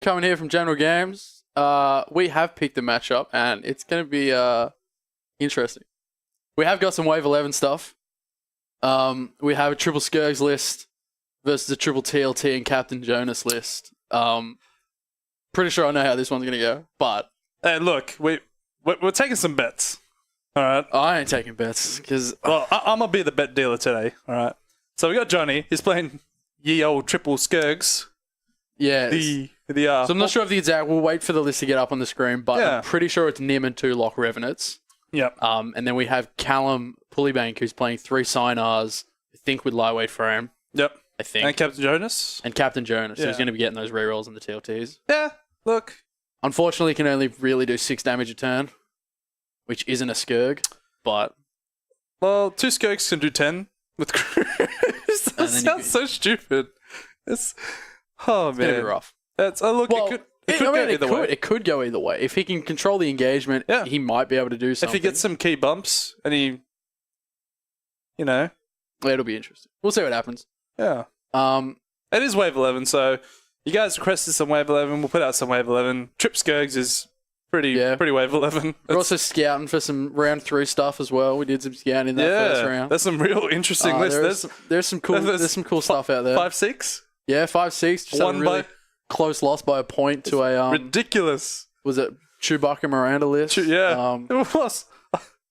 coming here from General Games. We have picked the matchup, and it's going to be interesting. We have got some Wave 11 stuff. We have a triple Skirgs list versus a triple TLT and Captain Jonas list. Pretty sure I know how this one's going to go, but... Hey, look, we're taking some bets. All right. I ain't taking bets, because... Well, I'm going to be the bet dealer today, all right? So we got Johnny. He's playing ye old triple Skirgs. Yeah. So I'm not sure of the exact... We'll wait for the list to get up on the screen, but I'm pretty sure it's Nim and 2 Lock Revenants. Yep. And then we have Callum Pullybank, who's playing 3 Sinars, I think with lightweight frame. Yep. I think. And Captain Jonas. And Captain Jonas, who's going to be getting those rerolls and the TLTs. Yeah, look. Unfortunately, can only really do 6 damage a turn, which isn't a Skirg, but... Well, 2 Skirgs can do 10 with Cruise. That sounds so stupid. It's... Oh, man. It's going to be rough. Look, well, it could go either way. It could go either way. If he can control the engagement, he might be able to do something. If he gets some key bumps and he... You know... It'll be interesting. We'll see what happens. Yeah. It is Wave 11, so you guys requested some Wave 11. We'll put out some Wave 11. Trip Skirgs is pretty Wave 11. We're also scouting for some round 3 stuff as well. We did some scouting in that first round. There's some real interesting lists. There's some cool stuff out there. 5-6? Yeah, 5-6. Just One a really close loss by a point to a... ridiculous. Was it Chewbacca Miranda list? Yeah, it was.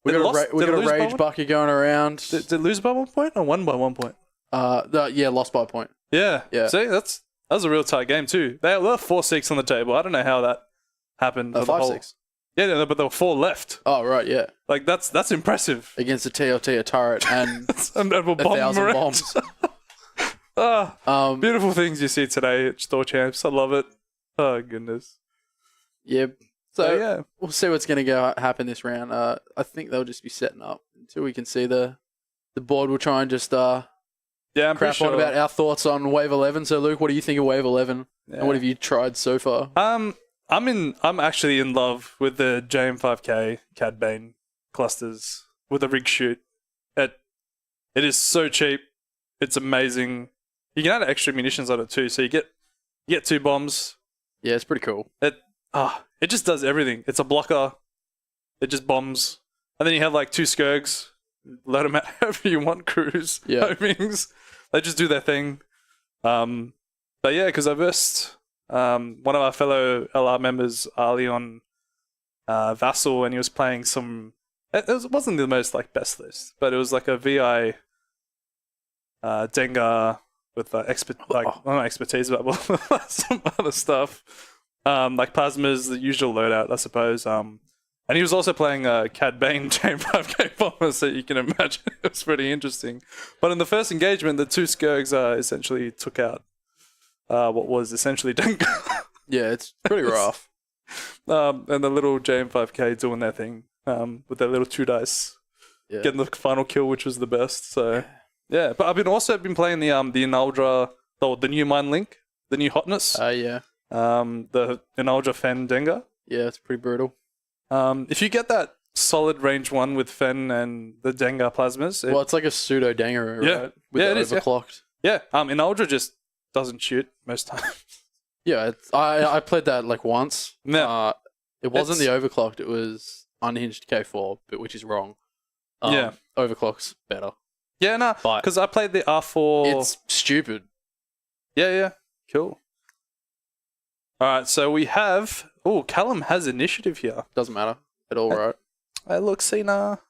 We got a Rage Bucket going around. Did it lose by 1 point or won by 1 point? Lost by a point. Yeah. See, that was a real tight game too. They were 4-6 on the table. I don't know how that happened. 5-6. Yeah, but there were 4 left. Oh right, yeah. Like that's impressive against a TLT, a turret, and a 1,000 bombs. Beautiful things you see today at Store Champs. I love it. Oh goodness. Yeah. So we'll see what's going to happen this round. I think they'll just be setting up until we can see the board. We'll try and just I'm crap on about our thoughts on Wave 11. So Luke, what do you think of Wave 11? And what have you tried so far? I'm actually in love with the JM5K Cad Bane clusters with a rig shoot. It is so cheap. It's amazing. You can add extra munitions on it too, so you get 2 bombs. Yeah, it's pretty cool. It just does everything. It's a blocker. It just bombs. And then you have like 2 Skirgs. Let them out however you want, Cruise. Yeah. Homings. They just do their thing. But yeah, because I versed one of our fellow LR members, Ali, on Vassal, and he was playing some... It wasn't the most like best list, but it was like a VI Dengar with not expertise, but some other stuff. Like Plasma's the usual loadout, I suppose. And he was also playing Cad Bane J5K Bomber, so you can imagine it was pretty interesting. But in the first engagement, the 2 Skirgs essentially took out what was essentially Dengar. Yeah, it's pretty rough. And the little JM5K doing their thing with their little 2 dice, getting the final kill, which was the best. So yeah, but I've also been playing the Inaldra, the new Mind Link, the new hotness. Yeah. The Inaldra Fen Dengar. Yeah, it's pretty brutal. If you get that solid range 1 with Fen and the Dengar plasmas... it's like a pseudo Dengar, right? With it overclocked. Yeah, Inaldra just doesn't shoot most times. Yeah, I played that like once. No. It wasn't the overclocked, it was unhinged K4, which is wrong. Overclock's better. Yeah, no, because I played the R4... It's stupid. Yeah, cool. Alright, so we have... Oh, Callum has initiative here. Doesn't matter at all, right? Hey, look, Cena.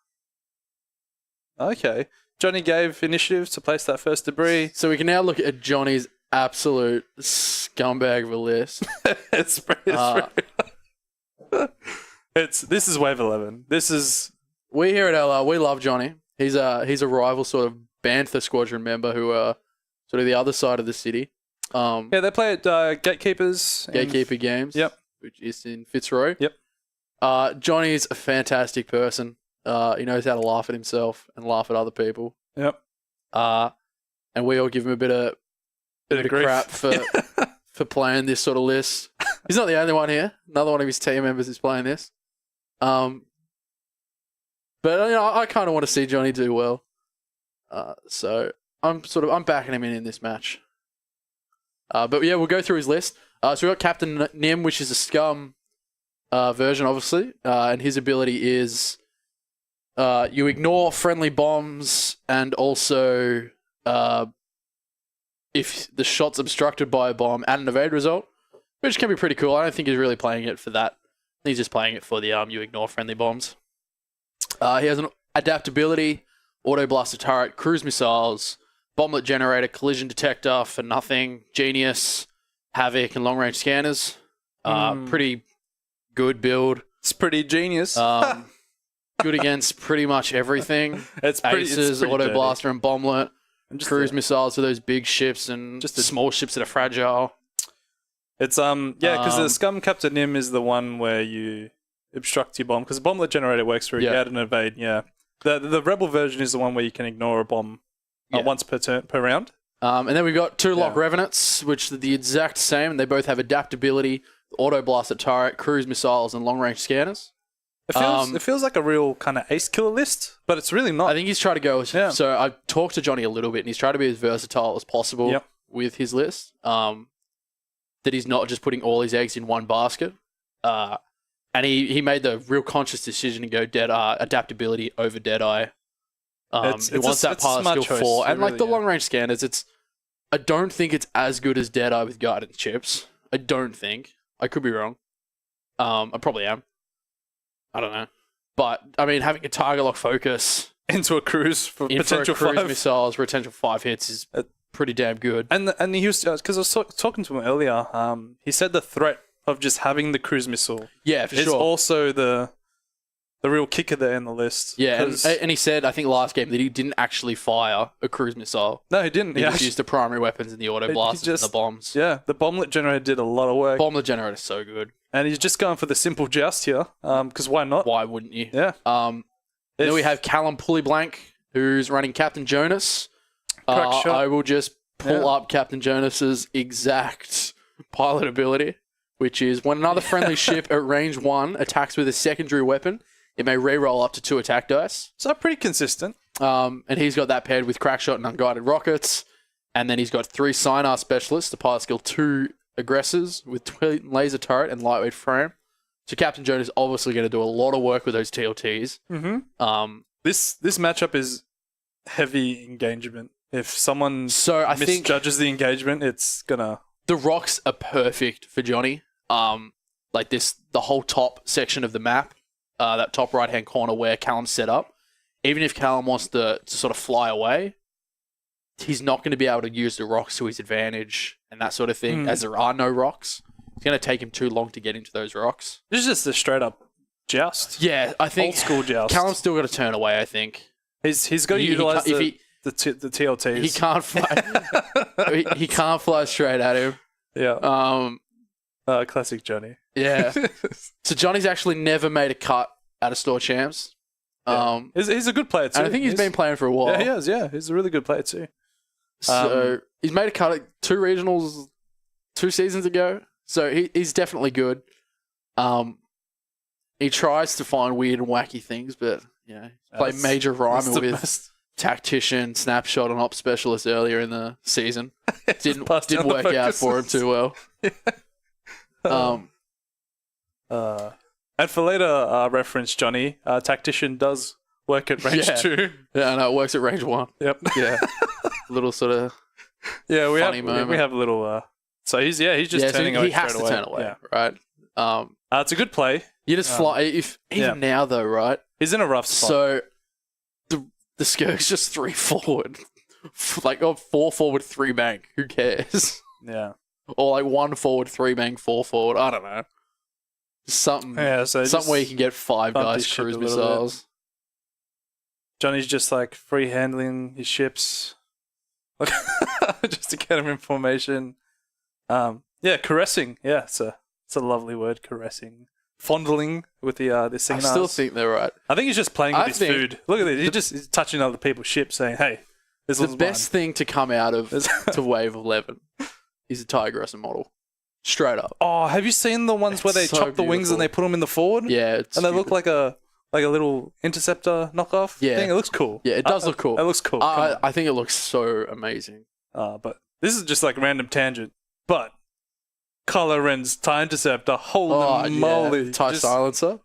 Okay. Johnny gave initiative to place that first debris. So we can now look at Johnny's absolute scumbag of a list. This is Wave 11. This is... We here at LR, we love Johnny. He's a rival sort of Bantha Squadron member who are sort of the other side of the city. They play at Gatekeepers. Gatekeeper Games. Yep. Which is in Fitzroy. Yep. Johnny's a fantastic person. He knows how to laugh at himself and laugh at other people. Yep. And we all give him a bit of crap for playing this sort of list. He's not the only one here. Another one of his team members is playing this. But I kind of want to see Johnny do well. So I'm backing him in this match. But yeah, we'll go through his list. So we got Captain Nim, which is a scum version, obviously, and his ability is you ignore friendly bombs, and also if the shot's obstructed by a bomb, add an evade result, which can be pretty cool. I don't think he's really playing it for that. I think he's just playing it for the you ignore friendly bombs. He has an adaptability, auto blaster turret, cruise missiles, bomblet generator, collision detector for nothing, genius, havoc, and long range scanners. Pretty good build. It's pretty genius. Good against pretty much everything. It's Aces, pretty auto dirty. blaster, and bomblet. And just Cruise the- missiles for those big ships and just the small ships that are fragile. It's because the scum Captain Nim is the one where you obstruct your bomb, because the bomblet generator works where you Yeah. add an evade. Yeah, the rebel version is the one where you can ignore a bomb Yeah. once per round. And then we've got two lock Yeah. revenants, which are the exact same. They both have adaptability, auto blaster turret, cruise missiles, and long range scanners. It feels like a real kind of ace killer list, but it's really not. I think he's trying to go. Yeah. So I talked to Johnny a little bit, and he's trying to be as versatile as possible Yep. with his list. That he's not just putting all his eggs in one basket. And he made the real conscious decision to go adaptability over Deadeye. He wants that it's a pass smart skill choice. 4. It And like really- the yeah. long range scanners, I don't think it's as good as Deadeye with guidance chips. I don't think. I could be wrong. I probably am. I don't know. But, I mean, having a target lock focus into a cruise for in for a potential cruise 5. missiles for potential 5 hits is pretty damn good. And he was, because I was talking to him earlier. He said the threat of just having the cruise missile Yeah, for is sure. also the real kicker there in the list. Yeah, 'Cause- and he said, I think last game, that he didn't actually fire a cruise missile. no, he didn't. He He just actually- used the primary weapons and the auto He blasters and just- the bombs. yeah, the bomblet generator did a lot of work, Bomblet generator is so good. and he's just going for the simple joust here. Because why not? Why wouldn't you? Yeah. Then we have Callum Pullyblank, who's running Captain Jonas. Crack shot. I will just pull Yeah. up Captain Jonas's exact pilot ability, which is when another friendly ship at range 1 attacks with a secondary weapon, it may re-roll up to 2 attack dice. So pretty consistent. And he's got that paired with Crackshot and Unguided Rockets. And then he's got 3 Sinar Specialists to pilot skill 2 Aggressors with twin laser turret and lightweight frame. So Captain Jonas is obviously going to do a lot of work with those TLTs. Mm-hmm. This matchup is heavy engagement. If someone So I think misjudges the engagement, it's gonna. the rocks are perfect for Johnny. Like the whole top section of the map, that top right hand corner where Callum's set up. Even if Callum wants to sort of fly away, he's not going to be able to use the rocks to his advantage and that sort of thing, as there are no rocks. It's going to take him too long to get into those rocks. This is just a straight up joust. Yeah, I think Old school joust. Callum's still got to turn away. I think He's got to He- he utilize can't- if the TLTs. he can't fly. he can't fly straight at him. Yeah. Classic Johnny. Yeah. So Johnny's actually never made a cut out of store champs. He's a good player too. And I think he's been playing for a while. Yeah, he has. Yeah, he's a really good player too. So he's made a cut at 2 regionals 2 seasons ago. So he's definitely good. He tries to find weird and wacky things, but yeah, he played That's- Major that's Rhymer the with best. Tactician, Snapshot, and Op Specialist earlier in the season. Didn't passed down the work out for him focuses. too well. And for later reference, Johnny, Tactician does work at range Yeah. 2. Yeah, no, it works at range 1. Yep. Yeah, little sort of Yeah, we Funny have moment. we have a little. So he's just yeah. So turning he away has straight to away. turn away, Yeah. right? It's a good play. You just fly. If even yeah. now though, right? He's in a rough spot. So the Skirk's just 3 forward, like 4 forward, 3 bank. Who cares? yeah. Or like 1 forward, 3 bank, 4 forward. I don't know. Something. Yeah. So Something just- where you can get 5 bump guys his ship cruise a little bit. missiles. Johnny's just like free handling his ships, like just to get him in formation. Yeah, caressing. Yeah, it's a lovely word, caressing, fondling with the I Signars. still think they're right. I think he's just playing with I his think food. Look at this. He's touching other people's ships, saying, "Hey, this The one's best thing to come out of There's- to Wave 11 is a Tigressa model. Straight up. mine." Oh, have you seen the ones where they It's so chop the wings and beautiful. they put them in the forward? Yeah, it's and they look stupid. like a little interceptor knockoff. Yeah. thing. It looks cool. Yeah, it does look cool. It looks cool. Come on. I think it looks so amazing. But this is just like random tangent. But Kylo Ren's tie interceptor. Holy moly! Yeah. Tie Just- silencer.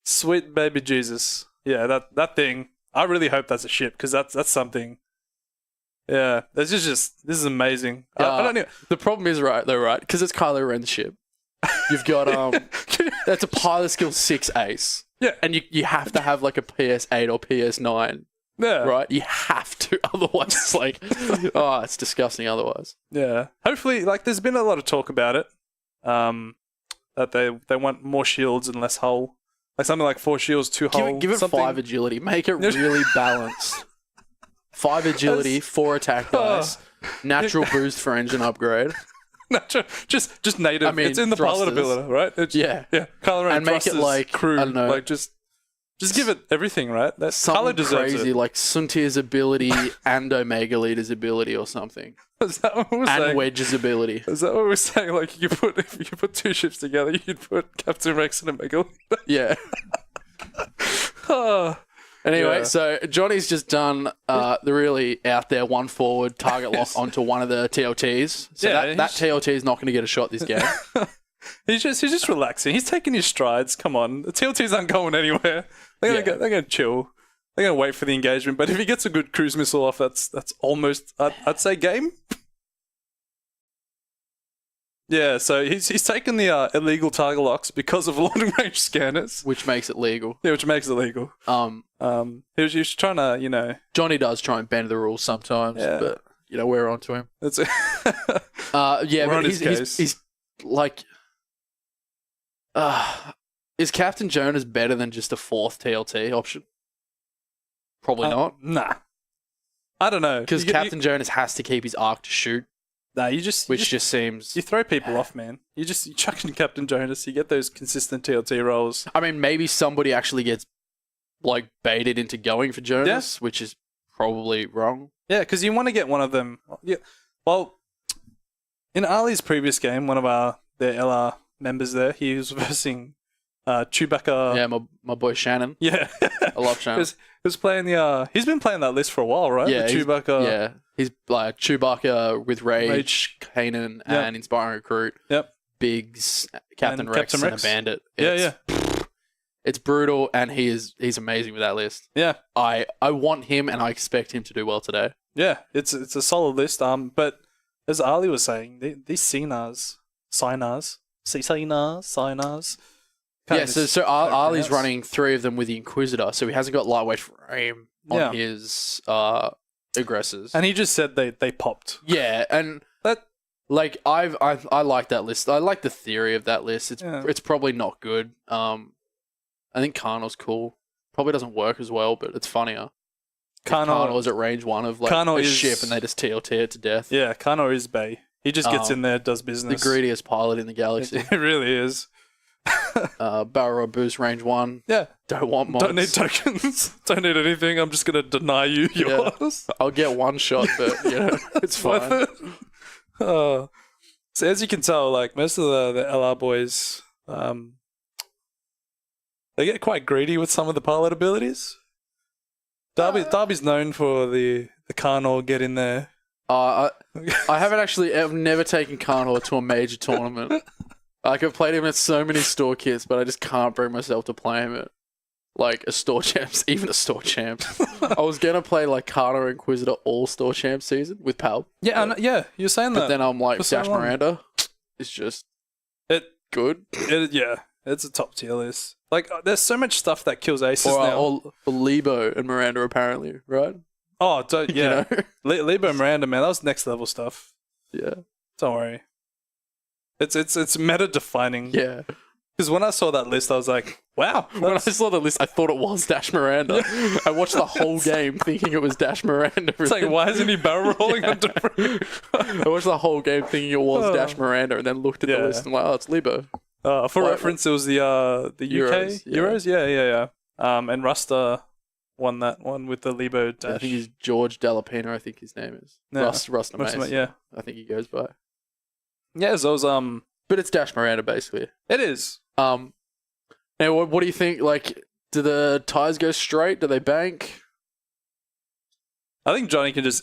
Sweet baby Jesus. Yeah, that thing. I really hope that's a ship because that's something. Yeah, this is amazing. I don't know. The problem is right, because it's Kylo Ren's ship. You've got that's a pilot skill 6 ace. Yeah. And you have to have like a PS8 or PS9, Yeah, right? You have to, otherwise it's like, oh, it's disgusting otherwise. Yeah. Hopefully, like, there's been a lot of talk about it. That they want more shields and less hull. Like something like 4 shields, 2 hull. Give it something. 5 agility. Make it really balanced. 5 agility, 4 attack dice, natural boost for engine upgrade. Natural, just native. I mean, it's in the pilot thrusters. ability, right? It's, Yeah. yeah. Kylo Ren And make it thrusters, like, crew. I don't know. Like just give it everything, right? That Kylo Something deserves crazy it. like Suntir's ability and Omega Leader's ability or something. Is that what we're And saying? Wedge's ability. Is that what we're saying? Like if you put 2 ships together, you'd put Captain Rex and Omega. Yeah. Oh, Anyway, Yeah. so Johnny's just done the really out there one forward target lock onto one of the TLTs. So Yeah, that he's- TLT is not going to get a shot this game. he's just relaxing. He's taking his strides. Come on, the TLTs aren't going anywhere. They're gonna chill. They're gonna wait for the engagement. But if he gets a good cruise missile off, that's almost I'd say game. Yeah, so he's taken the illegal target locks because of long range scanners. Which makes it legal. Yeah, which makes it legal. He was trying to, Johnny does try and bend the rules sometimes, Yeah. but we're onto him. it's Yeah, We're but on his he's case. like, is Captain Jonas better than just a 4th TLT option? Probably not, Nah, I don't know because Captain Jonas has to keep his arc to shoot, you which just seems. you throw people off, man. You chuck in Captain Jonas, you get those consistent TLT rolls. I mean, maybe somebody actually gets like baited into going for Jonas, which is probably wrong. Yeah, because you want to get one of them. Yeah, well, in Ali's previous game, one of their LR members there, he was versing Chewbacca. Yeah, my boy Shannon. Yeah. I love Shannon. He was playing he's been playing that list for a while, right? Yeah, The he's- Chewbacca. Yeah, he's like Chewbacca with Rage, Kanan, Yep. and Inspiring Recruit. Yep. Biggs, Captain And Rex, Captain and Rex. a Bandit. Yeah, It's brutal, and he's amazing with that list. yeah. I want him, and I expect him to do well today. Yeah, it's a solid list. But as Ali was saying, these Sinars. Yeah, so Ali's running 3 of them with the Inquisitor, so he hasn't got lightweight frame on Yeah. his aggressors. and he just said they popped. Yeah, and That like I like that list. I like the theory of that list. Yeah. It's probably not good. I think Karnal's cool. Probably doesn't work as well, but it's funnier. Karnal is at range 1 of like Karnal a is- ship, and they just TLT it to death. yeah, Kano is Bay. He just gets in there, does The business. greediest pilot in the galaxy. It really is. Barrel boost range 1. Yeah. Don't want mods. Don't need tokens. Don't need anything. I'm just gonna deny you Yeah. yours. I'll get 1 shot, but it's Worth fine. it. Oh. So as you can tell, like most of the LR boys, they get quite greedy with some of the pilot abilities. Darby's known for the Karnal get in there. I haven't actually. I've never taken Karnal to a major tournament. Like I've played him at so many store kits, but I just can't bring myself to play him at like a store champs, even a store champs. I was gonna play like Karnal Inquisitor all store champ season with Pal, Yeah, you're saying but that. then I'm like for so Dash long. Miranda is just It, good. yeah, it's a top tier list. Like, there's so much stuff that kills aces Or, now. or Lebo and Miranda apparently, right? Oh, don't, yeah. You know? Lebo Miranda, man, that was next level stuff. Yeah. Don't worry. It's meta defining. Yeah. Because when I saw that list, I was like, wow. When I That's, saw the list, I thought it was Dash Miranda. I watched the whole game thinking it was Dash Miranda. it's like, why isn't he barrel rolling on different? I watched the whole game thinking it was Oh. Dash Miranda, and then looked at the Yeah. list and like, oh, it's Lebo. For Like- reference, it was the UK Euros, yeah. Euros. Yeah. And Rusta won that one with the Lebo I dash. think he's George Delapino. I think his name is Yeah. Rust Rusta, Mace. yeah. I think he goes by. Yeah, so it was, But it's Dash Miranda basically. it is. And what do you think? Like, do the ties go straight? Do they bank? I think Johnny can just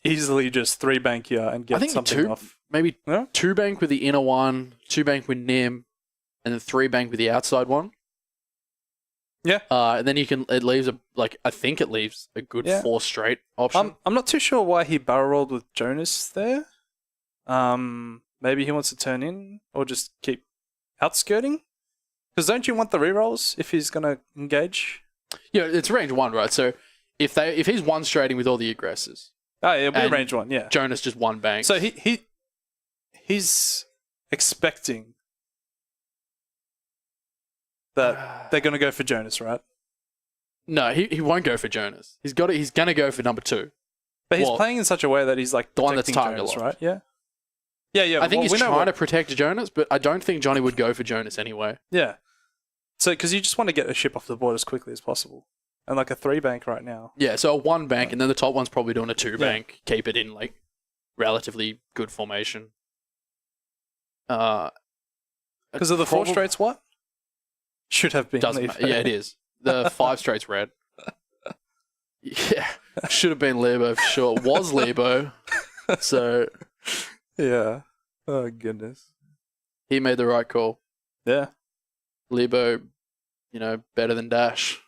easily just 3-bank here and I get think something off. maybe Yeah? 2-bank with the inner one, 2-bank with Nim, and then 3-bank with the outside one. Yeah. And then it leaves I think it leaves a good Yeah. 4 straight option. I'm not too sure why he barrel rolled with Jonas there. Maybe he wants to turn in or just keep outskirting. Because don't you want the rerolls if he's gonna engage? Yeah, it's range 1, right? So if he's 1 straighting with all the aggressors, Oh yeah, we're And range 1. Yeah. Jonas just 1 bank. So he's expecting that they're gonna go for Jonas, right? No, he won't go for Jonas. He's gonna go for number 2. But he's Well, playing in such a way that he's like the one that's protecting target Jonas, locked. right? Yeah. Yeah. I think we he's know trying to protect Jonas, but I don't think Johnny would go for Jonas anyway. Yeah. So because you just want to get a ship off the board as quickly as possible, and like a 3-bank right now. Yeah, so a 1 bank, and then the top one's probably doing a 2 bank. Keep it in like relatively good formation. Because of the 4 straights, what? Should have been. Doesn't Lebo. matter. Yeah, it is. The 5 straight's red. Yeah, should have been Lebo for sure. Was Lebo, so Yeah. Oh goodness. he made the right call. Yeah. Lebo, better than Dash.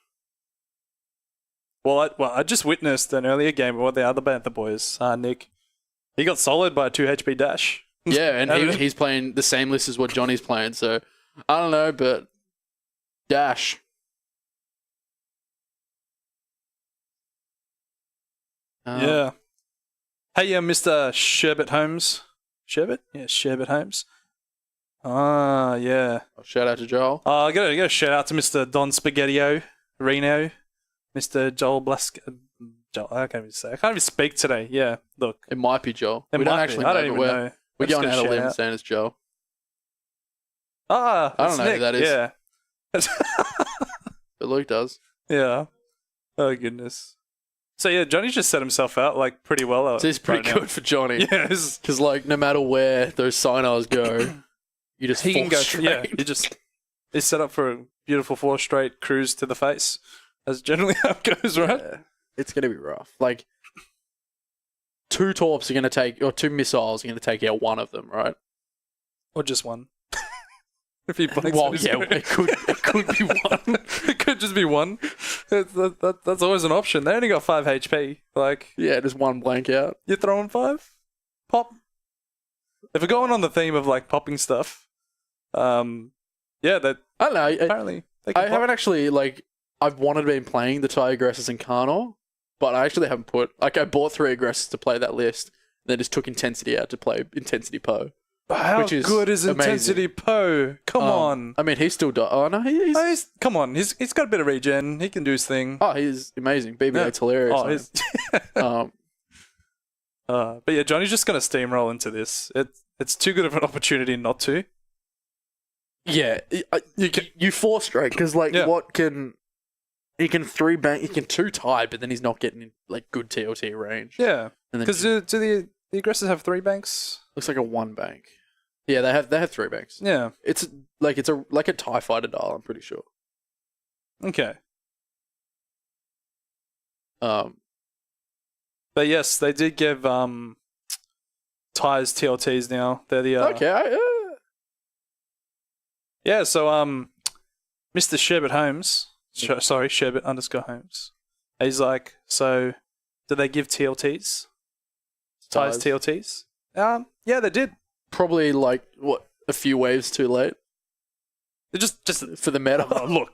Well, I just witnessed an earlier game with the other Bantha boys. Nick, he got solid by a 2 HP dash. Yeah, and he's playing the same list as what Johnny's playing. So I don't know, but Dash. Yeah. Hey, Mr. Sherbet Holmes. Sherbet? Yeah, Sherbet Holmes. Ah, yeah. Shout out to Joel. I got a shout out to Mr. Don Spaghettio Reno, Mr. Joel Blask. Joel, I can't even speak today. Yeah, look. It might be Joel. It We might don't be. actually I know. don't even but know. We're I'm just going gonna out of shout limb out. saying it's Joel. Ah, I don't it's know who Nick. that is. Yeah. But Luke does. Yeah. Oh goodness. So yeah, Johnny just set himself out like pretty well. So it's pretty right good for Johnny. Now. Yes. Because no matter where those signars go, you just He can fall go. straight. Yeah. He's set up for a beautiful 4 straight cruise to the face. That's generally how it goes, right? Yeah. It's gonna be rough. 2 torps are gonna take, or 2 missiles are gonna take out one of them, right? Or just one. If he blanks Well, on his yeah, screen. it could be one. It could just be one. That's always an option. They only got 5 HP. Like, Yeah, just one blank out. you're throwing 5? Pop. If we're going on the theme of like popping stuff, yeah, that I don't know. apparently they can I pop. haven't actually I've wanted to be playing the TIE aggressors in Carnor, but I actually haven't put I bought 3 aggressors to play that list, and then just took intensity out to play intensity Poe. How which is good is amazing. Intensity Poe? Come on. I mean, he's still oh no, he's Oh, come on. He's got a bit of regen. He can do his thing. he's amazing. BB-8's Yeah. hilarious. Oh, man. he's but yeah, Johnny's just gonna steamroll into this. It's too good of an opportunity not to. yeah, you 4 straight because Yeah. what can he can 3 bank, he can 2 tie, but then he's not getting in good TLT range. Yeah, and then because do the aggressors have 3 banks? looks like a 1 bank. Yeah, they have 3 banks. Yeah. It's a TIE fighter dial. I'm pretty sure. Okay. Um, But yes, they did give Ties TLTs now. They're the okay. Yeah, so Mr. Sherbet Holmes, sorry, Sherbet _ Holmes. He's like, so did they give TLTs? Ties TLTs? Yeah, they did. Probably a few waves too late They just for the meta. look.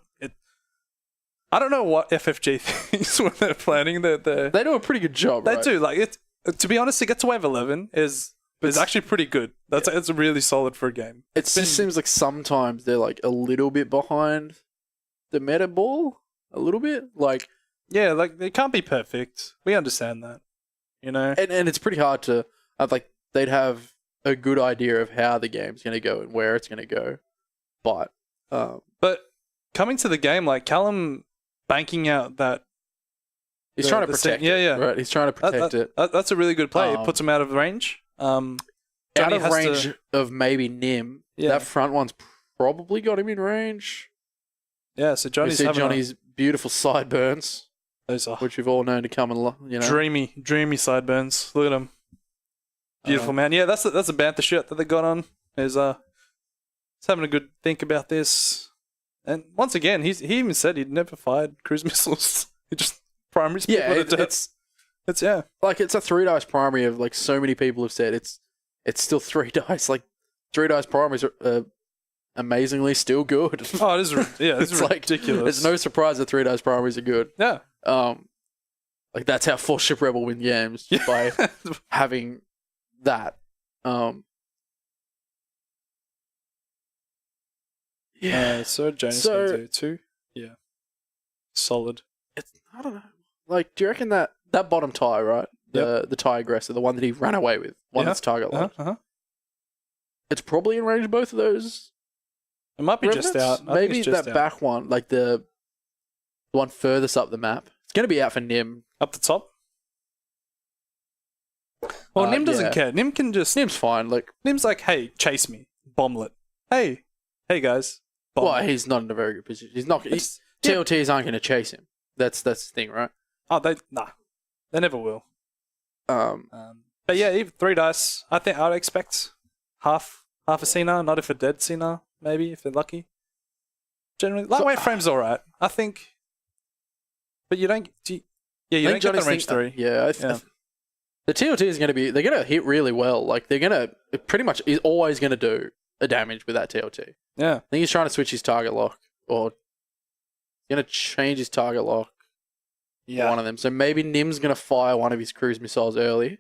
I don't know what FFG thinks when they're planning. They They do a pretty good job. Right? do like it. To be honest, to get to wave 11 is actually pretty good. It's really solid for a game. It just seems like sometimes they're a little bit behind the meta ball. A little bit Yeah, like they can't be perfect. We understand that, you know. and it's pretty hard to they'd have a good idea of how the game's going to go and where it's going to go, but coming to the game, like Callum banking out that he's trying to protect it. Yeah. Right, he's trying to protect it. That's a really good play. It puts him out of range. Out Johnny of has range of maybe Nim. Yeah. That front one's probably got him in range. Yeah, so You Johnny's see having Johnny's beautiful sideburns. Those are which we've all known to come and dreamy sideburns. Look at them. Beautiful, man. Yeah, that's a bantha shirt that they got on. Is he's having a good think about this. And once again, he even said he'd never fired cruise missiles. He just primaries. Yeah, people to it's yeah. like it's a 3 dice primary of like so many people have said it's still 3 dice. Like 3 dice primaries are amazingly still good. Oh, it is. Yeah, it's like, ridiculous. it's no surprise that 3 dice primaries are good. Yeah. Like that's how 4 ship rebel win games by having that. Yeah. So Jonas So- can do 2. Yeah. Solid. I don't know. Like, do you reckon that bottom tie, right? The tie aggressor, the one that he ran away with, one Yeah. that's target locked. Uh-huh. It's probably in range of both of those. It might be just remnants? out. I think Maybe it's just that out. back one, like the one furthest up the map. It's going to be out for Nim. Up the top. Well, Nim doesn't yeah. care. Nim can just. Nim's fine. Like, Nim's like, hey, chase me, bomblet. Hey guys. well, Bomblet. he's not in a very good position. He's not. It's- yeah. TLTs aren't going to chase him. That's the thing, right? Oh, they never will. Um, But yeah, even 3 dice. I think I'd expect half a CNR, not if a dead CNR, maybe if they're lucky. Generally, lightweight frame's all right, I think. But you don't. You I don't think get the Johnny's range think- 3. Yeah, the TLT is going to be. They're going to hit really well. Like they're going to pretty much. He's always going to do a damage with that TLT. Yeah. I think he's trying to switch his target lock, or he's going to change his target lock. Yeah. One of them. So maybe Nim's going to fire one of his cruise missiles early.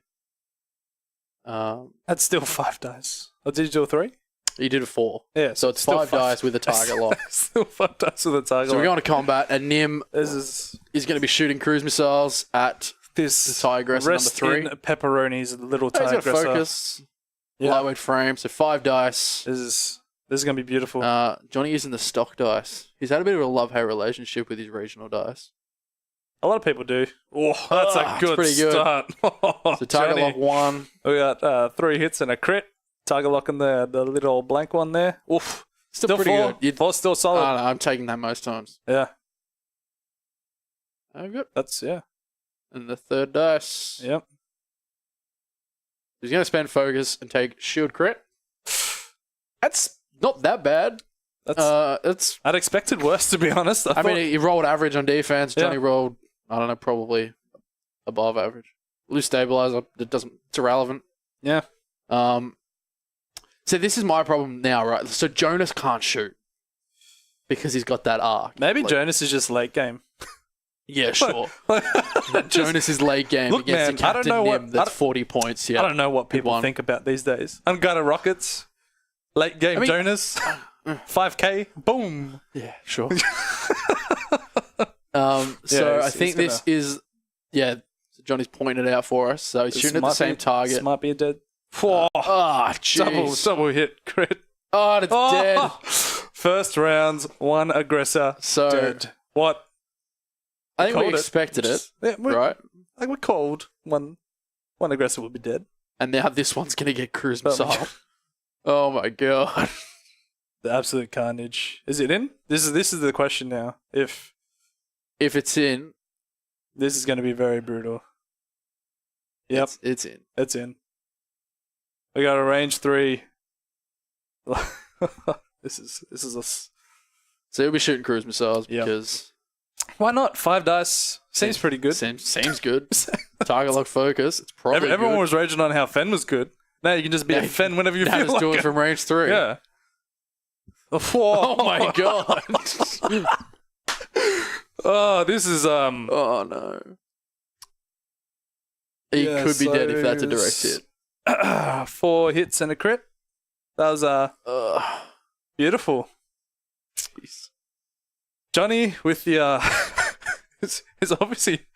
That's still 5 dice. Or did you do a 3? He did a 4. Yeah. So it's still 5 dice with a target lock. Still 5 dice with a target So we're lock. going to combat, and Nim This is is going to be shooting cruise missiles at this the tie aggressor number rest 3. in pepperoni's little He's tie got aggressor. focus, Yeah. lightweight frame, so 5 dice. This is gonna be beautiful. Johnny using the stock dice. He's had a bit of a love-hate relationship with his regional dice. A lot of people do. Oh, that's a it's good pretty good. start. So target Johnny. lock 1. We got 3 hits and a crit. Target locking the little blank one there. Oof. Still pretty 4. good. You'd- 4 still I solid. don't know, I'm taking that most times. Yeah. Yep. That's yeah. And the 3rd dice. Yep. He's going to spend focus and take shield crit. That's not that bad. That's It's. I'd expected worse, to be honest. I mean, he rolled average on defense. Johnny Yeah. rolled, I don't know, probably above average. Loose stabilizer, it's irrelevant. yeah. So this is my problem now, right? So Jonas can't shoot because he's got that arc. Maybe Like, Jonas is just late game. Yeah, sure. That Jonas is late game Look, against man, the Captain I don't know what- Nim that's I don't- 40 points. Yeah. I don't know what people won. think about these days. Unguarded Rockets, late game I mean- Jonas, 5K, boom. Yeah, sure. So I he's think this is, so Johnny's pointed it out for us. So he's shooting at the same target. This might be a dead. Whoa. Oh, jeez. Double hit crit. Oh, and it's dead. First round, 1 aggressor, So dead. What? I think we Called it. expected it, Yeah, right? Like we called one aggressor would be dead. And now this one's going to get cruise Oh. missile. Oh my god. The absolute carnage. Is it in? This is the question now. If If it's in, this is going to be very brutal. Yep, it's in. it's in. We got a range 3. This is us. So he'll be shooting cruise missiles Yep. because Why not? 5 dice seems pretty good. Seems good. Target lock focus. It's probably Everyone good. was raging on how Fen was good. Now you can just be Now a you Fen whenever you Now feel just like do it it. from range 3. Yeah. Oh my god. Oh, this is Oh no. He Yeah, could be dead if that's a so direct hit. 4 hits and a crit. That was Ugh. beautiful. Jeez. Johnny with the is obviously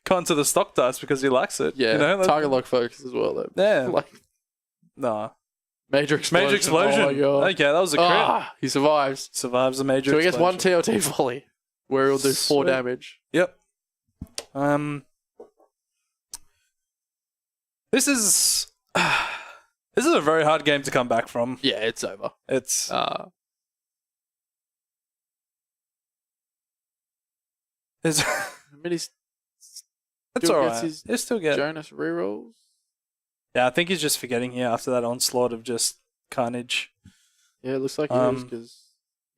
gone to the stock dice because he likes it. Yeah. you know? Target lock focus as well though. Yeah. Like Nah. major explosion. Major explosion. Oh my god. Okay, that was a crit. He survives. Survives a major So he gets explosion. one TLT volley where he'll do 4 Sweet. damage. Yep. This is a very hard game to come back from. Yeah, it's over. It's I it's mean, he's It's Still all gets right. his He'll still get. Jonas rerolls. Yeah, I think he's just forgetting here after that onslaught of just carnage. Yeah, it looks like he is Um, because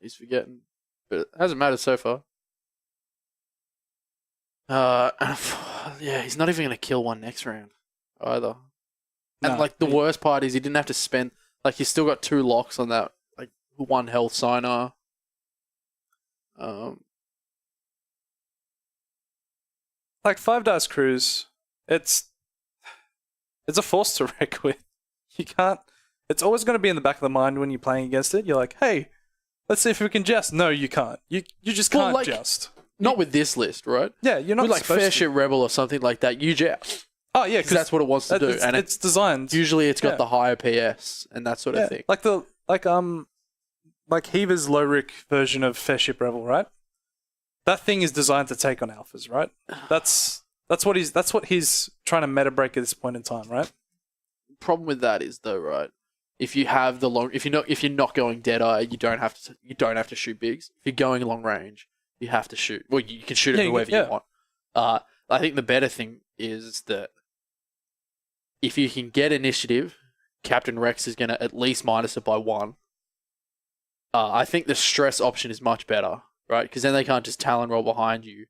he's forgetting. But it hasn't mattered so far. Yeah, he's not even going to kill one next round either. And, No, like, the worst part is he didn't have to spend... Like, he's still got 2 locks on that, like, 1 health signer. Like 5 Dice Cruise, it's a force to wreck with. You can't. It's always going to be in the back of the mind when you're playing against it. You're like, hey, let's see if we can joust. No, you can't. You just Well, can't like- joust. Not with this list, right? Yeah, you're not With, like, supposed Fair to. Ship Rebel or something like that, you joust. Oh yeah, Because that's what it wants to do. it's, And it's designed. usually it's got yeah. the higher PS and that sort of thing. Like Heaver's low Rick version of Fair Ship Rebel, right? That thing is designed to take on alphas, right? That's what he's trying to meta break at this point in time, right? Problem with that is though, right? If you have if you're not going Deadeye, you don't have to shoot bigs. If you're going long range, you have to shoot. Well, you can shoot it whoever you want. I think the better thing is that if you can get initiative, Captain Rex is going to at least minus it by 1. I think the stress option is much better, right? Because then they can't just Talon roll behind you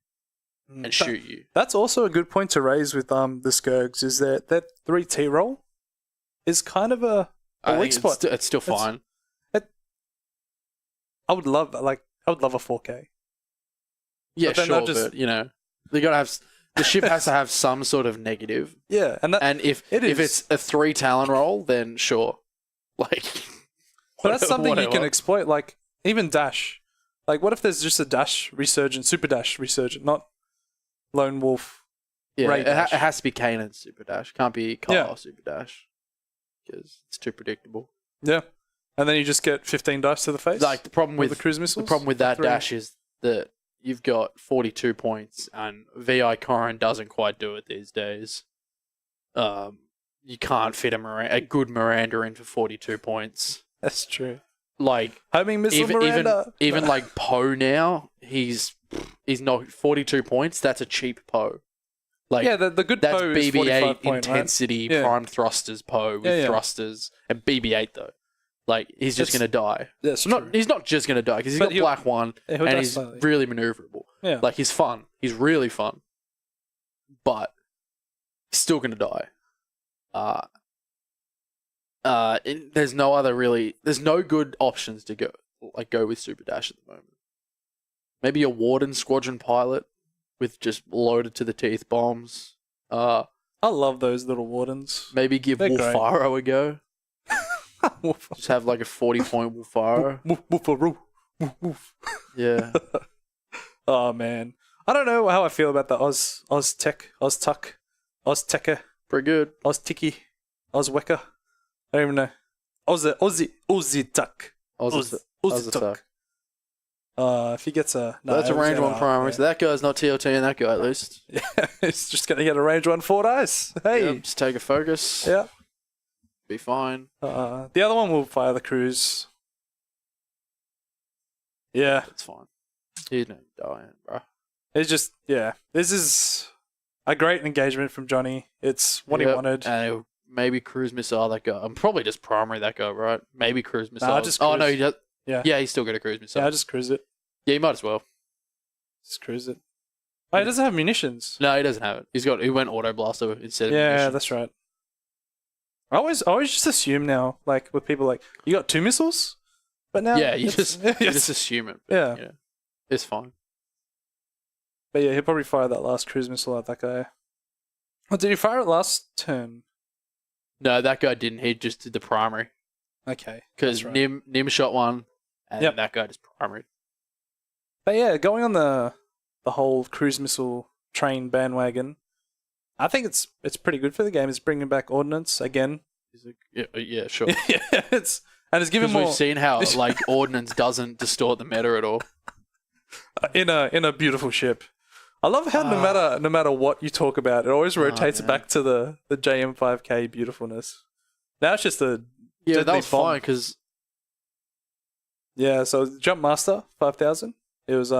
and shoot you. That's also a good point to raise with the Skirgs, is that 3T roll is kind of a I weak think spot. it's still fine. I would love a 4K. Yeah, but then sure, they'll just- but you know, they gotta have the ship has to have some sort of negative. Yeah, and If It is. it's a 3 Talon roll, then sure. Like, but that's something you can whatever. exploit. Like even dash. Like what if there's just a dash resurgent, super dash resurgent, not lone wolf. Yeah, Ray Dash. it has to be Kanan Super Dash. Can't be Kyle Yeah. Super Dash because it's too predictable. Yeah, and then you just get 15 dice to the face. Like the problem with with the cruise missiles. the problem with that 3. dash is that you've got 42 points and Vi Corrin doesn't quite do it these days. You can't fit a good Miranda in for 42 points. That's true. Like Homing missile Miranda. even like Poe now, he's not 42 points. That's a cheap Poe. Like Yeah, the good that's Poe is BB-8 45 point, intensity Yeah. prime thrusters Poe with Yeah. thrusters and BB-8 though. Like he's just It's- gonna die. That's Not he's not just gonna die because he's But got he'll- black one Yeah, he'll and die he's slightly. really maneuverable. Yeah. Like he's fun. He's really fun. But he's still gonna die. There's no good options to go with Super Dash at the moment. Maybe a Warden Squadron pilot with just loaded to the teeth bombs. I love those little wardens. Maybe give They're great. Wolfaro a go. Just have like a 40-point Wolfaro. Woof, woofaroo. Woof, woof. Yeah. Oh man, I don't know how I feel about the Oztuck, Oztecker, Pretty good. Oztiki, Ozwecker. I don't even know. Ozituck. Ozatuk. If he gets a That's a range 1 primary, so that guy's not TLT and that guy at least. Yeah, he's just gonna get a range 1 4 dice. Hey, Yep, just take a focus. yeah. Be fine. The other one will fire the cruise. Yeah, It's fine. He's not dying, bro. it's just This is a great engagement from Johnny. It's what he Yep, wanted. And maybe cruise missile that guy. I'm probably just primary that guy, right? Maybe cruise missile. just Oh no, cruise. he does. Yeah. Yeah, he's still got a cruise missile. Yeah, just cruise it. Yeah, he might as well. Just cruise it. Oh, he doesn't have munitions. No, he doesn't have it. He went auto blaster instead of Yeah, munitions. that's right. I always just assume now, like with people like, you got 2 missiles, but now Yeah, you it's- just assume it. Yeah. You know, it's fine. But yeah, he'll probably fire that last cruise missile at that guy. Oh, did he fire it last turn? No, that guy didn't. He just did the primary Okay, because that's right. Nim shot one, and Yep. that guy just primary. But yeah, going on the whole cruise missile train bandwagon, I think it's pretty good for the game. It's bringing back ordnance again. He's like, yeah, sure. Yeah, it's giving Because more we've seen how like ordnance doesn't distort the meta at all. in a beautiful ship. I love how no matter what you talk about, it always rotates man. back to the JM5K beautifulness. Now it's just a Yeah, deadly that was bomb. fine because Yeah, so Jump Master 5000. It was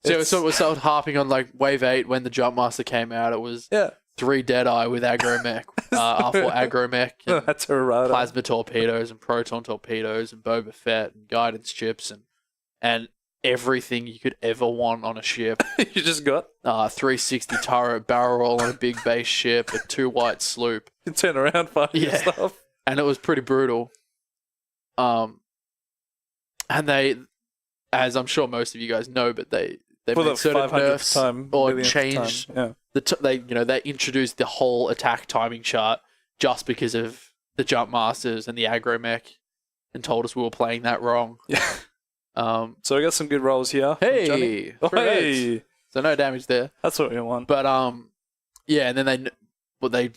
So it was sort of harping on like Wave 8 when the Jumpmaster came out. It was yeah. 3 Deadeye with Agromech, R4 Agromech, and That's a right. plasma torpedoes and proton torpedoes and Boba Fett and guidance chips and everything you could ever want on a ship. You just got 360 turret barrel roll on a big base ship, a 2 white sloop. you turn around fighting Yeah. stuff. And it was pretty brutal. And they, as I'm sure most of you guys know, but they For the made certain 500th nerfs time, or millionth changed time. Yeah. they introduced the whole attack timing chart just because of the Jump Masters and the Agromech, and told us we were playing that wrong. Yeah. Um, So we got some good rolls here. from Johnny. hey, Oh, 3 votes. hey, So no damage there. that's what we want. But yeah, and then they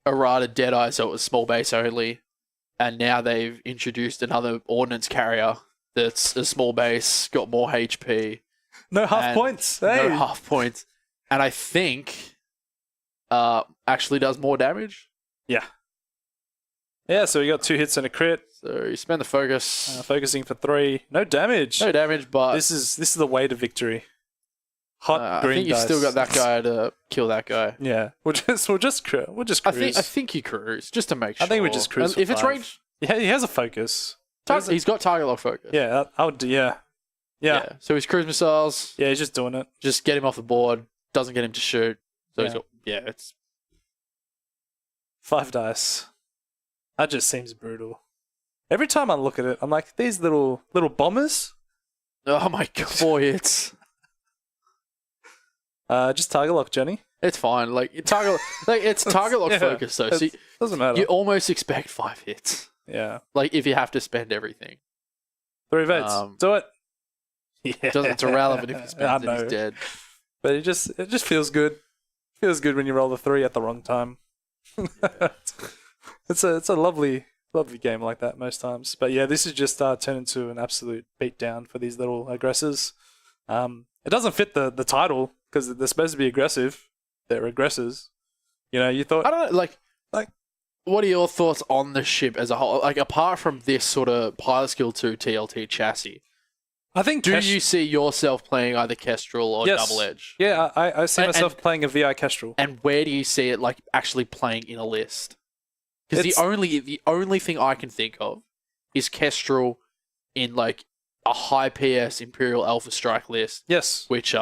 errata Deadeye, so it was small base only, and now they've introduced another ordnance carrier that's a small base, got more HP, No half and points. Hey. no half points, and I think actually does more damage. Yeah, so we got 2 hits and a crit. So you spend the focus, Focusing for 3. No damage. no damage, but This is the way to victory. Hot I green think you've dice. still got that guy to kill that guy. Yeah, we'll just cruise. I think you cruise just to make sure. I think we just cruise And for if it's 5. range, Yeah, he has a focus. he's got target lock focus. Yeah, I would do. Yeah. So his cruise missiles. Yeah, he's just doing it. Just get him off the board. Doesn't get him to shoot. So he's Yeah. got, it's 5 dice. That just seems brutal. Every time I look at it, I'm like, these little bombers. oh my god, boy, it's Just target lock, Jenny. fine. Like it's target lock Yeah, focus though. So doesn't matter. you almost expect 5 hits. Yeah, Like if you have to spend everything, 3 votes. Do it. Yeah, it's irrelevant if he I spends it. know. He's dead. But it just feels good. Feels good when you roll the 3 at the wrong time. It's a lovely game like that most times. But yeah, this is just turned into an absolute beatdown for these little aggressors. It doesn't fit the title because they're supposed to be aggressive. They're aggressors. You know, you thought I don't know. Like, Like- what are your thoughts on the ship as a whole? Like, apart from this sort of Pilot Skill 2 TLT chassis, I think do you see yourself playing either Kestrel or Yes. Double Edge? Yeah, I see And- myself playing a VI Kestrel. And where do you see it like actually playing in a list? Because It's- the only thing I can think of is Kestrel in like a high PS Imperial Alpha Strike list, Yes, which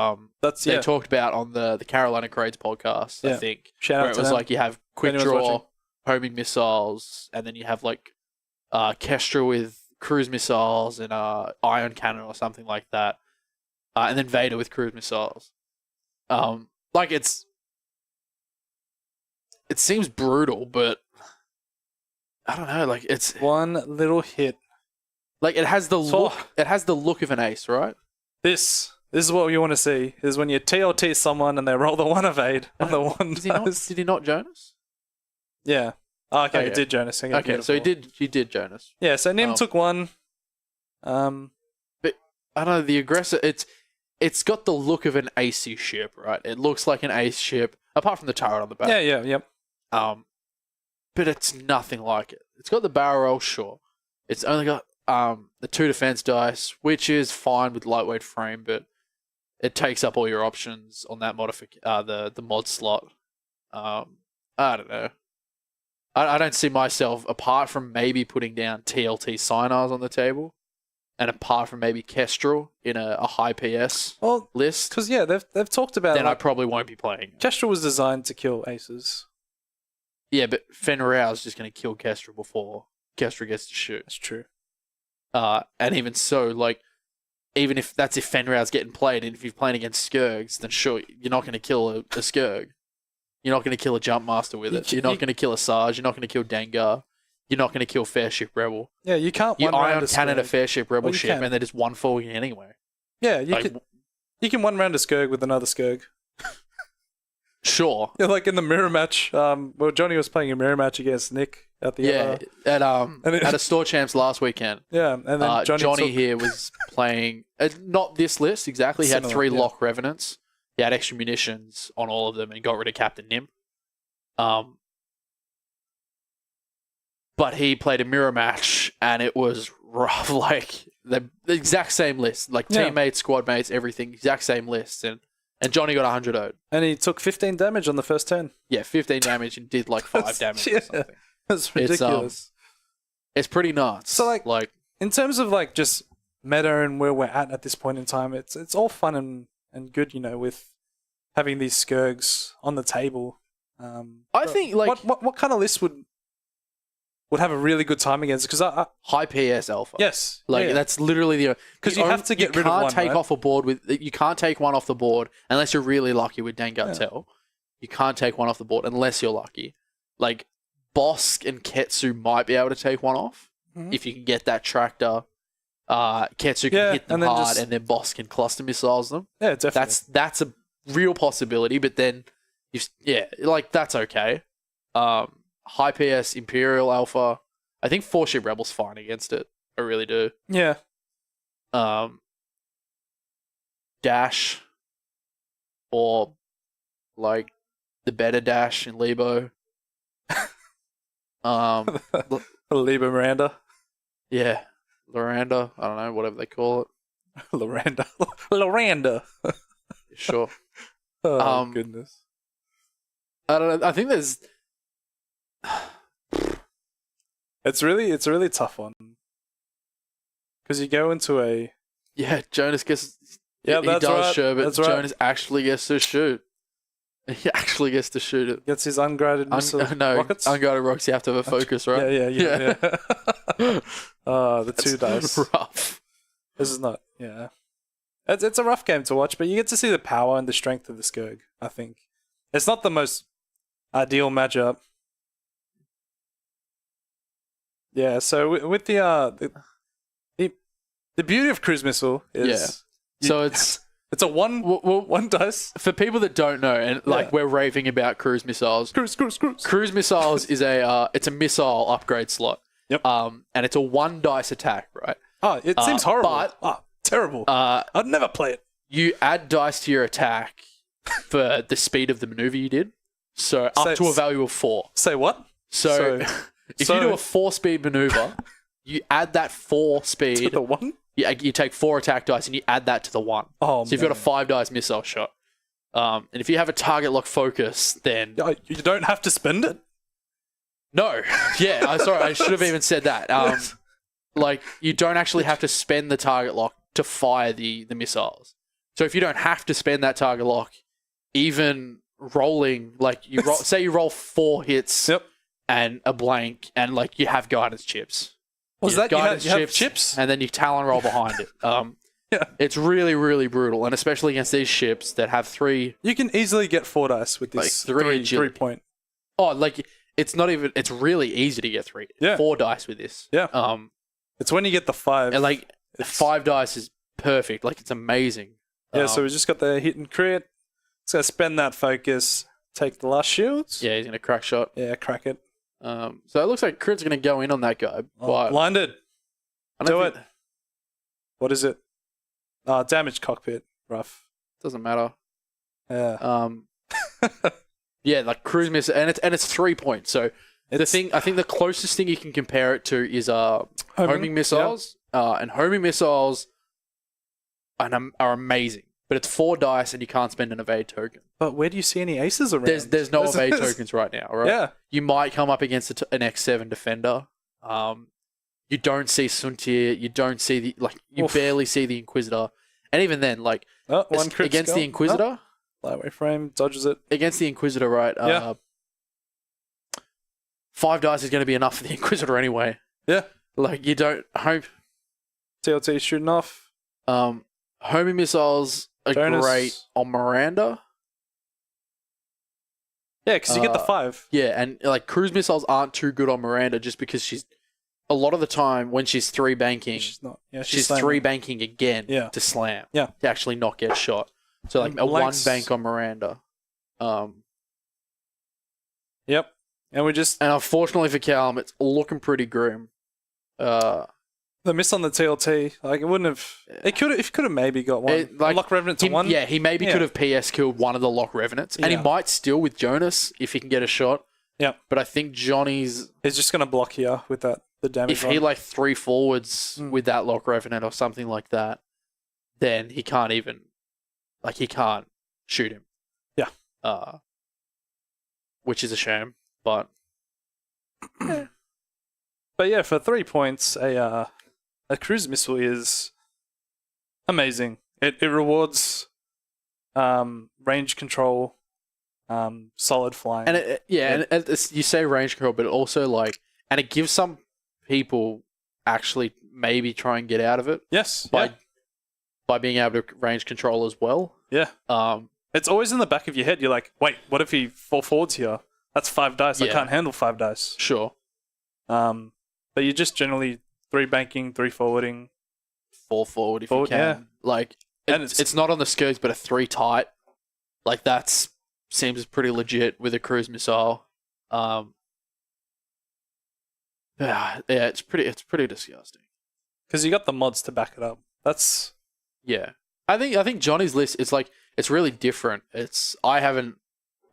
that's they yeah. talked about on the Carolina Grades podcast, I Yeah. think. Shout Where out it to was them. like you have quick anyone's draw, watching. homing missiles, and then you have like Kestrel with cruise missiles and ion cannon or something like that, and then Vader with cruise missiles. Like it seems brutal, but I don't know. Like it's One little hit. like it has the So- look. It has the look of an ace, right? This is what you want to see. Is when you TLT someone and they roll the 1 of 8 on the 1 Did he not? dice. Did he not, Jonas? Yeah. Oh, okay, Okay. it did Jonas. Okay, so he did. He did, Jonas. Yeah, so Nim Oh. took 1. I don't know, the aggressor. It's got the look of an AC ship, right? It looks like an ace ship, apart from the turret on the back. Yep. But it's nothing like it. It's got the barrel roll, sure. It's only got the 2 defense dice, which is fine with lightweight frame, but it takes up all your options on that the mod slot. I don't know. I don't see myself, apart from maybe putting down TLT Sinars on the table, and apart from maybe Kestrel in a high PS Well, list, because they've talked about then I like, probably won't be playing it. Kestrel was designed to kill aces. Yeah, but Fenrir's just going to kill Kestrel before Kestrel gets to shoot. That's true. And even so, like, even if Fenrir's getting played, and if you're playing against Skirgs, then sure, you're not going to kill a Skirg. You're not going to kill a Jump Master with it. You're not going to kill a Sarge. You're not going to kill Dengar. You're not going to kill Fair Ship Rebel. Yeah, you can't You one round ion a cannon a Skirg. Fair Ship Rebel Well, you ship, can. and then just one falling anyway. Yeah, you Like, can one round a Skirg with another Skirg. sure. Yeah, like in the mirror match. Well, Johnny was playing a mirror match against Nick at the Yeah, at and it- at a store champs last weekend. yeah, and then Johnny took- here was playing not this list exactly. He had Similar, 3 yeah. lock revenants. He had extra munitions on all of them and got rid of Captain Nim. But he played a mirror match and it was rough. Like the exact same list, like Yeah. teammates, squad mates, everything, exact same lists, and Johnny got 100 0'd. And he took 15 damage on the first turn. Yeah, 15 damage and did like 5 damage Yeah. or something. That's ridiculous. It's pretty nuts. So, like- like In terms of like just meta and where we're at this point in time, it's all fun and good, with having these Skirgs on the table. I think like what kind of list would have a really good time against? Because high PS alpha. yes, Like yeah. that's literally the 'Cause the you have only- to get you rid of can't one, take right? off a board with you can't take one off the board unless you're really lucky with Dengartel. You can't take one off the board unless you're lucky. Like Bosk and Ketsu might be able to take one off Mhm. if you can get that tractor. Ketsu can Yeah, hit them and then hard, just- and then Bosk can cluster missiles them. yeah, definitely. That's a real possibility. But then, that's okay. High PS Imperial Alpha. I think 4-ship Rebel's fine against it. I really do. yeah. Dash, or like the better Dash in Lebo. Liba Miranda, Yeah, Loranda. I don't know, whatever they call it. Loranda. Sure. Oh goodness. I don't know. I think there's. It's really tough one. Because you go into a Yeah, Jonas gets. Yeah, he that's does right. show, but That's right. Jonas actually gets to shoot. He actually gets to shoot it. gets his unguided missile No, rockets. unguided rocks. You have to have a focus, right? Yeah. The two dice. Rough. This is not. Yeah. It's a rough game to watch, but you get to see the power and the strength of the Skirg. I think it's not the most ideal matchup. Yeah. So with the beauty of cruise missile is So it's it's a one dice. for people that don't know, and Yeah. we're raving about cruise missiles. Cruise. Cruise missiles is it's a missile upgrade slot. Yep. And it's a 1 dice attack, right? Oh, it seems horrible. but- terrible. I'd never play it. You add dice to your attack for the speed of the maneuver you did. So up to a value of 4. Say what? So if you do a 4-speed maneuver, you add that 4 to speed. the one. You take 4 attack dice and you add that to the 1. Oh, So you've got a 5 dice missile shot. And if you have a target lock focus, then You don't have to spend it. no. Yeah, I'm sorry. I should have even said that. You don't actually have to spend the target lock to fire the missiles. So if you don't have to spend that target lock, even rolling, say you roll 4 hits Yep. and a blank, and you have guidance chips. Was You that have you have chips? and then you talon roll behind it. Yeah. It's really, really brutal, and especially against these ships that have 3. You can easily get 4 dice with this 3 agility. 3-point. Oh, it's not even. It's really easy to get 4 dice with this. Yeah. It's when you get the 5. And It's- 5 dice is perfect. It's amazing. Yeah, so we just got the hit and crit. It's gonna spend that focus, take the last shields. Yeah, he's gonna crack shot. Yeah, crack it. So it looks like Crit's gonna go in on that guy. But Blinded. I don't Do think- it. What is it? Damaged cockpit. Rough. Doesn't matter. Yeah. Yeah, cruise missile, and it's 3 points. So I think the closest thing you can compare it to is homing missiles. And homing missiles are amazing, but it's 4 dice and you can't spend an evade token. But where do you see any aces around? There's no evade tokens right now, right? Yeah. You might come up against an X7 defender. You don't see Suntir. You don't see you Oof. barely see the Inquisitor. And even then, One crit against skull. the Inquisitor, Lightweight frame, dodges it. right? Yeah. 5 dice is going to be enough for the Inquisitor anyway. Yeah. You don't hope. TLT shooting off. Homing missiles are Jonas. great on Miranda. Yeah, because you get the 5. Yeah, and cruise missiles aren't too good on Miranda just because she's a lot of the time when she's 3 banking, She's not. Yeah, she's slamming. 3 banking again Yeah. to slam. Yeah. To actually not get shot. So And a 1 blanks- bank on Miranda. Yep. And we just And unfortunately for Callum, it's looking pretty grim. the miss on the TLT. It wouldn't have. It could have maybe got one. Lock Revenant to 1. Yeah, he maybe could have PS killed one of the Lock Revenants. And he Yeah. might still with Jonas if he can get a shot. Yep. But I think Johnny's... He's just gonna block here with that the damage. if he like 3 forwards with that Lock Revenant or something like that, then he can't even he can't shoot him. Yeah. Which is a shame, but But yeah, for 3 points, a cruise missile is amazing. It rewards range control, solid flying. and and you say range control, but also and it gives some people actually maybe try and get out of it yes, by being able to range control as well. yeah. It's always in the back of your head. You're like, wait, what if he 4 forwards here? That's 5 dice. I Yeah. can't handle 5 dice. Sure. But you're just generally 3 banking, 3 forwarding. 4 forward if Forward, you can. And It's not on the skirts, but a 3 tight. That's seems pretty legit with a cruise missile. Yeah, it's pretty disgusting. Because you got the mods to back it up. That's Yeah. I think Johnny's list is it's really different. I hadn't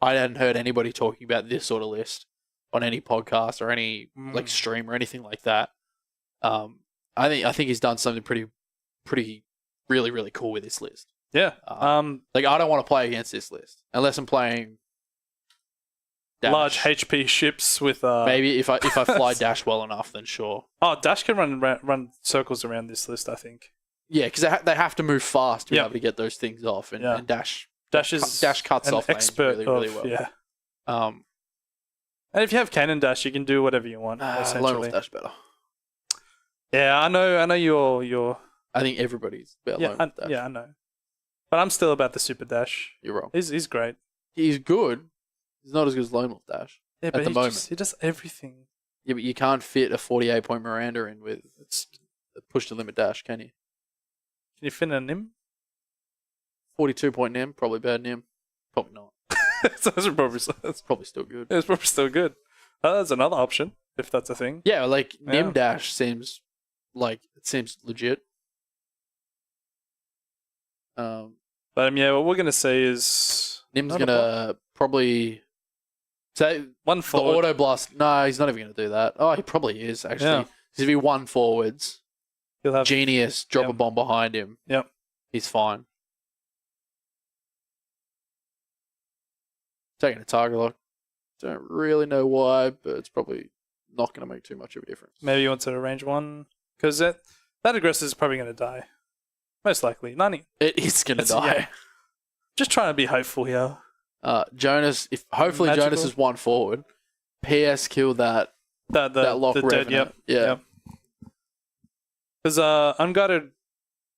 heard anybody talking about this sort of list on any podcast or any stream or anything like that. I think he's done something pretty really, really cool with this list. yeah. I don't want to play against this list unless I'm playing Dash. Large HP ships with Maybe if I fly Dash well enough, then sure. Oh, Dash can run circles around this list, I think. Yeah, because they have to move fast to be Yep. able to get those things off, and, Yeah. and Dash Dash cuts an off lanes expert really, really well. Yeah. Um, And if you have Cannon Dash, you can do whatever you want. Lone essentially. Wolf Dash better. Yeah, I know. You're. I think everybody's about Lone Wolf Dash. I know. But I'm still about the Super Dash. You're wrong. He's great. He's good. He's not as good as Lone Wolf Dash. Yeah, At the moment. he does everything. Yeah, but you can't fit a 48-point Miranda in with a push to limit dash, can you? Can you fit a Nim? 42-point Nim, probably bad Nim. Probably not. That's Probably still good. it's probably still good. That's another option if that's a thing. Yeah, Nim Yeah. dash seems legit. But what we're gonna say is Nim's not a gonna probably say one the forward. auto blast. No, he's not even gonna do that. Oh, he probably is actually. Yeah. If he 1 forwards, He'll have Genius drop Yep. a bomb behind him. Yep. He's fine. Taking a target lock. Don't really know why, but it's probably not going to make too much of a difference. maybe you want to arrange one because that aggressor is probably gonna die. Most likely. 90. It is going to It's- die. yeah. Just trying to be hopeful here. Jonas, hopefully Magical. Jonas is 1 forward. PS kill that That lock the Revenant. dead, Yeah. Because unguarded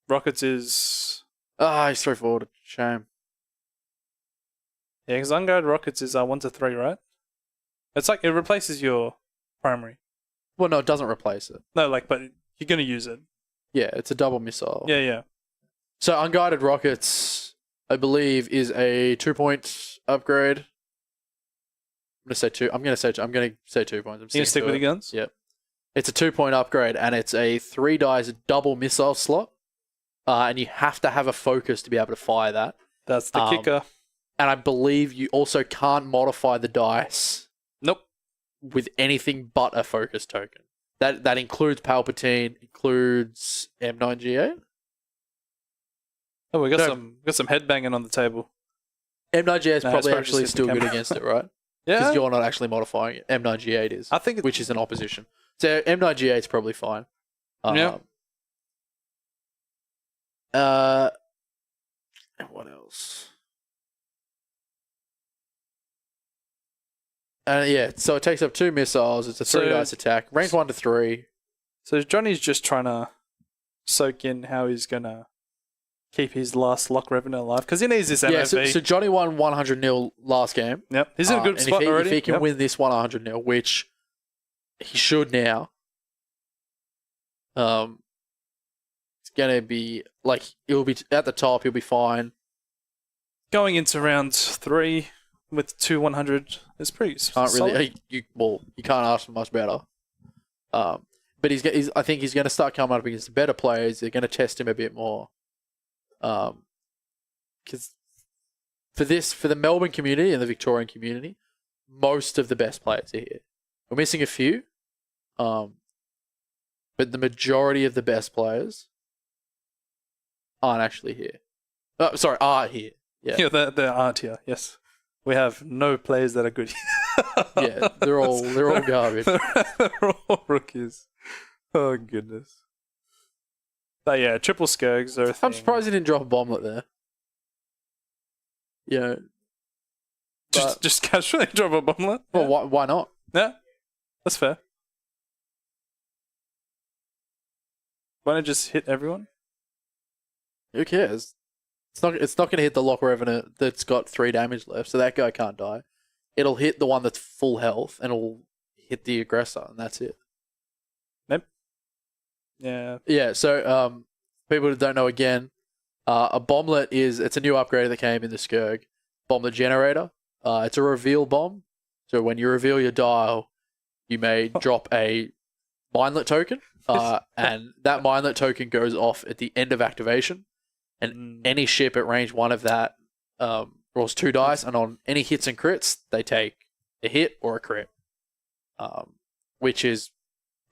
rockets is He's 3 forward. Shame. because unguarded rockets is 1 to 3, right? It's it replaces your primary. Well, no, it doesn't replace it. No, but you're gonna use it. Yeah, it's a double missile. Yeah. So unguided rockets, I believe, is a 2-point upgrade. I'm gonna say 2. I'm gonna say 2 points. I'm You gonna sticking stick to with it. the guns? Yep. It's a 2-point upgrade, and it's a 3 dice double missile slot. And you have to have a focus to be able to fire that. That's the kicker. And I believe you also can't modify the dice Nope. with anything but a focus token. That includes Palpatine, includes M9G8. Oh, we got No. some headbanging on the table. M9G8 is No, it's probably probably actually just the still good camera. against it, right? Because Yeah. you're not actually modifying it. M9G8 is, I think it's which is an opposition. So M9G8 is probably fine. Yeah. What else? So it takes up 2 missiles. It's a 3 dice attack. Range 1 to 3. so Johnny's just trying to soak in how he's gonna keep his last Lock Revenant alive because he needs this Yeah, MFV. so Johnny won 100-0 last game. Yep, he's in a good And spot if already. If he can Yep. win this 100-0, which he should now, it's going to be, he'll be at the top, he'll be fine. Going into round 3 with 2-100 is pretty Can't solid. really, you can't ask for much better. But I think he's going to start coming up against better players. They're going to test him a bit more. Because for the Melbourne community and the Victorian community, most of the best players are here. We're missing a few. but the majority of the best players aren't actually here. Oh, sorry, are here. Yeah. Yeah, they aren't here. Yes, we have no players that are good. Yeah, they're all garbage. They're all rookies. Oh goodness. But yeah, triple Skirgs are a thing. I'm surprised he didn't drop a bomblet there. Yeah. Just casually drop a bomblet. Well, why not? Yeah, that's fair. Why not just hit everyone? Who cares? It's not going to hit the Lock Revenant that's got 3 damage left, so that guy can't die. It'll hit the one that's full health, and it'll hit the aggressor, and that's it. Nope. Yeah. Yeah, so people who don't know again, a bomblet it's a new upgrade that came in the Skirg. Bomblet Generator. It's a reveal bomb. So when you reveal your dial, you may drop a Mindlet token, and that Mindlet token goes off at the end of activation. And any ship at range 1 of that rolls 2 dice, and on any hits and crits, they take a hit or a crit. Which is,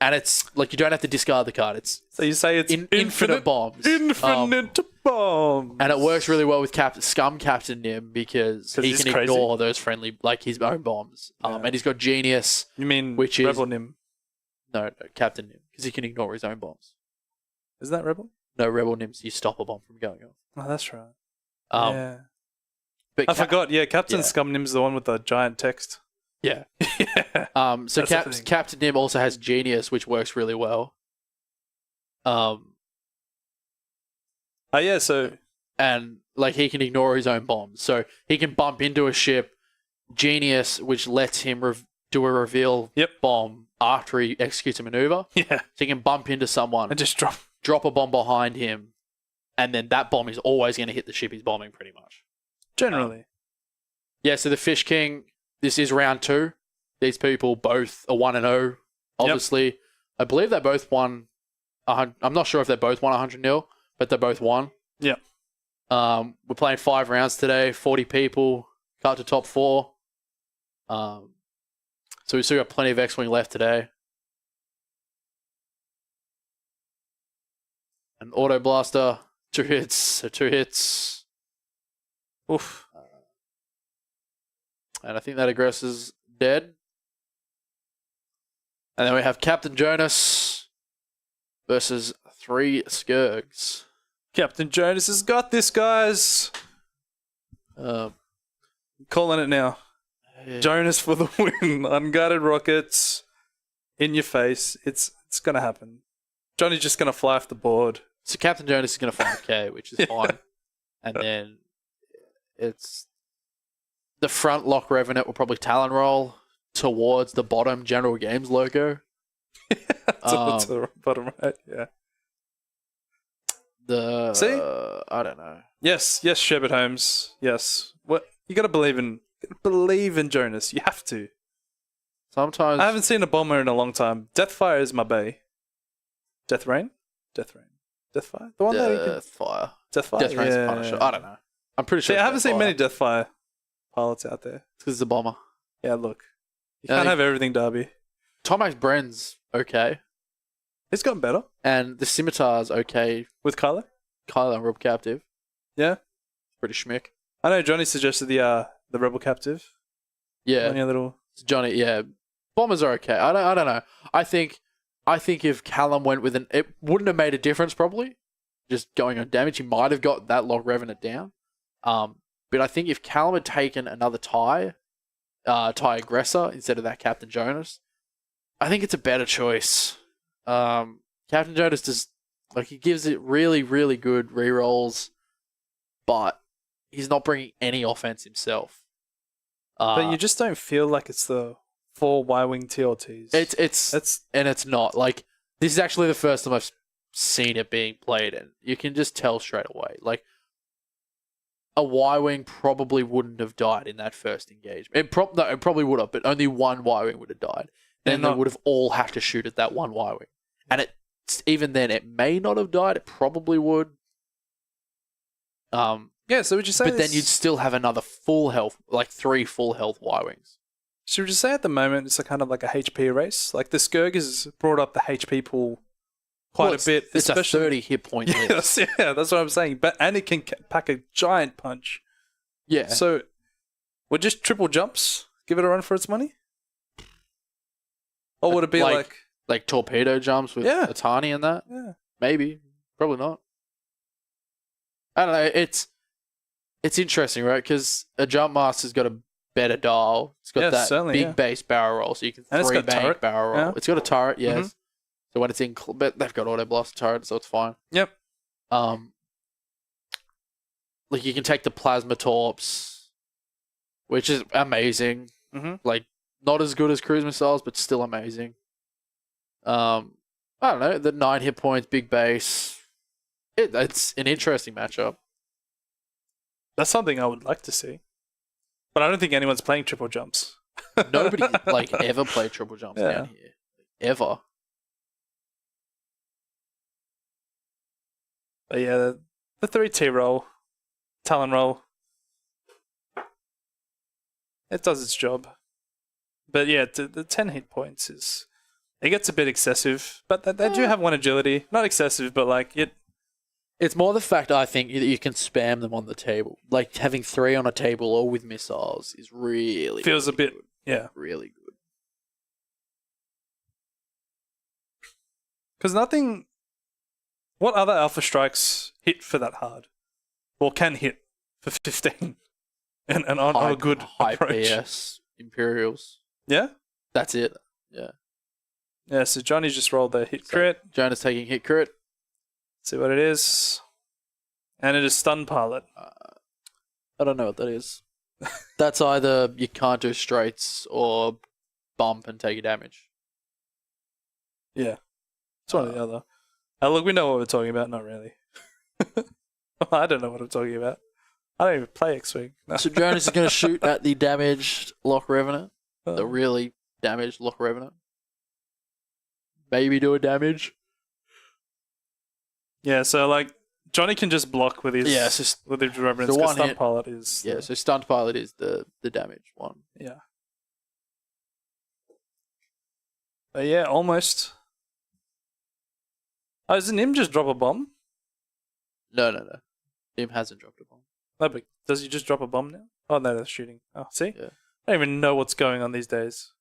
and it's like you don't have to discard the card. It's So you say it's infinite bombs. Infinite bombs. And it works really well with Scum Captain Nim because 'Cause he he's can crazy. ignore those friendly, like his own bombs. Yeah. And he's got Genius. You mean which is- Rebel Nim? No, Captain Nim, because he can ignore his own bombs. Is that Rebel? No, Rebel Nims, you stop a bomb from going off. Oh, that's right. Yeah. But I forgot. Yeah, Captain yeah. Scum Nim's the one with the giant text. Yeah. Yeah. So That's the thing. Captain Nim also has Genius, which works really well. Yeah, so And like he can ignore his own bombs, so he can bump into a ship. Genius, which lets him do a reveal bomb after he executes a maneuver. yeah, So he can bump into someone, and just drop a bomb behind him, and then that bomb is always going to hit the ship he's bombing, pretty much. generally. Yeah, so the Fish King, this is round 2. These people both are 1-0, obviously. I believe they both won. I'm not sure if they both won 100-0, but they both won. Yeah. We're playing 5 rounds today, 40 people, cut to top 4. So we still got plenty of X-Wing left today. An Auto Blaster, 2 hits, so 2 hits. Oof. And I think that aggressor's dead. And then we have Captain Jonas versus 3 Skirgs. Captain Jonas has got this, guys. Calling it now. Yeah. Jonas for the win. Unguarded rockets in your face. It's gonna happen. Johnny's just gonna fly off the board. So Captain Jonas is going to 5k, which is fine. And then it's the front Lock Revenant will probably Talon roll towards the bottom General Games logo. To the bottom right. Yeah. See? I don't know. Yes, Shepherd Holmes. Yes. What you gotta believe in Jonas. You have to. Sometimes I haven't seen a bomber in a long time. Deathfire is my bae. Deathrain? Deathfire? The one that you can... Deathfire. Deathfire? Deathrain's Punisher. I don't know. I'm pretty sure. See, I haven't seen many Deathfire pilots out there. Because it's a bomber. Yeah, look. You Yeah, can't I have everything, Darby. Tomax Bren's okay. It's gotten better. And the Scimitar's okay. With Kylo? Kylo and Rob Captive. Yeah. Pretty schmick. I know Johnny suggested the Rebel Captive. Yeah. Only a little... Johnny, yeah. Bombers are okay. I don't know. I think if Callum went with it wouldn't have made a difference probably. Just going on damage, he might have got that Log Revenant down. But I think if Callum had taken another TIE Aggressor instead of that Captain Jonas, I think it's a better choice. Captain Jonas he gives it really, really good rerolls, but he's not bringing any offense himself. But you just don't feel like it's the 4 Y-Wing TLTs. It's not. Like, this is actually the first time I've seen it being played, and you can just tell straight away. Like, a Y-Wing probably wouldn't have died in that first engagement. It probably would have, but only one Y-Wing would have died. Then they would have all have to shoot at that one Y-Wing. And even then, it may not have died. It probably would. Yeah, so would you say But then you'd still have another full health, like 3 full health Y-Wings. Should we just say at the moment it's kind of like a HP race? Like the Skirg has brought up the HP pool quite Well, a bit. It's a especially 30 hit point list. yeah, that's what I'm saying. But and it can pack a giant punch. Yeah. So, would just triple jumps give it a run for its money? Or would it be like torpedo jumps with Yeah. Atani and that? yeah, Maybe. Probably not. I don't know. It's interesting, right? Because a Jump Master's got a better dial. It's got Yeah, that certainly, big yeah. base barrel roll, so you can And it's got three-bank turret. barrel roll. Yeah. It's got a turret, yes. Mhm. So when it's in... But they've got auto blast turret, so it's fine. Yep. Like, you can take the Plasma Torps, which is amazing. Mhm. Like, not as good as cruise missiles, but still amazing. I don't know. The 9 hit points, big base. It's an interesting matchup. That's something I would like to see. But I don't think anyone's playing triple jumps. Nobody like ever played triple jumps Yeah. down here, ever. But yeah, the 3T roll, Talon roll, it does its job. But yeah, the 10 hit points is... It gets a bit excessive, but they do have one agility. Not excessive, but like it... It's more the fact I think that you can spam them on the table. Like having 3 on a table or with missiles is really Feels a really bit... good. Yeah. Really good. Because nothing... What other Alpha Strikes hit for that hard? Or can hit for 15? And on a good high approach. PS Imperials. Yeah? That's it. Yeah. Yeah, so Johnny's just rolled the hit So crit. Jonah's taking hit crit. See what it is. And it is Stun Pilot. I don't know what that is. That's either you can't do straights or bump and take damage. Yeah. It's one or the other. Look, we know what we're talking about. Not really. I don't know what I'm talking about. I don't even play X-Wing. No. So Jonas is going to shoot at the damaged Lock Revenant. The really damaged Lock Revenant. Maybe do a damage. Yeah, so like Johnny can just block with his with his reverence. the Because one Stun hit- Pilot is Yeah, so Stunt Pilot is the damaged one. yeah. But yeah, almost. Oh, does Nim just drop a bomb? No. Nim hasn't dropped a bomb. No, but does he just drop a bomb now? Oh no, that's shooting. Oh, see? Yeah. I don't even know what's going on these days.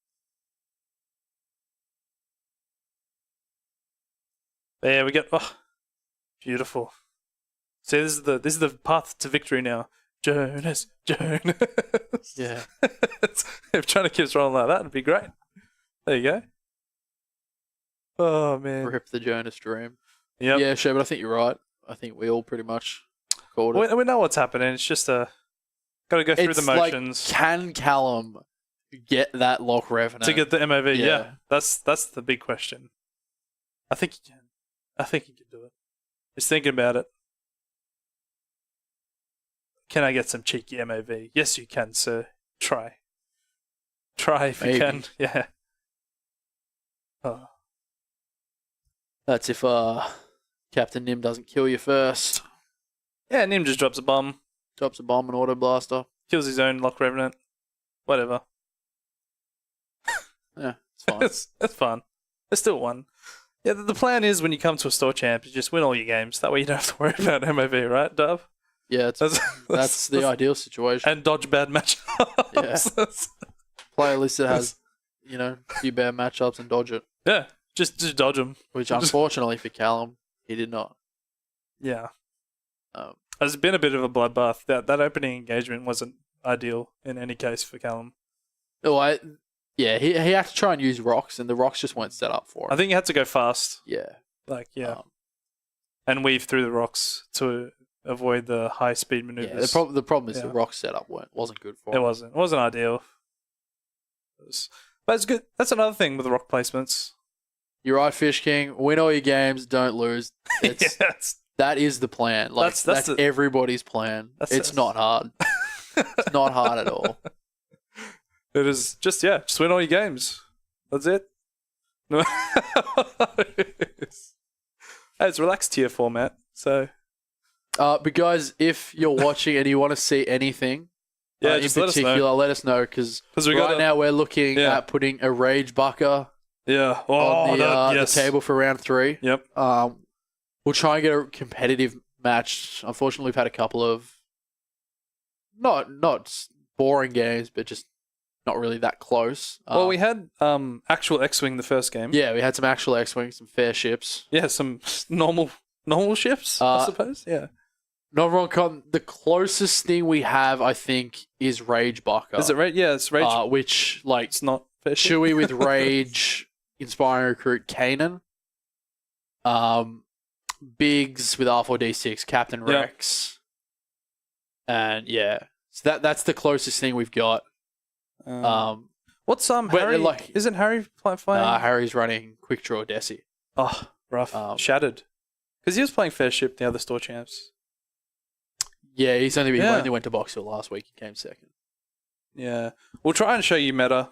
There we go. Oh, beautiful. See, this is the path to victory now. Jonas. Yeah. If Johnny keeps rolling like that, it'd be great. There you go. Oh man. Rip the Jonas dream. Yep. Yeah, sure, but I think you're right. I think we all pretty much called it. We know what's happening. It's just got to go through the motions Can Callum get that Lock Revenant? to get the MOV. Yeah. Yeah. That's the big question. I think he can. I think he can do it. Just thinking about it. Can I get some cheeky MOV? Yes, you can, sir. Try if Maybe. you can. Yeah. Oh. That's if Captain Nim doesn't kill you first. Yeah, Nim just drops a bomb, Drops a bomb and auto blaster. kills his own Lock Revenant. Whatever. Yeah, it's fine. That's fun. It's still one. Yeah, the plan is when you come to a store champ, you just win all your games. That way you don't have to worry about MOV, right, Dove? Yeah, that's the ideal situation. And dodge bad matchups. Player listed has, a few bad matchups and dodge it. Yeah, just dodge them. Which, unfortunately for Callum, he did not. Yeah. Um, It's been a bit of a bloodbath. That opening engagement wasn't ideal in any case for Callum. he had to try and use rocks, and the rocks just weren't set up for him. I think you had to go fast. Yeah. Yeah. And weave through the rocks to avoid the high speed Yeah, maneuvers. the problem is Yeah. the rock setup wasn't good for It him. wasn't. It wasn't ideal. But it's good. That's another thing with the rock placements. You're right, Fish King. Win all your games, don't lose. That is the plan. Like that's everybody's plan. It's not hard. It's not hard at all. It is just win all your games. That's it. No. It's relaxed tier format, so But guys, if you're watching and you want to see anything, in just let us know. particular, let us know because we right now we're looking at putting a Rage Bucker Yeah. on the yes. table for round 3. Yep. We'll try and get a competitive match. Unfortunately, we've had a couple of not boring games, but just not really that close. Well, we had actual X-Wing the first game. Yeah, we had some actual X-Wing, some fair ships. Yeah, some normal ships, I suppose. Yeah. Not wrong, Con. The closest thing we have, I think, is Rage Bucker. Is it Rage? Yeah, it's Rage. Which, like, It's not fair ship. Chewie with Rage, Inspiring Recruit Kanan. Biggs with R4D6, Captain Yeah. Rex. And, yeah. So that's the closest thing we've got. What's but, Harry? like- Isn't Harry playing? Harry's running Quick Draw Desi. Oh, rough. Shattered. Because he was playing Fair Ship, the other store champs. Yeah, he Yeah. only went to Boxhill last week. He came second. Yeah. We'll try and show you meta.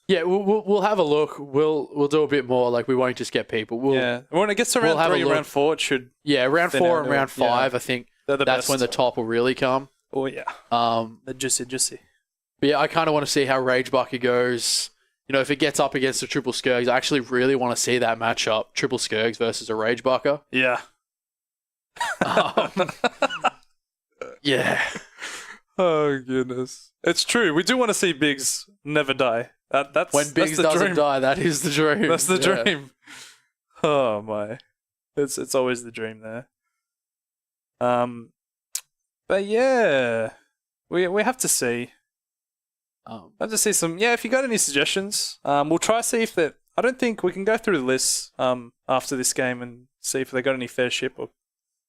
Yeah, we'll have a look. We'll do a bit more. Like, we won't just get people. Yeah. When it gets to we'll round have a 3, look. round 4, it should... Yeah, round Then 4 I'll and do round it. Yeah. 5, I think They're the that's best. when the top will really come. Oh, yeah. But The juicy. yeah, I kind of want to see how Rage Bucker goes. You know, if it gets up against the Triple Skirgs, I actually really want to see that matchup, Triple Skirgs versus a Rage Bucker. Yeah. Yeah. Oh, goodness. It's true. We do want to see Biggs never die. That's When Biggs the doesn't dream. die, that is the dream. That's the Yeah. dream. Oh, my. It's always the dream there. But yeah, we have to see. I have to see some. Yeah, if you got any suggestions, we'll try to see if that. I don't think we can go through the lists after this game and see if they got any fair ship. Or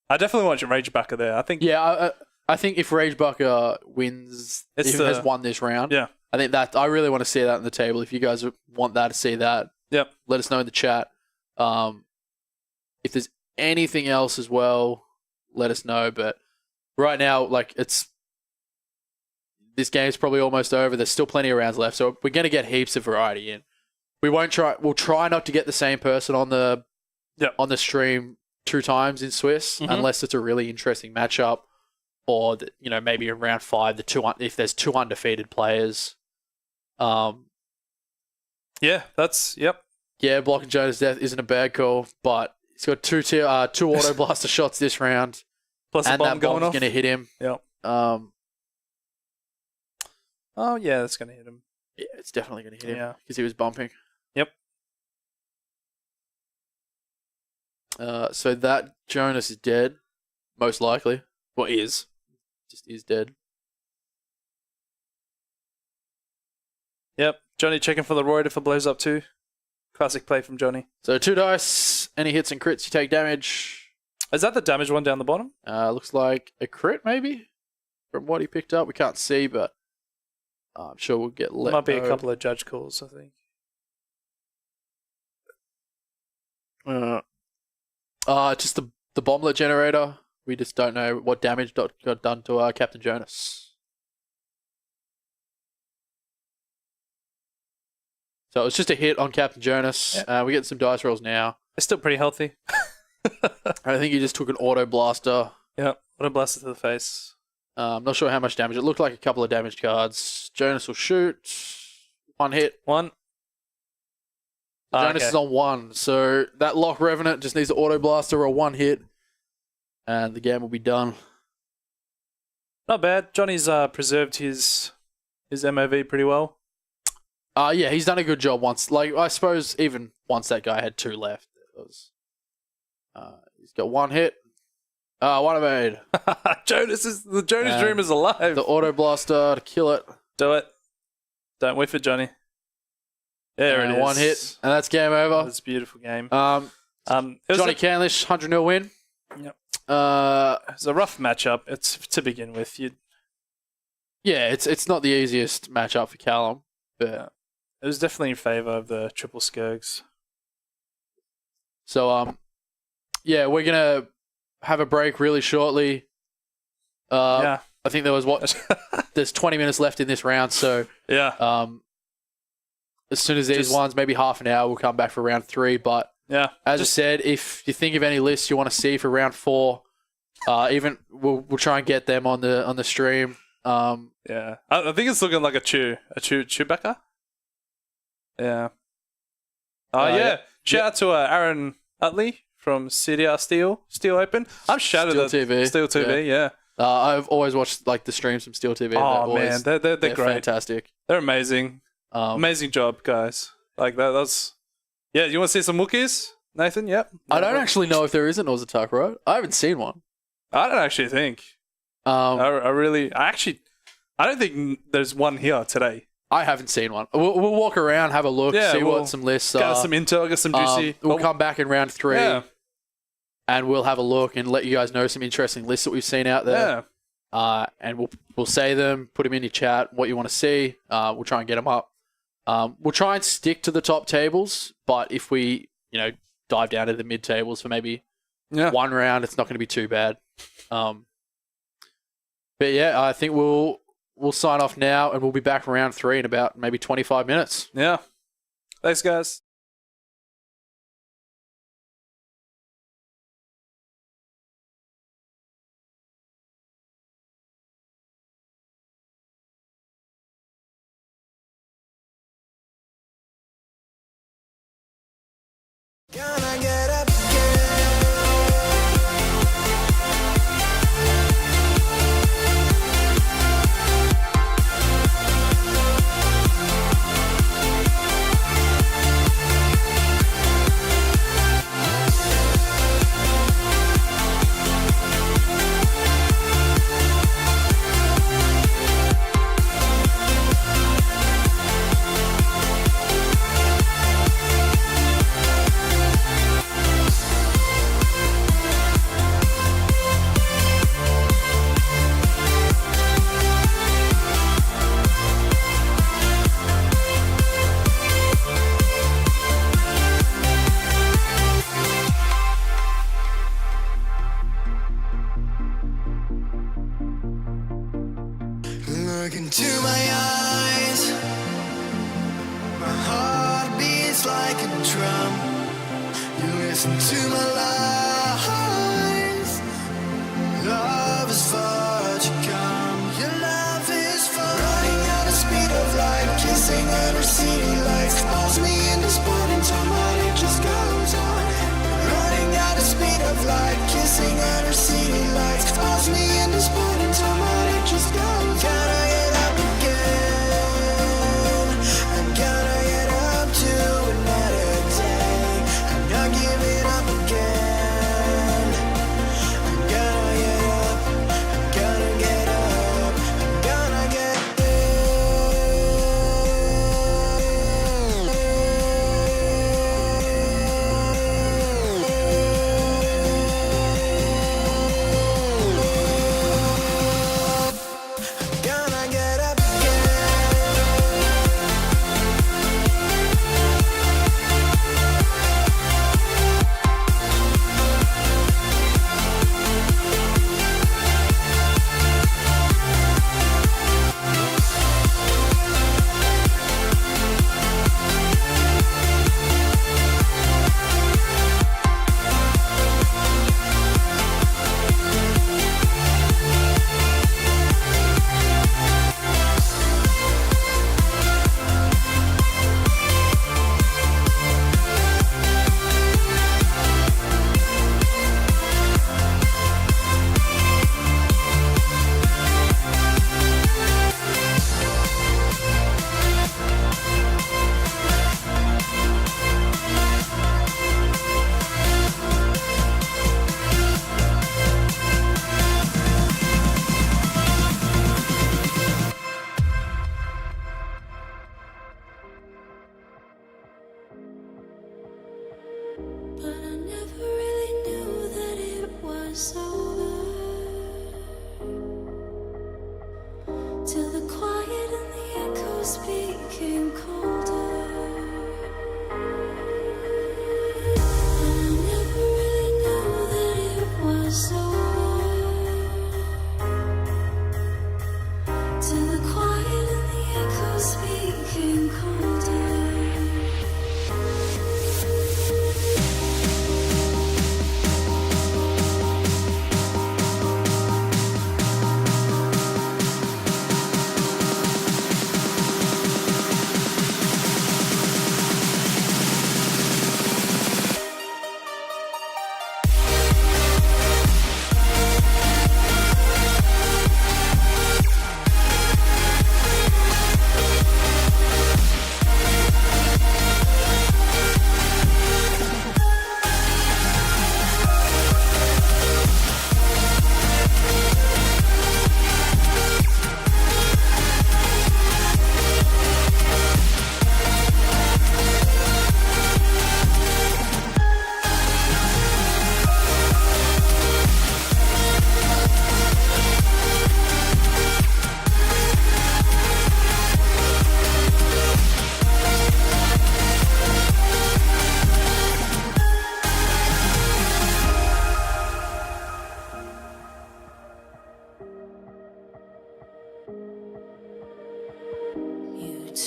I definitely want your Rage Backer there. I think. Yeah, I think if Rage Bucker wins, has won this round, Yeah. I think that I really want to see that on the table. If you guys want that to see that, Yep. let us know in the chat. If there's anything else as well, let us know. But right now, like this game's probably almost over. There's still plenty of rounds left, so we're gonna get heaps of variety in. We'll try not to get the same person on the stream 2 times in Swiss, unless it's a really interesting matchup, or maybe in round 5 if there's 2 undefeated players. Yeah, that's yep. Yeah, blocking Jonas' death isn't a bad call, but he's got 2 auto blaster shots this round, Plus a and bomb that going bomb's off. gonna hit him. Yep. Oh yeah, that's gonna hit him. Yeah, it's definitely gonna hit him Yeah. because he was bumping. Yep. So that Jonas is dead, most likely. Well, is dead. Yep. Johnny checking for the Royd if it blows up too. Classic play from Johnny. So 2 dice, any hits and crits, you take damage. Is that the damage one down the bottom? Looks like a crit, maybe, from what he picked up. We can't see, but I'm sure we'll get let Might be a know. couple of judge calls, I think. Just the bomblet generator. We just don't know what damage got done to Captain Jonas. So it was just a hit on Captain Jonas. Yeah. We get some dice rolls now. It's still pretty healthy. I think he just took an auto blaster. Yep. What a blaster to the face. I'm not sure how much damage. It looked like a couple of damaged cards. Jonas will shoot. 1 hit. One. Jonas is on 1. So that Lock Revenant just needs an auto blaster or 1 hit. And the game will be done. Not bad. Johnny's preserved his MOV pretty well. Yeah, he's done a good job once. Like, I suppose even once that guy had 2 left. It was, he's got 1 hit. 1 evade. The Jonas And dream is alive. The auto blaster to kill it. Do it. Don't wait for Johnny. There And it is. 1 hit. And that's game over. That's a beautiful game. It was Johnny Canlish, 100-0 win. Yep. It was a rough matchup. It's to begin with. it's not the easiest matchup for Callum, but It was definitely in favour of the Triple Skirgs. so we're gonna have a break really shortly. Yeah. I think there's 20 minutes left in this round, so Yeah. as soon as these Just- ones, maybe half an hour, we'll come back for round 3. But Yeah. as I said, if you think of any lists you want to see for round 4, even we'll try and get them on the stream. Yeah. I think it's looking like a Chewbacca. Yeah. Oh yeah. yeah. Shout out to Aaron Utley from CDR Steel Open. I'm shattered Steel at TV. Steel TV. Yeah. I've always watched like the streams from Steel TV. Oh man, they're great. Fantastic. They're amazing. Amazing job, guys. Like that's. Yeah, you want to see some Wookiees, Nathan? Yep. I don't actually know if there is an Oz Attack, right? I haven't seen one. I don't actually think. I don't think there's one here today. I haven't seen one. We'll walk around, have a look, see what some lists are. Got some intel, got some juicy. We'll come back in round 3 and we'll have a look and let you guys know some interesting lists that we've seen out there. Yeah. And we'll say them, put them in your chat, what you want to see. We'll try and get them up. We'll try and stick to the top tables, but if we, dive down to the mid tables for maybe one round, it's not going to be too bad. But yeah, I think we'll sign off now, and we'll be back for round 3 in about maybe 25 minutes. Yeah. Thanks, guys. Gonna get up again. Look into my eyes. My heart beats like a drum. You listen to my lies. Love is far to come. Your love is far. Running at the speed of light, kissing under city lights. Calls me in this point in time, but it just goes on. Running at the speed of light, kissing under city lights. Calls me in this point in time, but it just goes on. Gotta get up again. I'm gonna get up to another day. I'm not giving up again. I'm gonna get up. I'm gonna get up. I'm gonna get gonna get up But I never really knew that it was over till the quiet and the echoes became colder. And I never really knew that it was over till the quiet and the echoes became colder.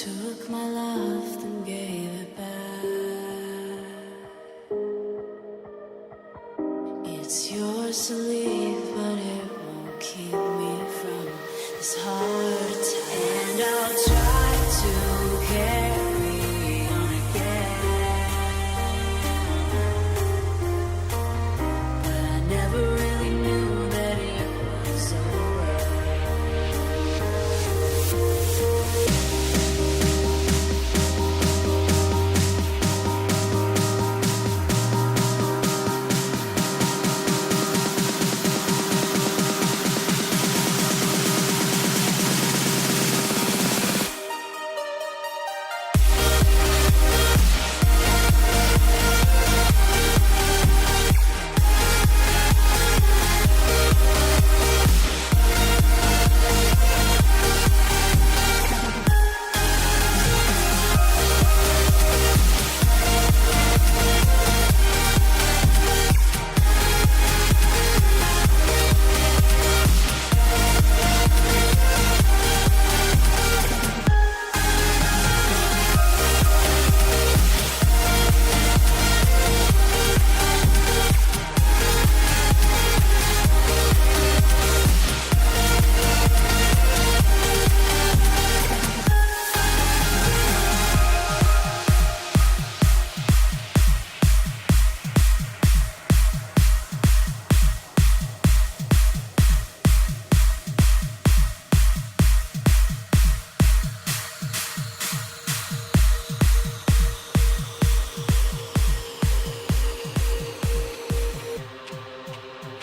took my love, then gave it back. It's yours to leave, but it won't keep me from this heart attack. And I'll try to carry on again, but I never really knew that it was over.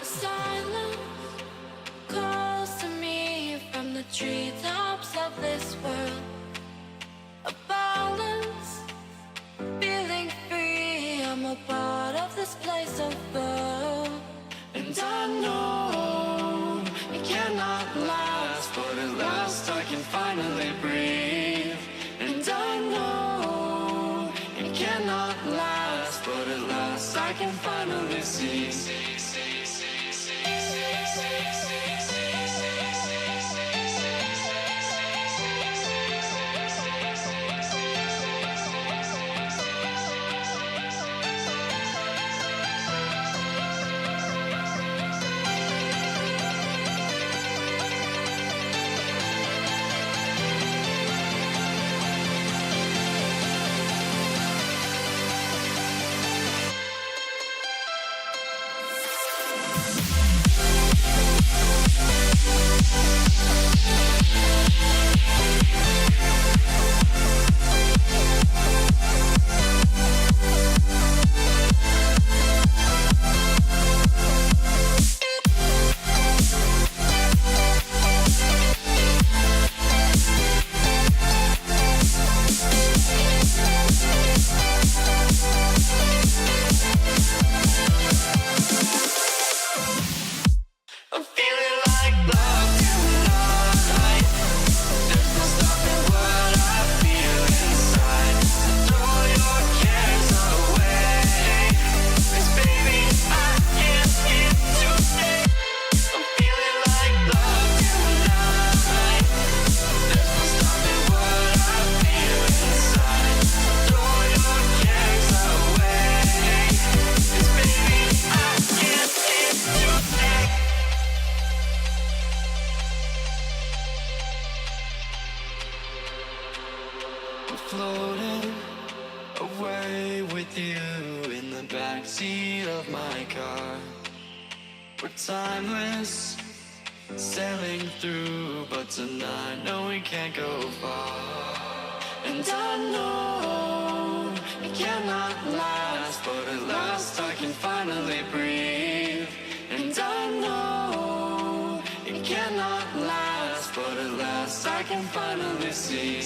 Silence calls to me from the treetops of this world. A balance, feeling free. I'm a part of this place above. And I know it cannot last, but at last I can finally breathe. And I know it cannot last, but at last I can finally see. I'm feeling like love tonight. There's no stopping what I feel inside. So throw your cares away. 'Cause baby, I can't get to stay. I'm feeling like love tonight. There's no stopping what I feel inside. So throw your cares away. 'Cause baby, I can't get to stay. I'm floating away with you in the backseat of my car. We're timeless, sailing through, but tonight, no, we can't go far. And I know it cannot last, but at last I can finally breathe. And I know it cannot last, but at last I can finally see.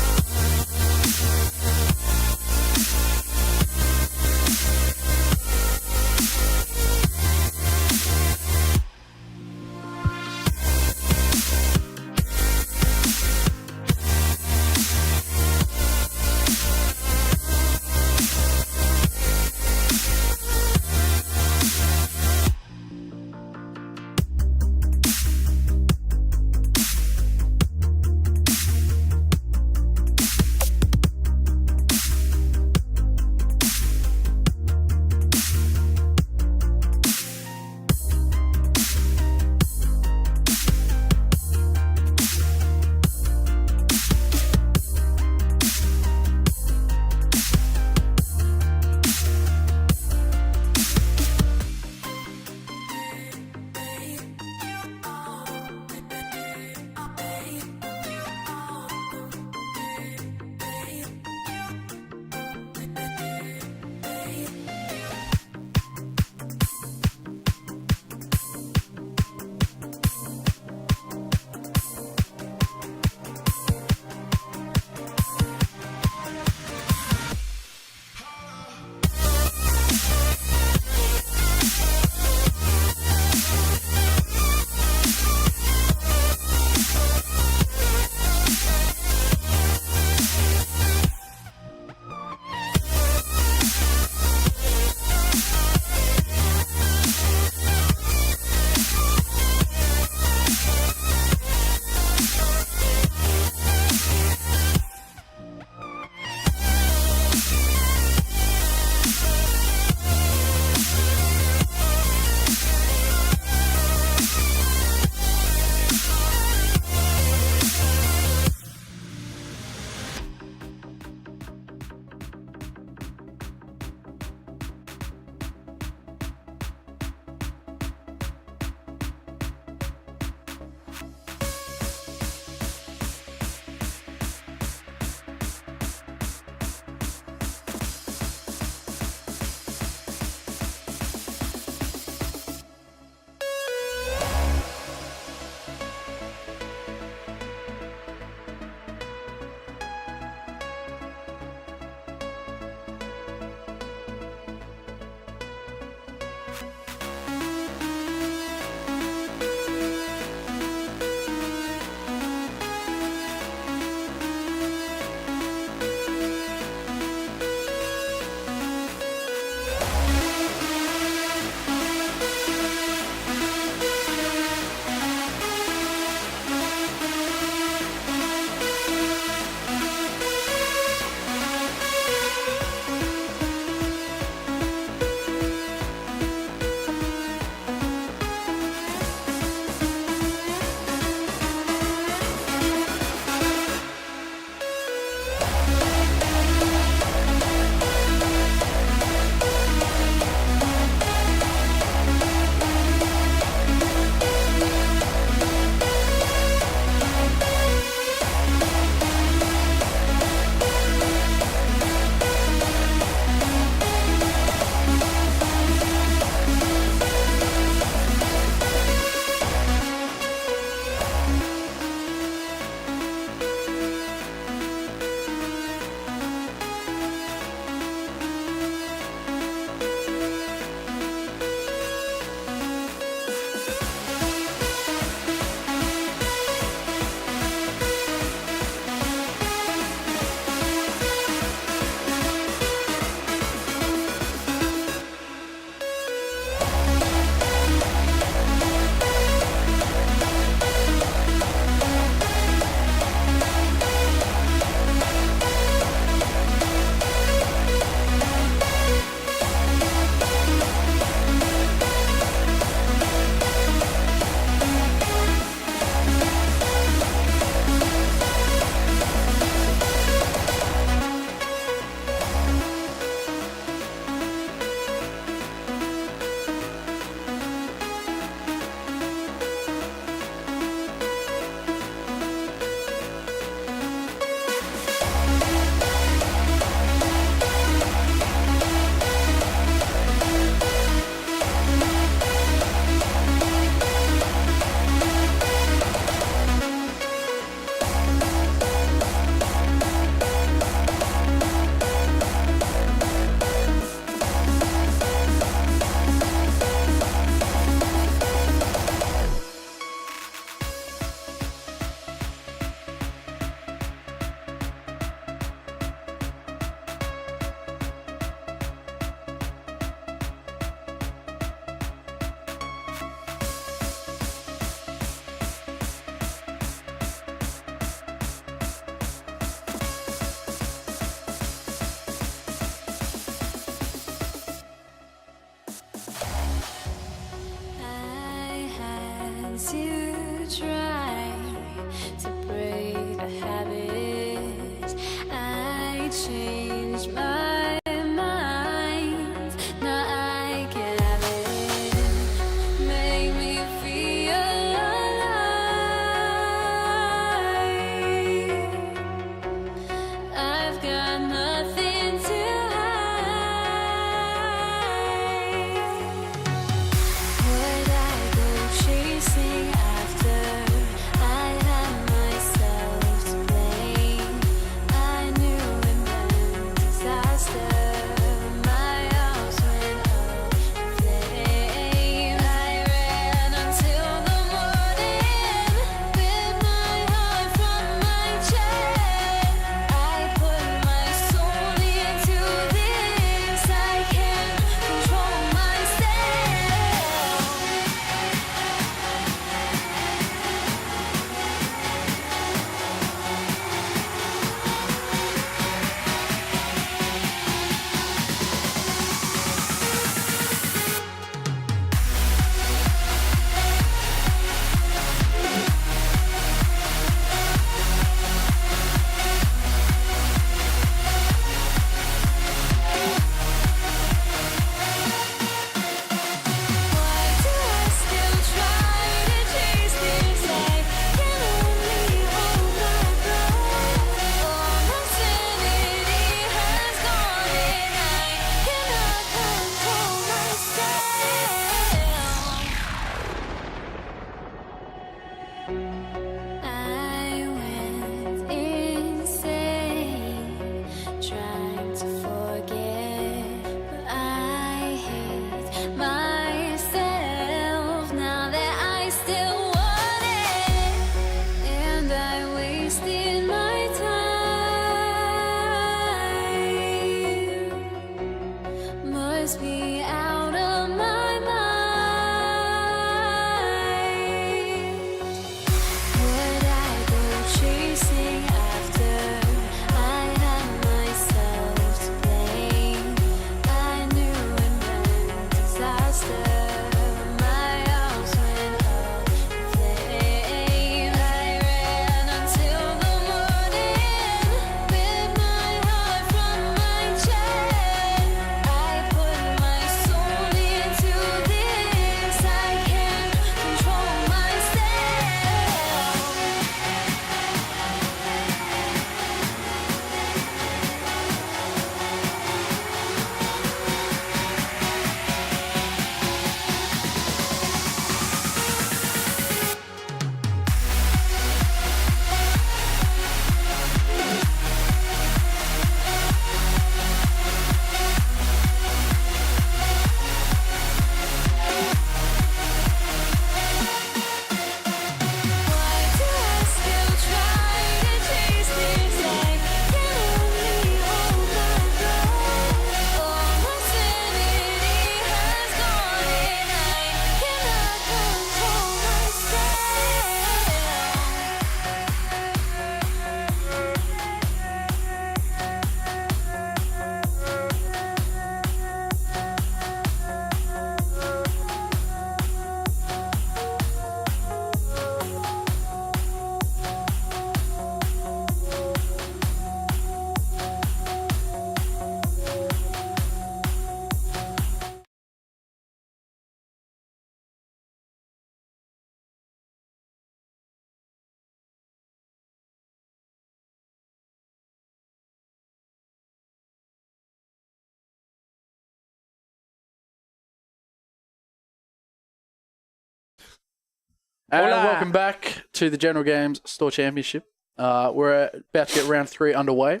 And Hola. welcome back to the General Games Store Championship. We're about to get round 3 underway.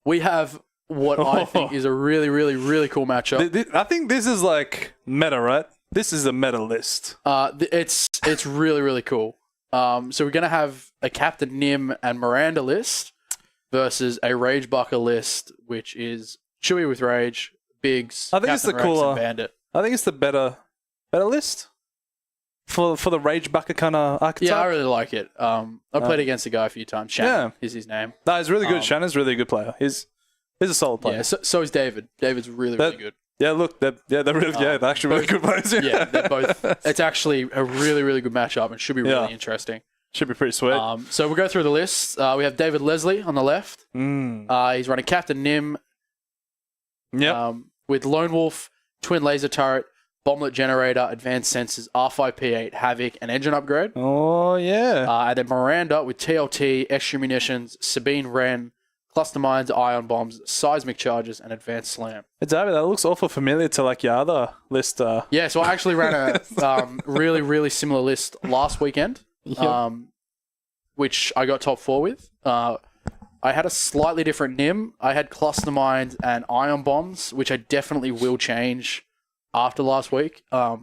We have what I think is a really, really, really cool matchup. I think this is like meta, right? This is a meta list. It's really, really cool. So we're going to have a Captain Nim and Miranda list versus a Rage Bucker list, which is Chewie with Rage, Biggs, I think it's Captain the Rex, cooler- and Bandit. I think it's the better list for the Rage Bucker kind of archetype. Yeah, I really like it. I played against a guy a few times. Shannon is his name. No, he's really good. Shannon's really a good player. He's a solid player. Yeah, so is David. David's really, really good. Yeah, look, they're really they're actually really good players. Yeah, they're both. It's actually a really, really good matchup and should be really Yeah. interesting. Should be pretty sweet. So we'll go through the lists. We have David Leslie on the left. He's running Captain Nim Yep. with Lone Wolf, Twin Laser Turret, Bomblet Generator, Advanced Sensors, R5P8, Havoc, and Engine Upgrade. Oh yeah. And then Miranda with TLT, Extra Munitions, Sabine Wren, Cluster Mines, Ion Bombs, Seismic Charges, and Advanced Slam. David, that looks awful familiar to like your other list. Yeah, so I actually ran a really, really similar list last weekend, which I got top 4 with. I had a slightly different NIM. I had Cluster Mines and Ion Bombs, which I definitely will change after last week. But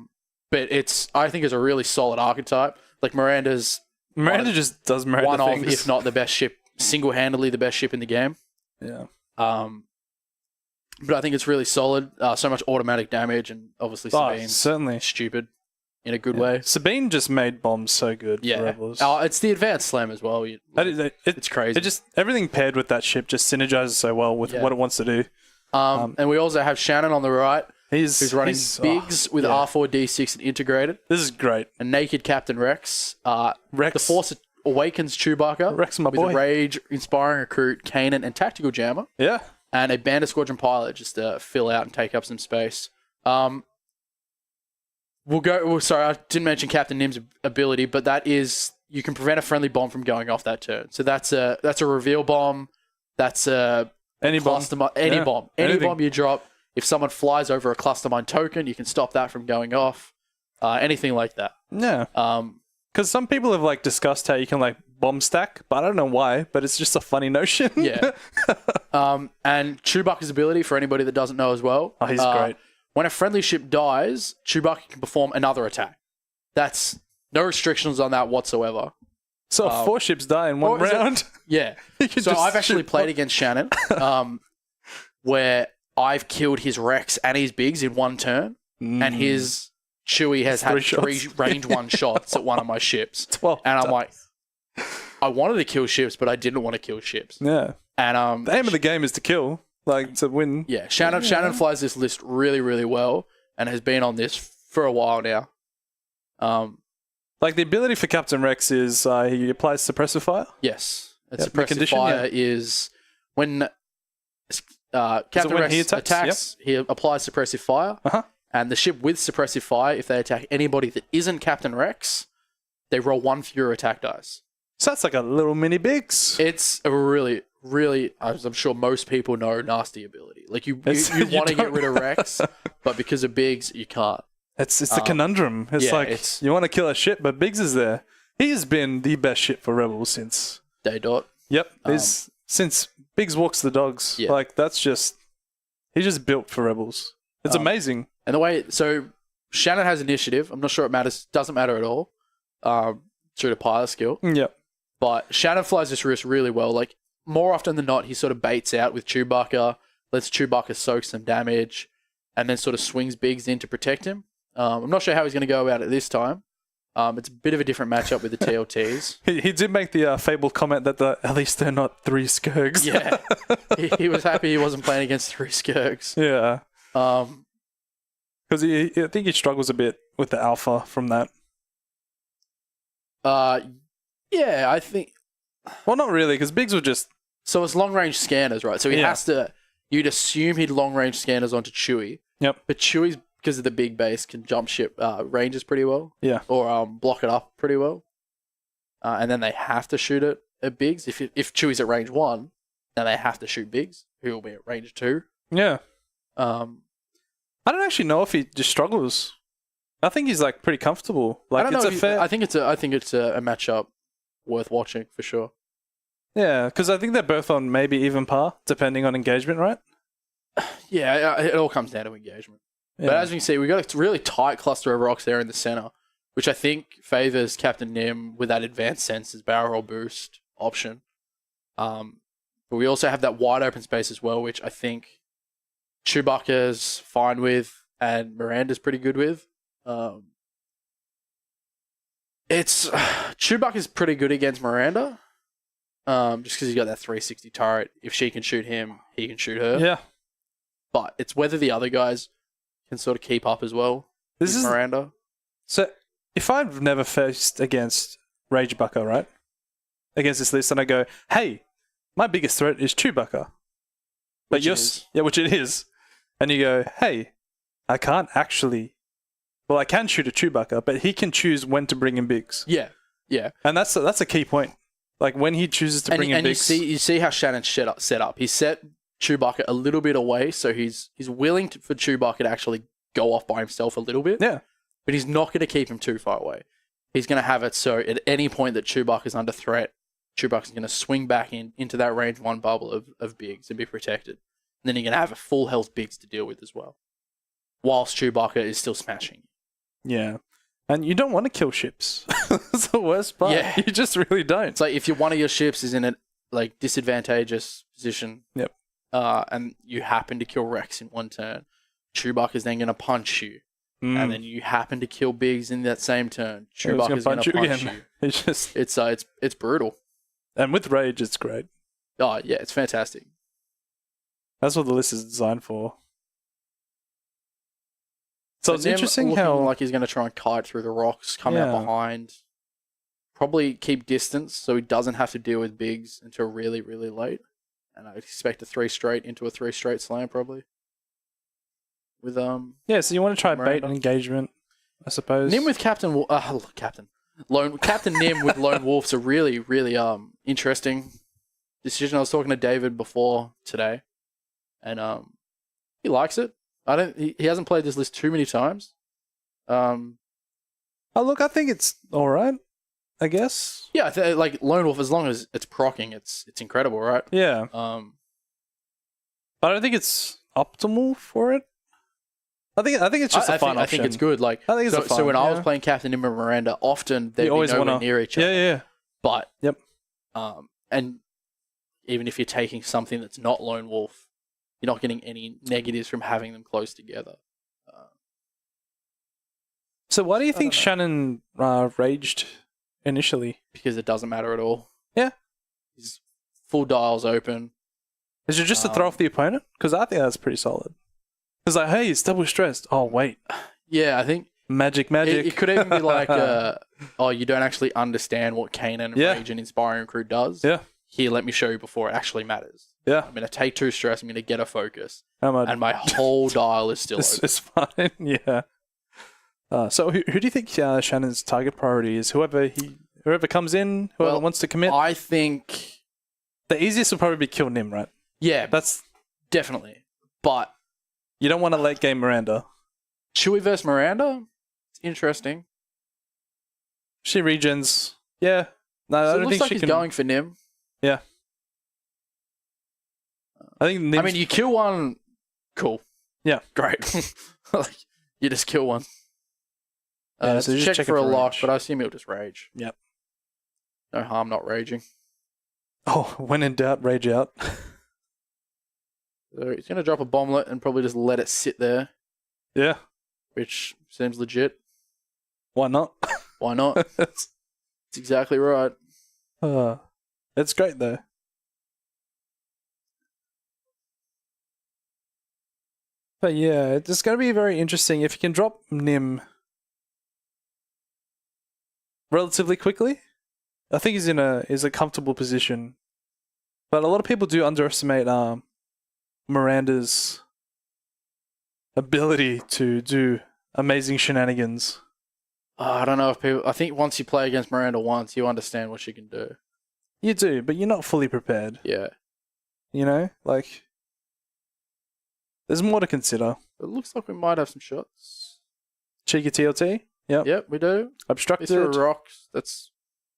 I think it's a really solid archetype. Like Miranda just does Miranda one of, things. if not the best ship, single-handedly the best ship in the game. Yeah. But I think it's really solid. So much automatic damage, and obviously Sabine's certainly. stupid in a good way. Sabine just made bombs so good for Yeah. Rebels. It's the Advanced Slam as well. It's crazy. It just everything paired with that ship just synergizes so well with what it wants to do. And we also have Shannon on the right, who's running Biggs with R4D6 and integrated, This is great. and Naked Captain Rex. Rex. The Force Awakens Chewbacca. Rex, my with boy. Rage, Inspiring Recruit, Kanan, and Tactical Jammer. Yeah. And a Bandit Squadron Pilot just to fill out and take up some space. Sorry, I didn't mention Captain Nim's ability, but that is you can prevent a friendly bomb from going off that turn. So that's a reveal bomb. That's a Any bomb. cluster mine. Any Yeah. bomb. Any Anything. bomb you drop. If someone flies over a cluster mine token, you can stop that from going off. Anything like that. Yeah. Because some people have like discussed how you can like bomb stack, but I don't know why. But it's just a funny notion. Yeah. And Chewbacca's ability, for anybody that doesn't know as well. Oh, he's great. When a friendly ship dies, Chewbacca can perform another attack. That's no restrictions on that whatsoever. So if 4 ships die in one or is it- round. Yeah. You can So just I've actually shoot played against Shannon, where I've killed his Rex and his Biggs in one turn, and his Chewie has had 3 3 range 1 shots at one of my ships. 12 And I'm like, I wanted to kill ships, but I didn't want to kill ships. Yeah. And The aim of the game is to kill, like to win. yeah, Shannon flies this list really, really well, and has been on this for a while now. Like the ability for Captain Rex is he applies suppressive fire. Yes, and Yep, the suppressive condition, fire is when Captain when Rex he attacks? he applies suppressive fire, Uh-huh. and the ship with suppressive fire, if they attack anybody that isn't Captain Rex, they roll 1 for your attack dice. So that's like a little mini Biggs. It's a really, really, as I'm sure most people know, nasty ability. Like you You want to get don't- rid of Rex, but because of Biggs, you can't. It's the conundrum. It's yeah, like it's- you want to kill a ship, but Biggs is there. He has been the best ship for Rebels since. Day dot. Yep. Since Biggs walks the dogs. Yeah. Like that's just he's just built for Rebels. It's amazing. And the way, so Shannon has initiative. I'm not sure it matters. Doesn't matter at all. Through the pilot skill. Yep. But Shannon flies this risk really well. Like, more often than not, he sort of baits out with Chewbacca, lets Chewbacca soak some damage, and then sort of swings Biggs in to protect him. I'm not sure how he's going to go about it this time. It's a bit of a different matchup with the TLTs. He did make the fabled comment that at least they're not 3 Skirgs. Yeah. he was happy he wasn't playing against 3 Skirgs. Yeah. Um, Because I think he struggles a bit with the alpha from that. yeah, I think... Well, not really, because Biggs would just... So it's long-range scanners, right? So he Yeah. has to... You'd assume he'd long-range scanners onto Chewie. Yep. But Chewie's, because of the big base, can jump ship ranges pretty well. Yeah. Or block it up pretty well. And then they have to shoot it at Biggs. If Chewie's at range 1, then they have to shoot Biggs, who will be at range 2. Yeah. Um, I don't actually know if he just struggles I think he's like pretty comfortable. Like I don't it's know. a fair. I think it's a matchup worth watching for sure. Yeah, because I think they're both on maybe even par, depending on engagement, right? Yeah, it all comes down to engagement. Yeah. But as we can see, we've got a really tight cluster of rocks there in the center, which I think favors Captain Nim with that advanced senses barrel roll boost option. But we also have that wide open space as well, which I think Chewbacca's fine with and Miranda's pretty good with. It's Chewbacca's pretty good against Miranda, just because he's got that 360 turret. If she can shoot him, he can shoot her. yeah. But it's whether the other guys can sort of keep up as well. This with is Miranda. so. If I've never faced against Rage Bucker, right, against this list, and I go, "Hey, my biggest threat is Chewbacca," but Which it you're is. yeah, which it is, and you go, "Hey, I can't actually. Well, I can shoot a Chewbacca, but he can choose when to bring in bigs, Yeah, yeah. and that's a key point. Like when he chooses to bring in And bigs. you see how Shannon's set up. He set Chewbacca a little bit away, so he's willing for Chewbacca to actually go off by himself a little bit. Yeah. But he's not going to keep him too far away. He's going to have it so at any point that Chewbacca's under threat, Chewbacca's going to swing back into that range 1 bubble of bigs and be protected. And then you're going to have a full health bigs to deal with as well, whilst Chewbacca is still smashing. Yeah. And you don't want to kill ships. That's the worst part. Yeah. You just really don't. It's like if one of your ships is in a like disadvantageous position, Yep. And you happen to kill Rex in one turn, Chewbacca's then going to punch you. And then you happen to kill Biggs in that same turn. Chewbacca's going to punch you. It's just It's brutal. and with Rage, it's great. Oh yeah, it's fantastic. That's what the list is designed for. So But it's Nim interesting looking how like he's going to try and kite through the rocks, come out Yeah. behind, probably keep distance so he doesn't have to deal with Biggs until really really late. And I expect a 3 straight into a 3 straight slam probably. With yeah. So you want to try Miranda. bait and engagement, I suppose. Nim with Captain Nim with Lone Wolf's a really really interesting decision. I was talking to David before today, and he likes it. He hasn't played this list too many times. Oh look, I think it's all right. I guess. Yeah, like Lone Wolf, as long as it's proccing, it's incredible, right? Yeah. Um, I don't think it's optimal for it. I think it's just a fun I option. think it's good. Like, I think it's so when I was yeah. playing Captain Nim and Miranda, often they'd You be always nowhere wanna- near each other. Yeah, yeah. But Yep. And even if you're taking something that's not Lone Wolf, you're not getting any negatives from having them close together. So why do you think Shannon raged initially? Because it doesn't matter at all. Yeah. His full dials open. Is it just to throw off the opponent? Because I think that's pretty solid. It's like, hey, it's double stressed. Oh wait, Yeah, I think magic. it could even be like, you don't actually understand what Kanan, Yeah. Rage, and Inspiring Crew does. Yeah. Here, let me show you before it actually matters. Yeah. I'm going to take 2 stress, I'm going to get a focus, How much? and my whole dial is still open. It's fine. Yeah. So who do you think Shannon's target priority is? Whoever comes in, whoever Well, wants to commit. I think, The easiest would probably be kill Nim, right? yeah, That's definitely. But you don't want to late game Miranda. Chewie versus Miranda, it's interesting. She regens. Yeah. No, I So it don't looks think like she he's can. going for Nim. Yeah. I think Nim's, I mean, you kill one, cool. Yeah. Great. Like, you just kill one. Yeah, so just check checking for a for lock, rage. but I assume he'll just rage. Yep. No harm not raging. Oh, when in doubt, rage out. So he's going to drop a bomblet and probably just let it sit there, Yeah. which seems legit. Why not? Why not? It's exactly right. It's great though. But yeah, it's going to be very interesting if you can drop Nim relatively quickly. I think he's in a comfortable position. But a lot of people do underestimate Miranda's ability to do amazing shenanigans. I don't know if people. I think once you play against Miranda once, you understand what she can do. You do, but you're not fully prepared. Yeah. You know, like there's more to consider. It looks like we might have some shots. Cheeky TLT. Yep. Yep, we do. He Obstructed. threw a rock. That's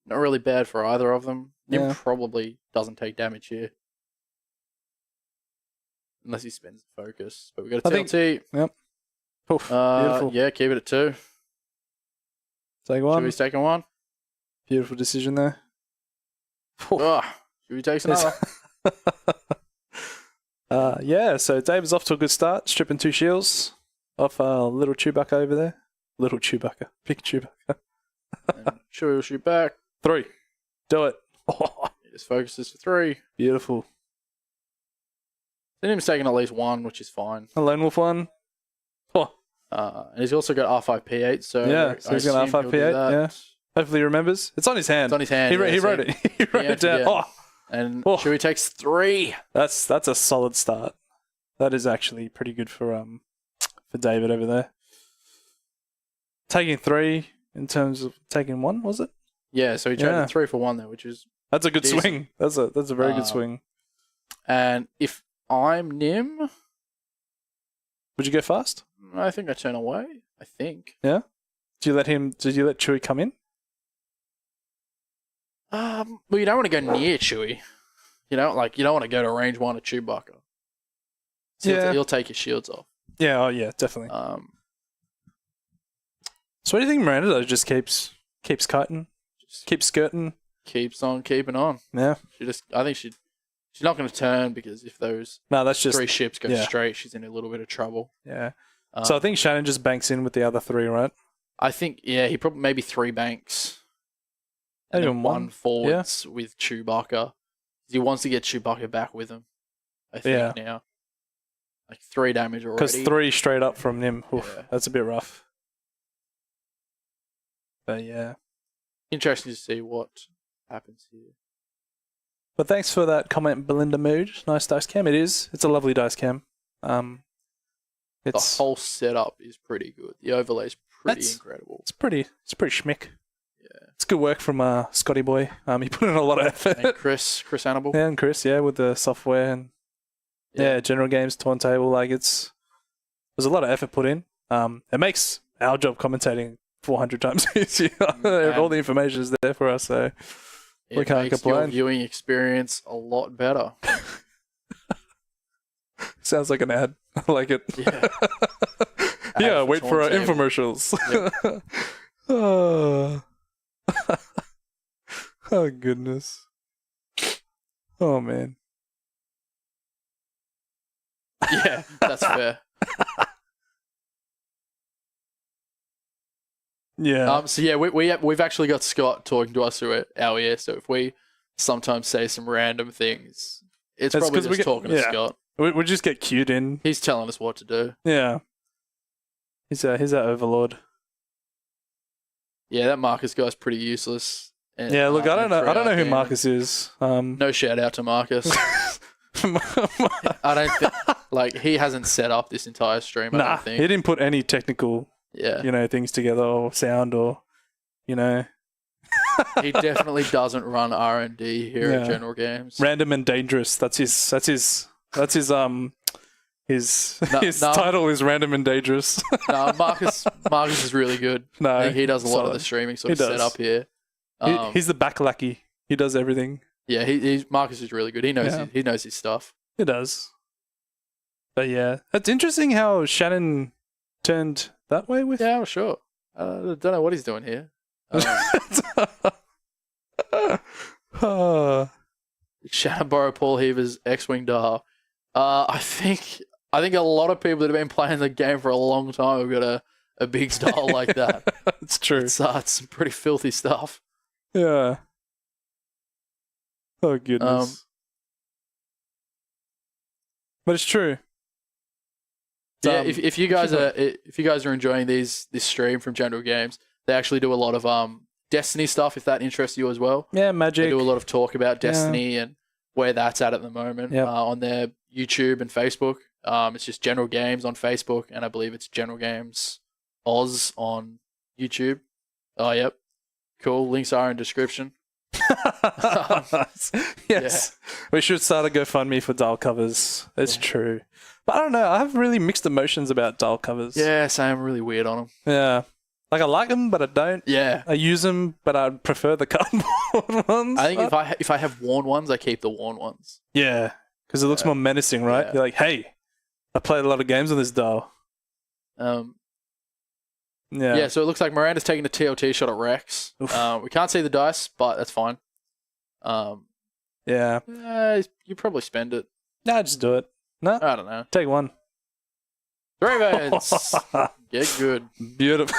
not really bad for either of them. Nim Yeah. probably doesn't take damage here. Unless he spends the focus. But we got a I think- TLT. Oof, beautiful. Yeah, keep it at 2. Take one. Chewy's taking 1. Beautiful decision there. Oof. Chewy takes another. Yeah, so Dave is off to a good start, stripping 2 shields off little Chewbacca over there. Little Chewbacca. Big Chewbacca. And Chewy will shoot back. 3. Do it. Oh, He just focuses for 3. beautiful. Then him's taking at least 1, which is fine. A Lone Wolf one. Oh, And he's also got R5P8, so Yeah, so I he's got assume he'll do R5P8, that. yeah. hopefully he remembers. It's on his hand. It's on his hand. He, yeah, he so wrote it. He wrote it down. yeah. Oh, And Oh. Chewy takes 3. that's a solid start. That is actually pretty good for David over there. Taking 3 in terms of taking 1, was it? Yeah, so he traded Yeah. 3 for 1 there, which is. That's a good Decent. swing. That's a very good Um, swing. And if I'm Nim, Would you go fast? I think I turn away. I think. Did you let Chewy come in? Well, you don't want to go near Chewy. You don't want to go to range 1 of Chewbacca. So Yeah. he'll take your shields off. Yeah, oh yeah, definitely. Um, So what do you think Miranda though? Just keeps kiting, just keeps skirting. keeps on keeping on. Yeah. I think she's not going to turn because if those No, that's just 3 ships go yeah. straight, she's in a little bit of trouble. yeah. Um, So I think Shannon just banks in with the other 3, right? I think he probably maybe 3 banks. And Even then one, one forwards with Chewbacca. He wants to get Chewbacca back with him. I think now. Like 3 damage already. Because 3 straight up from Nim. Oof, Yeah. that's a bit rough. But yeah. Interesting to see what happens here. But thanks for that comment, Belinda Mood. Nice dice cam. It's a lovely dice cam. The It's whole setup is pretty good. The overlay's pretty That's- incredible. it's pretty schmick. Yeah. It's good work from Scotty Boy. He put in a lot of effort. And Chris Hannibal. Yeah, and Chris, with the software and General Games turntable, there's a lot of effort put in. It makes our job commentating 400 times easier. All the information is there for us, so It we can't makes your complain. viewing experience a lot better. sounds like an ad. I like it. Yeah. Yeah, Ad wait for our turntable. infomercials. Oh. Oh goodness. Oh man. Yeah, that's fair. Yeah. So yeah, we've actually got Scott talking to us through our ear. So if we sometimes say some random things, it's That's probably 'cause we just get- talking to yeah. Scott. We just get cued in. He's telling us what to do. Yeah. He's our overlord. Yeah, that Marcus guy's pretty useless. And, Yeah, look, I don't know who again. Marcus is. No shout out to Marcus. I don't think he hasn't set up this entire stream. I Nah, don't he think. didn't put any technical, Yeah, things together or sound or, he definitely doesn't run R&D here Yeah. at General Games. random and dangerous. That's his his no. title is random and dangerous. No, Marcus is really good. No, I think he does a lot of solid. the streaming sort He of does. setup here. He's the back lackey. He does everything. Yeah, Marcus is really good. He knows Yeah. he knows his stuff. He does. But yeah, it's interesting how Shannon turned that way with. Yeah, sure. I don't know what he's doing here. Shadowborough Paul Heaver's X-Wing Dar. I think a lot of people that have been playing the game for a long time have got a big style like that. It's true. It's some pretty filthy stuff. Yeah. Oh goodness. But it's true. Yeah, Um, if you guys are enjoying this stream from General Games, they actually do a lot of Destiny stuff. If that interests you as well, Yeah, they magic. do a lot of talk about Destiny and where that's at the moment. Yep. On their YouTube and Facebook. It's just General Games on Facebook, and I believe it's General Games Oz on YouTube. Oh, yep. Cool. Links are in description. Yes. We should start a GoFundMe for dial covers. It's true. But I don't know. I have really mixed emotions about dial covers. Yeah, same. Really weird on them. Yeah. Like I like them, but I don't. Yeah. I use them, but I prefer the cardboard ones. I think if I have worn ones, I keep the worn ones. Yeah, because it looks more menacing, right? Yeah. You're like, hey, I played a lot of games on this dial. Yeah, so it looks like Miranda's taking the TLT shot at Rex. We can't see the dice, but that's fine. Yeah. You probably spend it. Nah, just do it. No, I don't know. take one. 3 votes. Get good. Beautiful.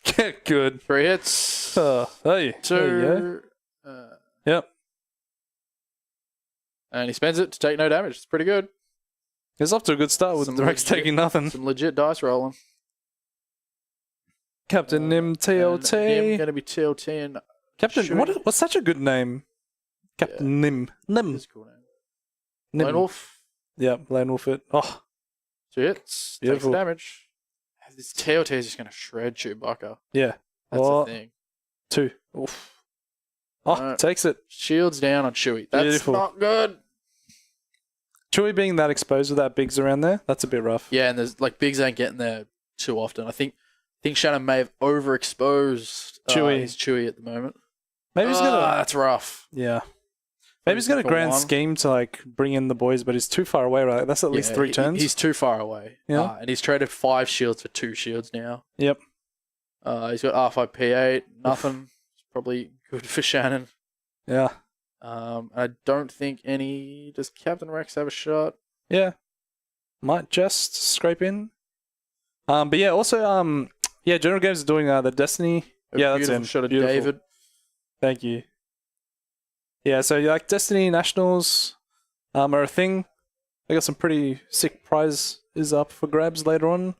Get good. 3 hits. Oh, hey. There you 2. go. Yep. And he spends it to take no damage. It's pretty good. It's off to a good start with Some the Rex legit- taking nothing. Some legit dice rolling. Captain Nim And TLT. going to be TLT and Captain, shooting. what's such a good name? Captain Nim. Nim. This is cool name. Nim. Lane Wolf. Yep, Lane Wolf it. Oh, 2 hits. Takes Beautiful. damage. This TLT is just going to shred Chewbacca. yeah. That's Oh, the thing. 2. Oof. Oh, takes it. Shields down on Chewie. That's Beautiful. not good. Chewie being that exposed with that Biggs around there, that's a bit rough. Yeah, and there's like Biggs ain't getting there too often. I think Shannon may have overexposed Chewie. his Chewie at the moment. Maybe he's got That's rough. yeah. Maybe he's got a For grand one. scheme to like bring in the boys, but he's too far away, right? That's at least Yeah, 3 turns. He's too far away. Yeah. And he's traded 5 shields for 2 shields now. Yep. He's got R5P8, nothing. It's probably good for Shannon. Yeah. I don't think any. Does Captain Rex have a shot? Yeah. Might just scrape in. But yeah, also yeah, General Games is doing the Destiny. Yeah, that's beautiful in. shot of Beautiful. David. Thank you. Yeah, so like Destiny Nationals are a thing. They got some pretty sick prizes up for grabs later on.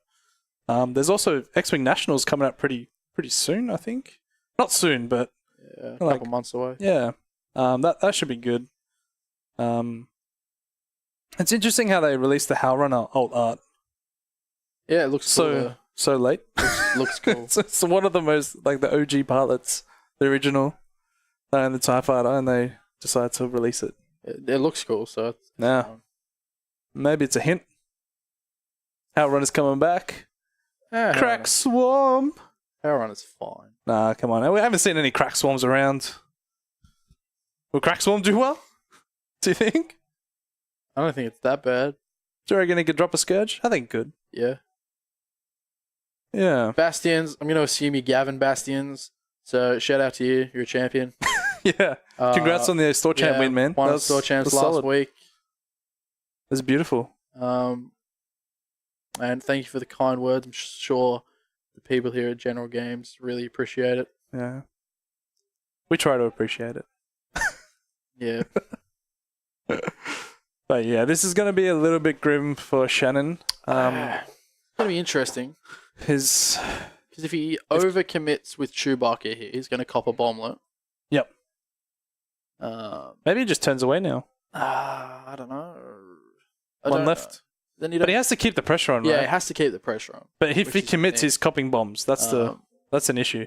There's also X-Wing Nationals coming up pretty soon, I think. Not soon, but Yeah, a Like- couple months away. yeah. That should be good. It's interesting how they released the Howlrunner alt art Yeah, it looks so late. looks cool. It's one of the most like the OG pilots, the original, and the TIE Fighter, and they decided to release it. It looks cool. So it's, Yeah. Maybe it's a hint. Howlrunner's coming back. Crack Swarm. Howlrunner's fine. Nah, come on. We haven't seen any Crack Swarms around. Will Crack Swarm do well? Do you think? I don't think it's that bad. Do you reckon he could drop a Scourge? I think good. Yeah. Yeah. Bastions. I'm gonna assume you Gavin Bastions. So shout out to you. You're a champion. Yeah. Congrats on the store champ win, man. Won That the was- store champs was last solid. week. That's beautiful. And thank you for the kind words. I'm sure the people here at General Games really appreciate it. Yeah. We try to appreciate it. Yeah. But yeah, this is going to be a little bit grim for Shannon. It's gonna be interesting His because if he overcommits with Chewbacca here, he's gonna cop a bomblet. Yep. Um, Maybe he just turns away now. I don't know. I One don't left. know. Then you But don't. he has to keep the pressure on, Yeah, right? he has to keep the pressure on. But if which he is the commits, thing. he's copping bombs. That's Um, an issue.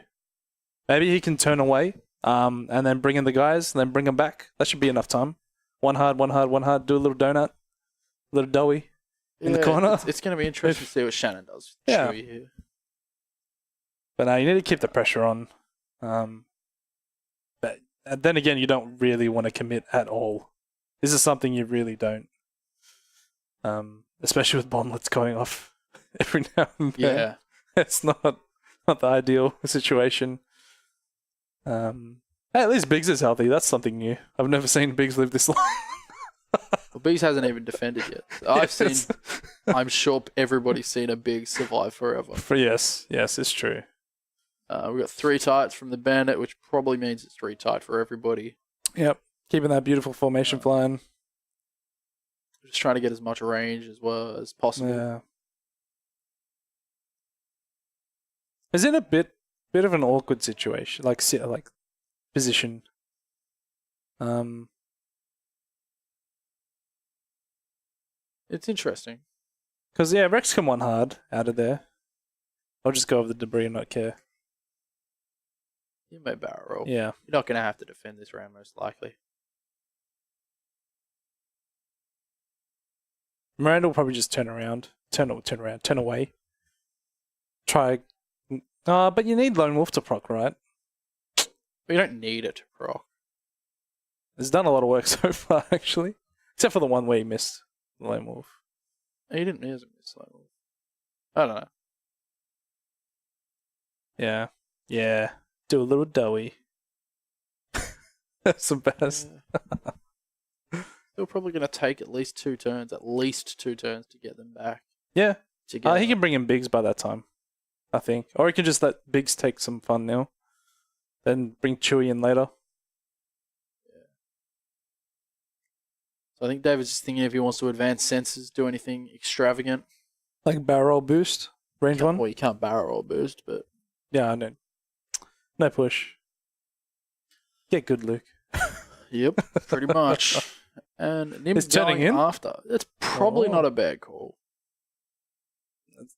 Maybe he can turn away, and then bring in the guys, and then bring them back. That should be enough time. One hard. Do a little donut, a little doughy in the yeah, corner. It's going to be interesting to see what Shannon does. with Yeah. Chewie here. But you need to keep the pressure on. But then again, you don't really want to commit at all. This is something you really don't. Especially with bomblets going off every now and then. Yeah. It's not the ideal situation. Hey, at least Biggs is healthy. That's something new. I've never seen Biggs live this long. Well, Biggs hasn't even defended yet. I've seen. I'm sure everybody's seen a Biggs survive forever. Yes, it's true. We've got 3 tights from the Bandit, which probably means it's 3 tight for everybody. Yep, keeping that beautiful formation flying. Just trying to get as much range as well as possible. Yeah. Is in a bit of an awkward situation, like position. It's interesting. Because yeah, Rex can one hard out of there. I'll just go over the debris and not care. You may barrel roll. Yeah. You're not going to have to defend this round, most likely. Miranda will probably just turn away. Try. But you need Lone Wolf to proc, right? But you don't need it to proc. It's done a lot of work so far, actually. Except for the one where he missed the Lone Wolf. He didn't. He hasn't missed Lone Wolf. I don't know. Yeah. Yeah. Do a little doughy. That's the best. They're probably going to take at least 2 turns to get them back. Yeah. Together. He can bring in Biggs by that time, I think. Or he can just let Biggs take some fun now. Then bring Chewie in later. So I think David's just thinking if he wants to advance senses, do anything extravagant. Like barrel roll boost, range one. Well, you can't barrel roll boost, but Yeah, I know. No push. Get good, Luke. yep, pretty much. And Nim It's turning going in? after. That's probably Oh. not a bad call.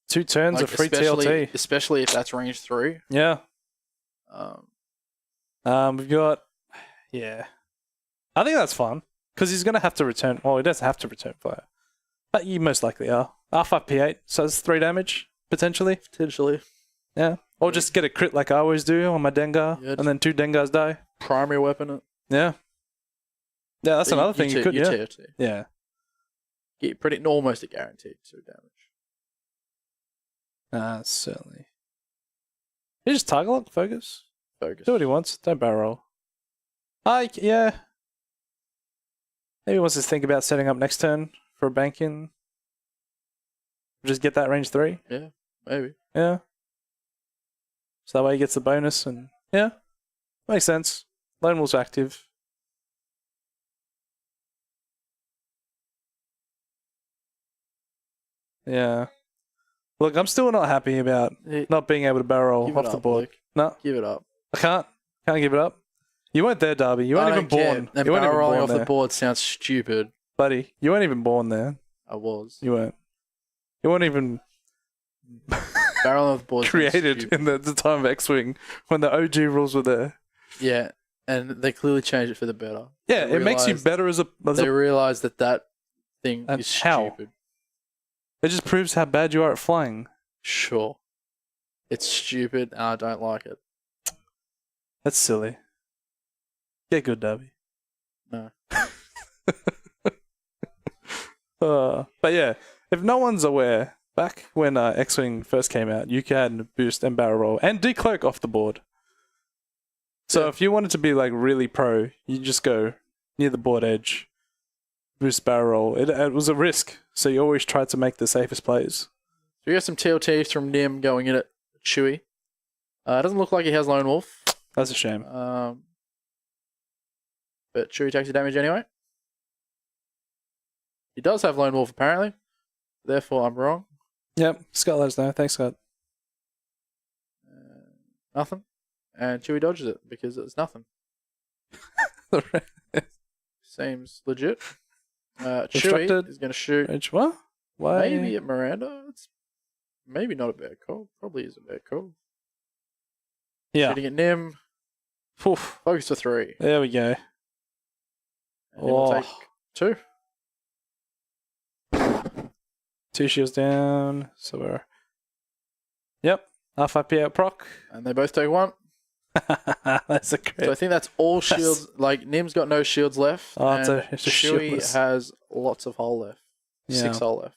2 turns of free TLT. Especially if that's range 3. Yeah. Um, We've got. Yeah. I think that's fun. Because he's going to have to return. Well, he doesn't have to return fire. But you most likely are. R5P8, so it's 3 damage, potentially. potentially. Yeah. Or just get a crit like I always do on my Dengar, Yeah, and then 2 Dengars die. Primary weapon. Yeah. Yeah, that's another thing you could, yeah. TLT. Yeah. Get almost a guaranteed 2 damage. Certainly. You just target lock, focus. Focus. Do what he wants. Don't barrel roll. Yeah. Maybe he wants to think about setting up next turn for a bank in. Just get that range 3. Yeah, maybe. Yeah. So that way he gets the bonus and yeah. Makes sense. Lone Wolf's active. Yeah. Look, I'm still not happy about not being able to barrel Give off it the up, board. Luke. No, Give it up. I can't. Can't give it up. You weren't there, Darby. You weren't I even don't care. born. And You weren't even barrel rolling born off there. the board sounds stupid. Buddy, you weren't even born there. I was. You weren't. You weren't even Barrel off the board sounds created stupid. in the time of X-Wing when the OG rules were there. Yeah, and they clearly changed it for the better. Yeah, They it makes you realised- better as They a. realized that thing And is how? stupid. It just proves how bad you are at flying. Sure. It's stupid and I don't like it. That's silly. Get good, Darby. No. But yeah, if no one's aware, back when X-Wing first came out, you can boost and barrel roll and decloak off the board. So Yeah. if you wanted to be like really pro, you just go near the board edge, boost barrel roll. It was a risk, so you always try to make the safest plays. So we got some TLTs from Nim going in at Chewie. It doesn't look like he has Lone Wolf. That's a shame. But Chewie takes the damage anyway. He does have Lone Wolf apparently. Therefore, I'm wrong. Yep, Scott let us know. Thanks, Scott. Nothing. And Chewie dodges it because it's nothing. Seems legit. Chewie Obstructed. is going to shoot Which what? Why? maybe at Miranda. It's maybe not a bad call. Probably is a bad call. Yeah. Shooting at Nim. Oof. Focus for 3. There we go. And Nim will take Oh. 2. 2 shields down. So we're. Yep. R5P out proc. And they both take 1. That's a So I crit. think that's all shields. Like, Nim's got no shields left. Oh, it's and a Chewie shieldless. has lots of hull left. Yeah. 6 hull left.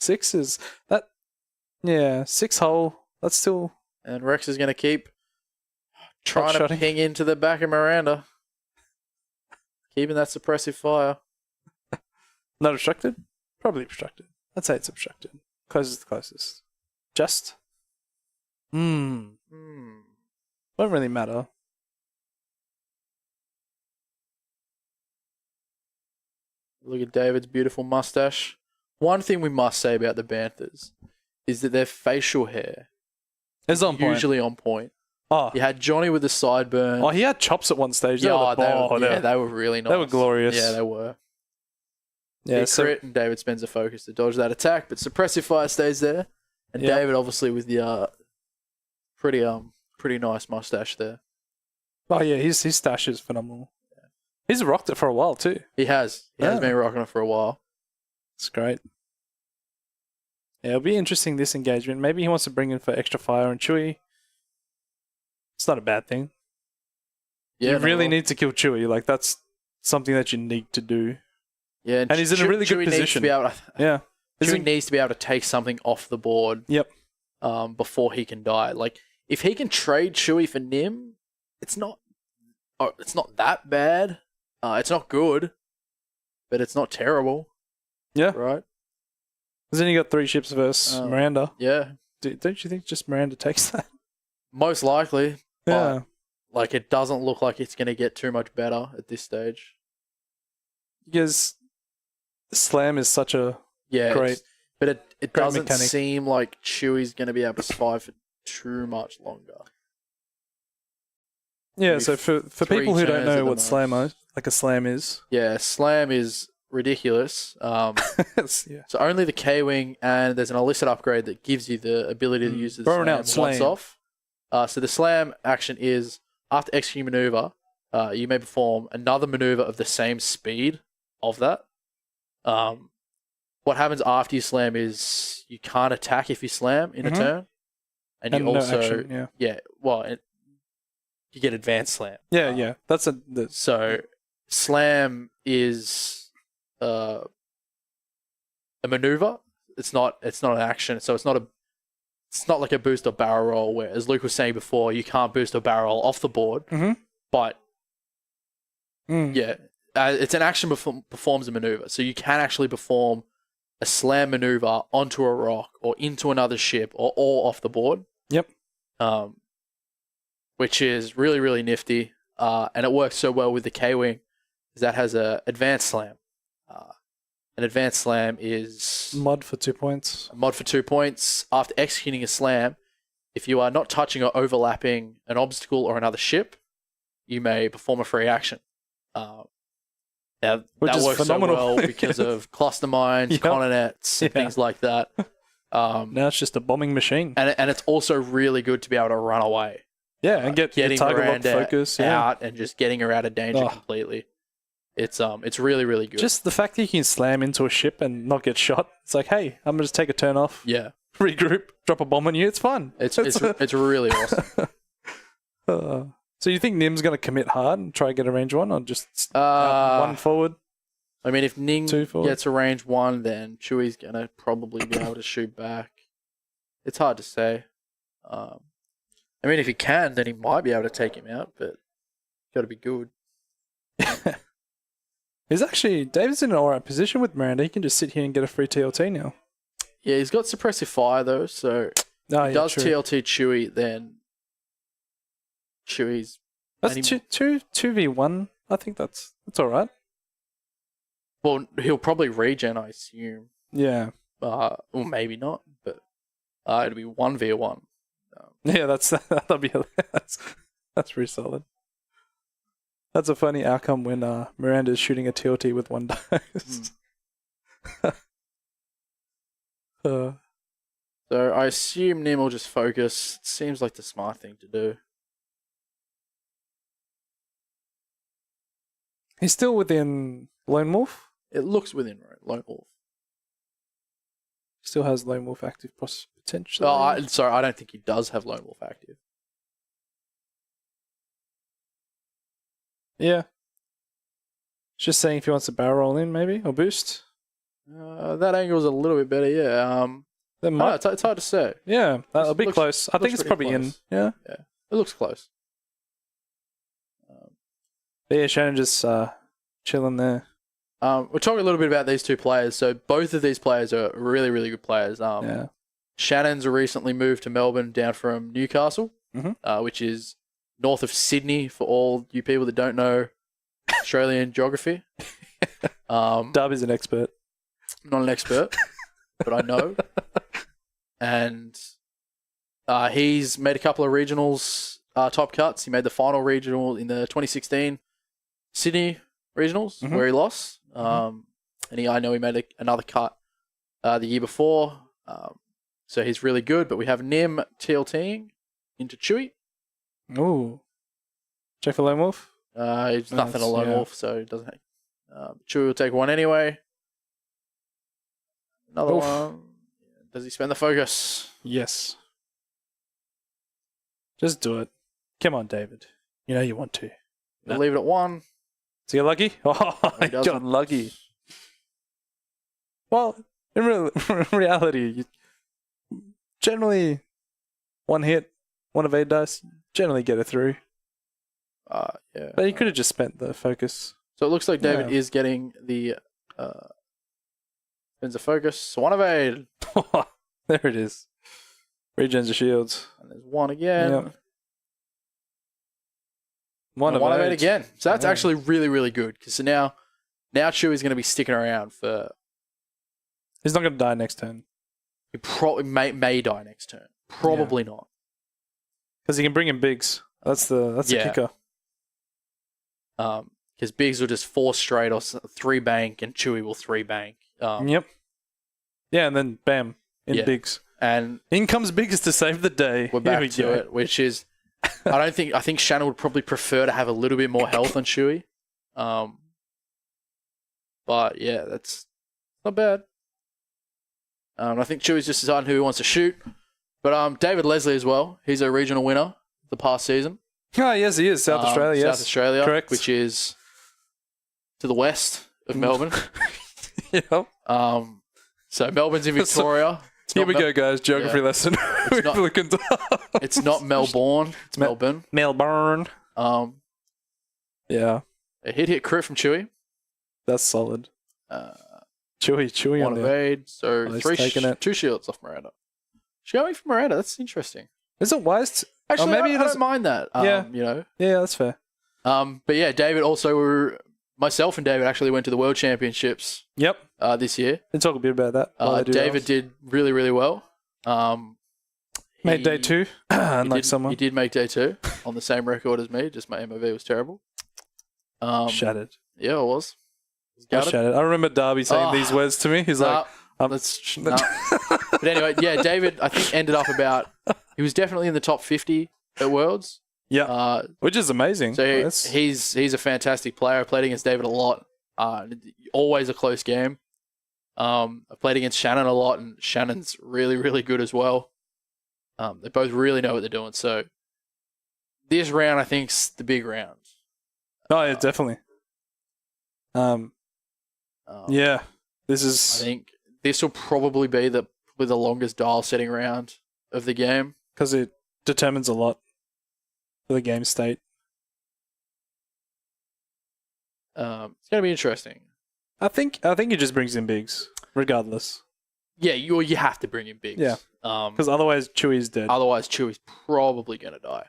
6 is that. Yeah, 6 hole. That's still. And Rex is going to keep trying to Shotting. ping into the back of Miranda. Keeping that suppressive fire. Not obstructed? Probably obstructed. I'd say it's obstructed. Closest the closest. Just? Won't really matter. Look at David's beautiful mustache. One thing we must say about the Banthas is that their facial hair It's on point. usually on point. Oh. You had Johnny with the sideburn. Oh, he had chops at one stage. yeah, They they were really nice. they were glorious. Yeah, they were. Yeah, Big crit, and David spends a focus to dodge that attack, but suppressive fire stays there. And Yeah. David obviously with the pretty nice mustache there. Oh yeah, his stash is phenomenal. He's rocked it for a while too. He has Yeah. been rocking it for a while. It's great. Yeah, it'll be interesting this engagement. Maybe he wants to bring in for extra fire and Chewie. It's not a bad thing. Yeah, you no, really well, need to kill Chewie. Like that's something that you need to do. Yeah, and he's in a really good Chewie needs to position. be able to, Yeah. Chewie needs to be able to take something off the board. Yep. Before he can die. Like if he can trade Chewie for Nim, it's not that bad. It's not good, but it's not terrible. Yeah. Right. Because then you got 3 ships versus Miranda. Yeah. Don't you think just Miranda takes that? Most likely. Yeah. But, like it doesn't look like it's going to get too much better at this stage. Because Slam is such a Yeah. great. But it great doesn't mechanic. seem like Chewie's going to be able to survive for too much longer. Yeah, Maybe so for 3 people who don't turns at know the what most. Slam is, like a Slam is. Yeah, Slam is ridiculous. Yeah. So only the K-Wing, and there's an illicit upgrade that gives you the ability to use the Burn Slam out Slam. once off. So the Slam action is, after executing maneuver, you may perform another maneuver of the same speed of that. What happens after you slam is you can't attack if you slam in a turn. And you And no also, action, yeah. you get advanced slam. Yeah. That's So slam is a maneuver. It's not an action. So it's not like a boost or barrel roll where, as Luke was saying before, you can't boost or barrel roll off the board. Mhm. But Mm. yeah, it's an action performs a maneuver. So you can actually perform a slam maneuver onto a rock or into another ship or all off the board. Yep. Which is really, really nifty. And it works so well with the K-Wing because that has a advanced slam. An advanced slam is Mod for 2 points. a mod for 2 points. After executing a slam, if you are not touching or overlapping an obstacle or another ship, you may perform a free action. Now, Which that is works phenomenal. so well because of cluster mines, Yep. continents, and Yeah. things like that. Now it's just a bombing machine. And it's also really good to be able to run away. Yeah, and get your Getting target lock Miranda focus. Yeah. out and just getting her out of danger Oh. completely. It's really, really good. Just the fact that you can slam into a ship and not get shot. It's like, hey, I'm going to just take a turn off, yeah, regroup, drop a bomb on you. It's fun. it's really awesome. So you think Nim's going to commit hard and try to get a range 1 or just one forward? I mean, if Ning 2 forward? gets a range 1, then Chewie's gonna probably be able to shoot back. It's hard to say. I mean, if he can, then he might be able to take him out, but got to be good. He's actually, David's in an alright position with Miranda. He can just sit here and get a free TLT now. Yeah, he's got suppressive fire though, so Oh, if he does true. TLT Chewie, then Chewie's That's and he- 2v1. I think that's alright. well, he'll probably regen, I assume. Yeah. Or maybe not, but it'll be 1v1. Yeah, that'll be that's pretty solid. That's a funny outcome when Miranda's shooting a TLT with 1 dice. So I assume Nim will just focus. It seems like the smart thing to do. He's still within Lone Wolf. It looks within Lone Wolf. Still has Lone Wolf active potentially. Sorry, I don't think he does have Lone Wolf active. Yeah. It's just saying if he wants to barrel roll in, maybe, or boost. That angle's a little bit better, yeah. That might. It's hard to say. Yeah, that'll be looks- close. I think looks it's probably pretty in. close. Yeah. It looks close. But yeah, Shannon just chilling there. We're talking a little bit about these two players. So both of these players are really, really good players. Yeah. Shannon's recently moved to Melbourne down from Newcastle, which is north of Sydney for all you people that don't know Australian geography. Dub is an expert. I'm not an expert, but I know. And he's made a couple of regionals top cuts. He made the final regional in the 2016 Sydney regionals where he lost. And I know he made another cut the year before. So he's really good. But we have Nim TLTing into Chewie. Ooh. Check for Lone Wolf. He's nothing a Nice, lone yeah. wolf, so it doesn't. Chewie will take 1 anyway. Another Oof. one. Does he spend the focus? Yes. Just do it. Come on, David. You know you want to. We'll No. leave it at 1. Is he lucky? Oh, He he got doesn't. lucky. Well, in reality, you generally one hit, one of 8 dice, generally get it through. Yeah. But you could have just spent the focus. So it looks like David Yeah. is getting the spins the focus. So 1 of 8. There it is. Regens of shields. And there's 1 again. Yep. One And of 1 of 8 8 again. So that's Yeah. actually really, really good. Because now Chewie's going to be sticking around for. He's not going to die next turn He probably may die next turn. Probably not. because he can bring in bigs. That's the Yeah. kicker. Because Biggs will just 4 straight or 3 bank, and Chewie will 3 bank. Yep. Yeah, and then bam, in Yeah. bigs. And In comes bigs to save the day. we're Here back we to go. it, which is I think Shannon would probably prefer to have a little bit more health on Chewie. But yeah, that's not bad. I think Chewie's just deciding who he wants to shoot. But David Leslie as well. He's a regional winner the past season. Oh, yes, he is. South Australia, yes. South Australia, Correct. which is to the west of Melbourne. Yep. So Melbourne's in Victoria. It's Here not we go, guys. Geography Yeah. lesson. We're not- looking to It's not Melbourne. It's Melbourne. Melbourne. Yeah, A hit crit from Chewie. that's solid. Uh, Chewy 1 on of there. 8. So Oh, he's taking it. 2 shields off Miranda. She's going for Miranda. That's interesting. Is it wise? Actually, maybe I it don't is- mind that. Yeah. You know. Yeah, that's fair. But yeah, David also myself and David actually went to the World Championships Yep. this year. Let's talk a bit about that. while I do David ours. did really, really well. Made day 2, He unlike did, someone. He did make day 2 on the same record as me. Just my MOV was terrible. Shattered. Yeah, it was. It was I gutted. shattered. I remember Darby saying Oh. these words to me. He's like, Nah, nah. But anyway, yeah, David, I think ended up he was definitely in the top 50 at Worlds. yeah, which is amazing. So That's- he's a fantastic player. I played against David a lot. Always a close game. I played against Shannon a lot, and Shannon's really, really good as well. They both really know what they're doing. So this round, I think, is the big round. oh, yeah, definitely. Yeah, this I is think this will probably be the longest dial setting round of the game. because it determines a lot for the game state. It's going to be interesting. I think he just brings in bigs, regardless, Yeah, you have to bring in bigs. Yeah. because otherwise Chewie's dead. Otherwise, Chewie's probably going to die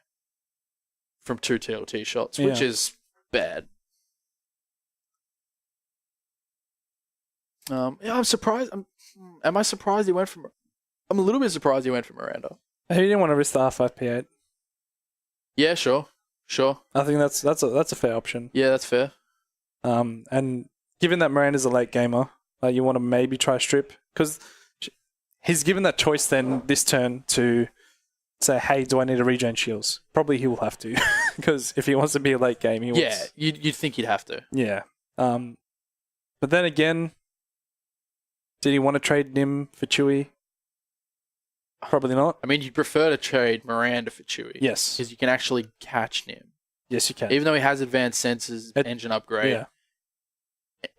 from 2 TLT shots, which Yeah. is bad. Yeah, I'm surprised. Am I surprised he went from? I'm a little bit surprised he went for Miranda. He didn't want to risk the R5P8. Yeah, sure. I think that's a fair option. Yeah, that's fair. And given that Miranda's a late gamer, you want to maybe try strip because he's given that choice then this turn to say, hey, do I need a regen shields? Probably he will have to because if he wants to be a late game, he wants. Yeah, you'd think he'd have to. Yeah. But then again, did he want to trade Nim for Chewie? Probably not. I mean, you'd prefer to trade Miranda for Chewie. Yes. Because you can actually catch Nim. Yes, you can. Even though he has advanced sensors, engine upgrade. Yeah.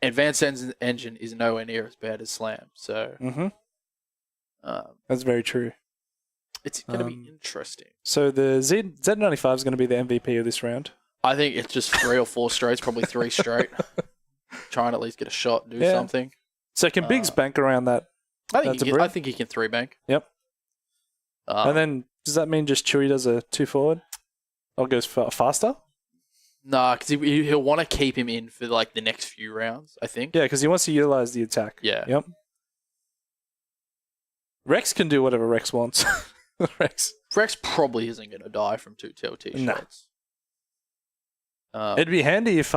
Advanced engine is nowhere near as bad as Slam. So That's very true. it's going to be interesting. So the Z95 is going to be the MVP of this round. I think it's just 3 or 4 straights, probably 3 straight. Try and at least get a shot, do Yeah. something. So can Biggs bank around that? I think That's a he can, break. I think he can 3 bank. Yep. And then does that mean just Chewie does a 2 forward? Or goes faster? Nah, because he'll want to keep him in for like the next few rounds, I think. Yeah, because he wants to utilize the attack. Yeah. Yep. Rex can do whatever Rex wants. Rex. Rex probably isn't going to die from 2 TLT No. shots. It'd be handy if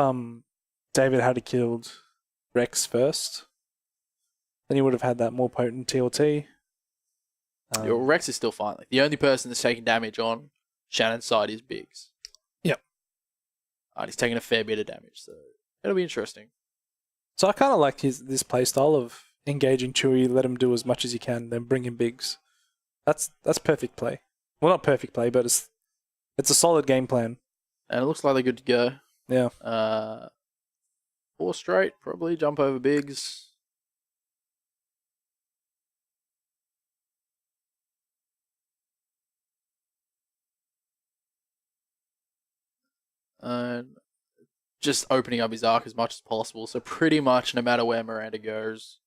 David had killed Rex first. Then he would have had that more potent TLT. Rex is still fine. Like, the only person that's taking damage on Shannon's side is Biggs. Yep. And he's taking a fair bit of damage, so it'll be interesting. So I kind of like this playstyle of engaging Chewie, let him do as much as he can, then bring in Biggs. That's perfect play. Well, not perfect play, but it's a solid game plan. And it looks like they're good to go. Yeah. 4 straight, probably. Jump over Biggs. And just opening up his arc as much as possible. So pretty much no matter where Miranda goes,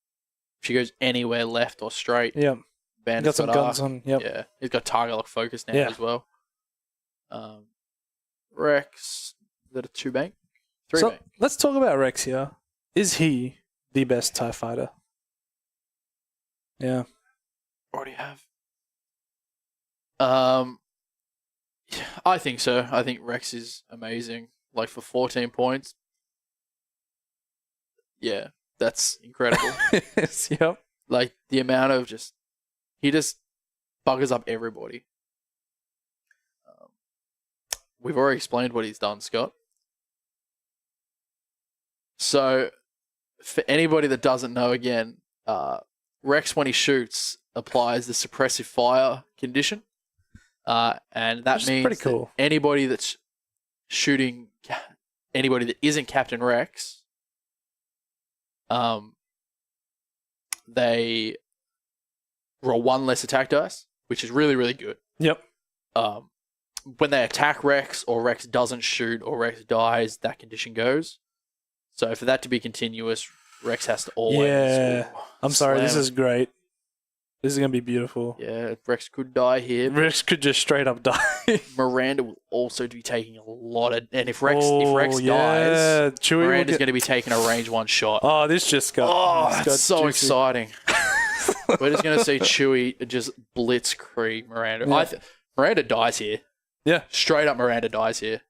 if she goes anywhere left or straight, Yeah. Bandit's Got some guns arc. on. Yep. Yeah, he's got target lock focus now Yeah. as well. Rex, is that a 2 bank? 3 So bank. let's talk about Rex here. Is he the best TIE fighter? Yeah. Already have. I think so. I think Rex is amazing. Like for 14 points. Yeah, that's incredible. Yep. Like the amount of he just buggers up everybody. We've already explained what he's done, Scott. So, for anybody that doesn't know, again, Rex, when he shoots, applies the suppressive fire condition. And that Which is means pretty cool. that anybody that's shooting anybody that isn't Captain Rex, they roll 1 less attack dice, which is really, really good. Yep. When they attack Rex or Rex doesn't shoot or Rex dies, that condition goes. So for that to be continuous, Rex has to always. Yeah. I'm sorry. This slam is great. This is gonna be beautiful. Yeah, Rex could die here. Rex could just straight up die. Miranda will also be taking a lot of, and if Rex dies, Chewie will Miranda's get- going to be taking a range 1 shot. Oh, this just got. Oh, this that's got so juicy. exciting. We're just going to see Chewie just blitzkrieg Miranda. Yeah. Miranda dies here. Yeah. Straight up, Miranda dies here.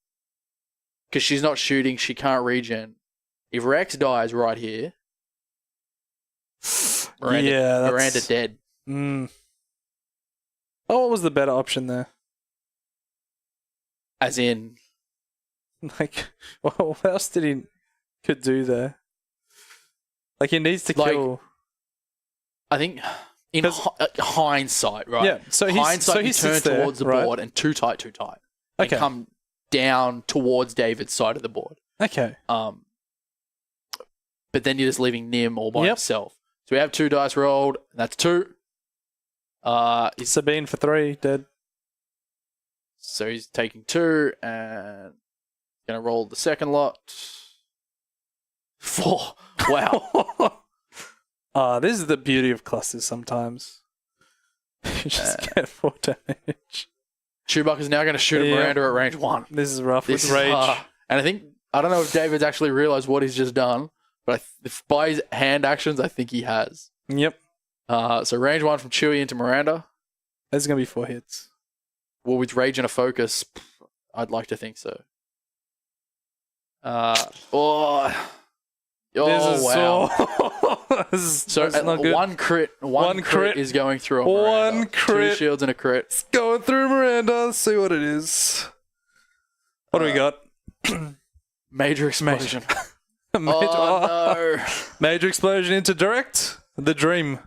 Because she's not shooting, she can't regen. If Rex dies right here, Miranda dead. Mm. Oh, what was the better option there? As in, Like, what else did he could do there? Like, he needs to Like, kill. I think in 'Cause- hindsight, right? Yeah, so he's- hindsight, so he you turn sits there, towards the right? board and too tight, Okay. and come down towards David's side of the board. Okay. But then you're just leaving Nim all by Yep. himself. So we have 2 dice rolled, and that's 2. Sabine for 3, dead. So he's taking 2 and gonna roll the second lot. 4. Wow. This is the beauty of clusters sometimes. You just get 4 damage. Chewbacca's now gonna shoot at Yeah. Miranda at range 1. This is rough This with is rage. and I don't know if David's actually realized what he's just done, but if by his hand actions, I think he has. Yep. So range 1 from Chewie into Miranda. There's going to be 4 hits. Well, with rage and a focus, I'd like to think so. Oh, This is wow. So that's not good. one crit One crit is going through a One Miranda. crit. 2 shields and a crit. Going through Miranda. Let's see what it is. What do we got? Major explosion. Major, Oh no. major explosion into direct. The dream.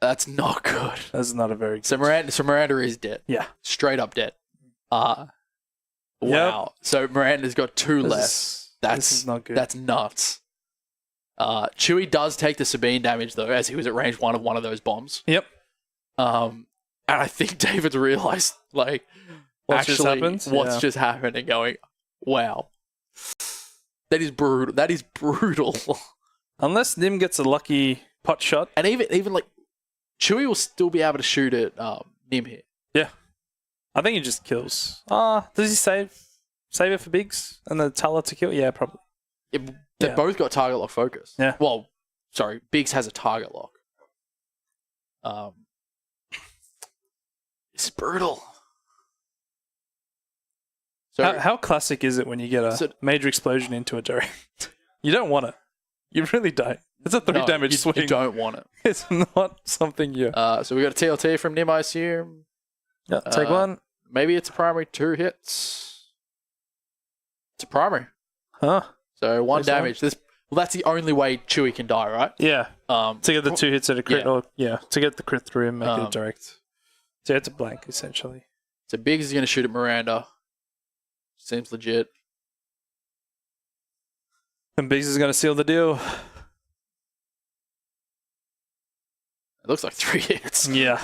That's not good. That's not a very good. So Miranda is dead. Yeah. Straight up dead. Wow. So Miranda's got 2 less. This is not good. That's nuts. Chewie does take the Sabine damage though, as he was at range 1 of one of those bombs. Yep. And I think David's realized, like, What's just actually, happened? what's Yeah. just happened, and going, wow, that is brutal. That is brutal. Unless Nim gets a lucky pot shot. And even like, Chewie will still be able to shoot at Nim here. Yeah. I think he just kills. Does he save it for Biggs and then tell her to kill? Yeah, probably. They Yeah. both got target lock focus. Yeah. Well, sorry, Biggs has a target lock. It's brutal. So How classic is it when you get a So- major explosion into a direct? You don't want it. You really don't. It's a 3 no, damage you, swing. You don't want it. It's not something you. So we got a TLT from Nim, I assume. Yeah, take uh, one. Maybe it's a primary 2 hits. It's a primary. Huh? So 1 Nice one. damage. Well, that's the only way Chewie can die, right? Yeah. To get the 2 hits at a crit, Yeah. to get the crit through and make it a Um, direct. So it's a blank, essentially. So Biggs is going to shoot at Miranda. Seems legit. And Biggs is going to seal the deal. It looks like 3 hits. Yeah.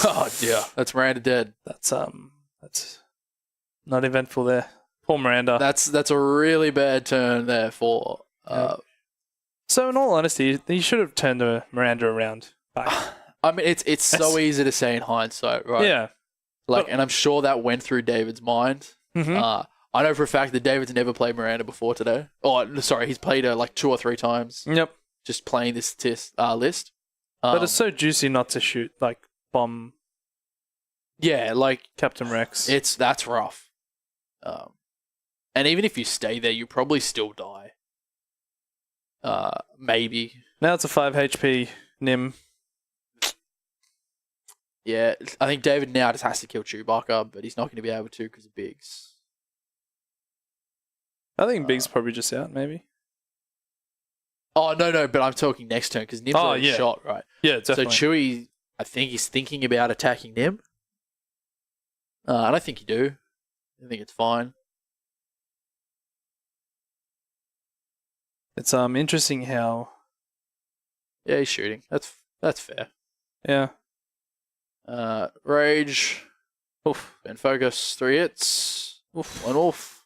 Oh dear, that's Miranda dead. That's not eventful there. Poor Miranda. That's a really bad turn there for. So in all honesty, he should have turned the Miranda around. I mean, it's so easy to say in hindsight, right? Yeah. Like, and I'm sure that went through David's mind. Mhm. I know for a fact that David's never played Miranda before today. Oh, sorry, he's played her like 2 or 3 times. Yep. Just playing this list. But it's so juicy not to shoot like bomb yeah, like Captain Rex. that's rough. And even if you stay there, you probably still die. Maybe. Now it's a 5 HP Nim. Yeah, I think David now just has to kill Chewbacca, but he's not going to be able to because of Biggs. I think Biggs probably just out, maybe. Oh, no, but I'm talking next turn because Nim's already shot, right? Yeah, definitely. So Chewie, I think he's thinking about attacking Nim. And I think you do. I think it's fine. It's interesting how Yeah, he's shooting. That's fair. yeah. Rage. Oof. And focus. 3 hits. Oof. 1 off.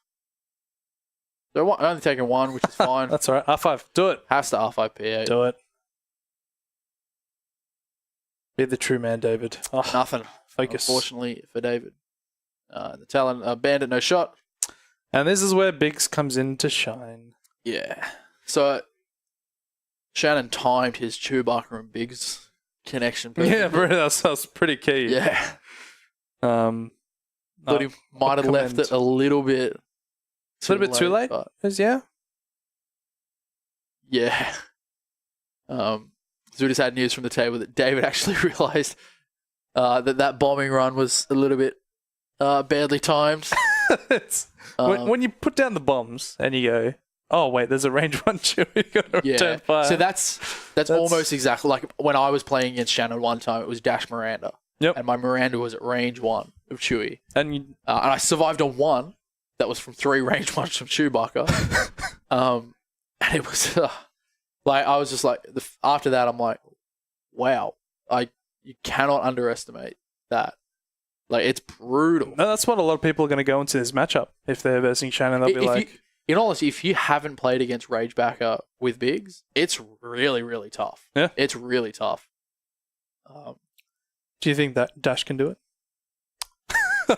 So only taking 1, which is fine. That's all right. R5. Do it. Has to R5 P8. Do it. Be the true man, David. Oh, Nothing. focus. Unfortunately for David. The Talon Bandit, no shot. And this is where Biggs comes in to shine. Yeah. So Shannon timed his Chewbacca and Biggs connection. Yeah, bro, that's pretty key. Yeah. Um, Thought he might have left commend. it a little bit. a little bit too late. But Yeah. yeah. So we just had news from the table that David actually realised that bombing run was a little bit badly timed. It's, when you put down the bombs and you go, oh wait, there's a range 1 Chewie got to Yeah. return fire. So that's almost exactly like when I was playing against Shannon one time. It was Dash Miranda. Yep. And my Miranda was at range 1 of Chewie. and And I survived on 1 that was from 3 range 1s from Chewbacca. And it was like I was just like after that I'm like, wow, you cannot underestimate that. Like it's brutal. no, that's what a lot of people are going to go into this matchup if they're versing Shannon. They'll be like, In all honesty, if you haven't played against Ragebacker with Biggs, it's really, really tough. Yeah. It's really tough. do you think that Dash can do it?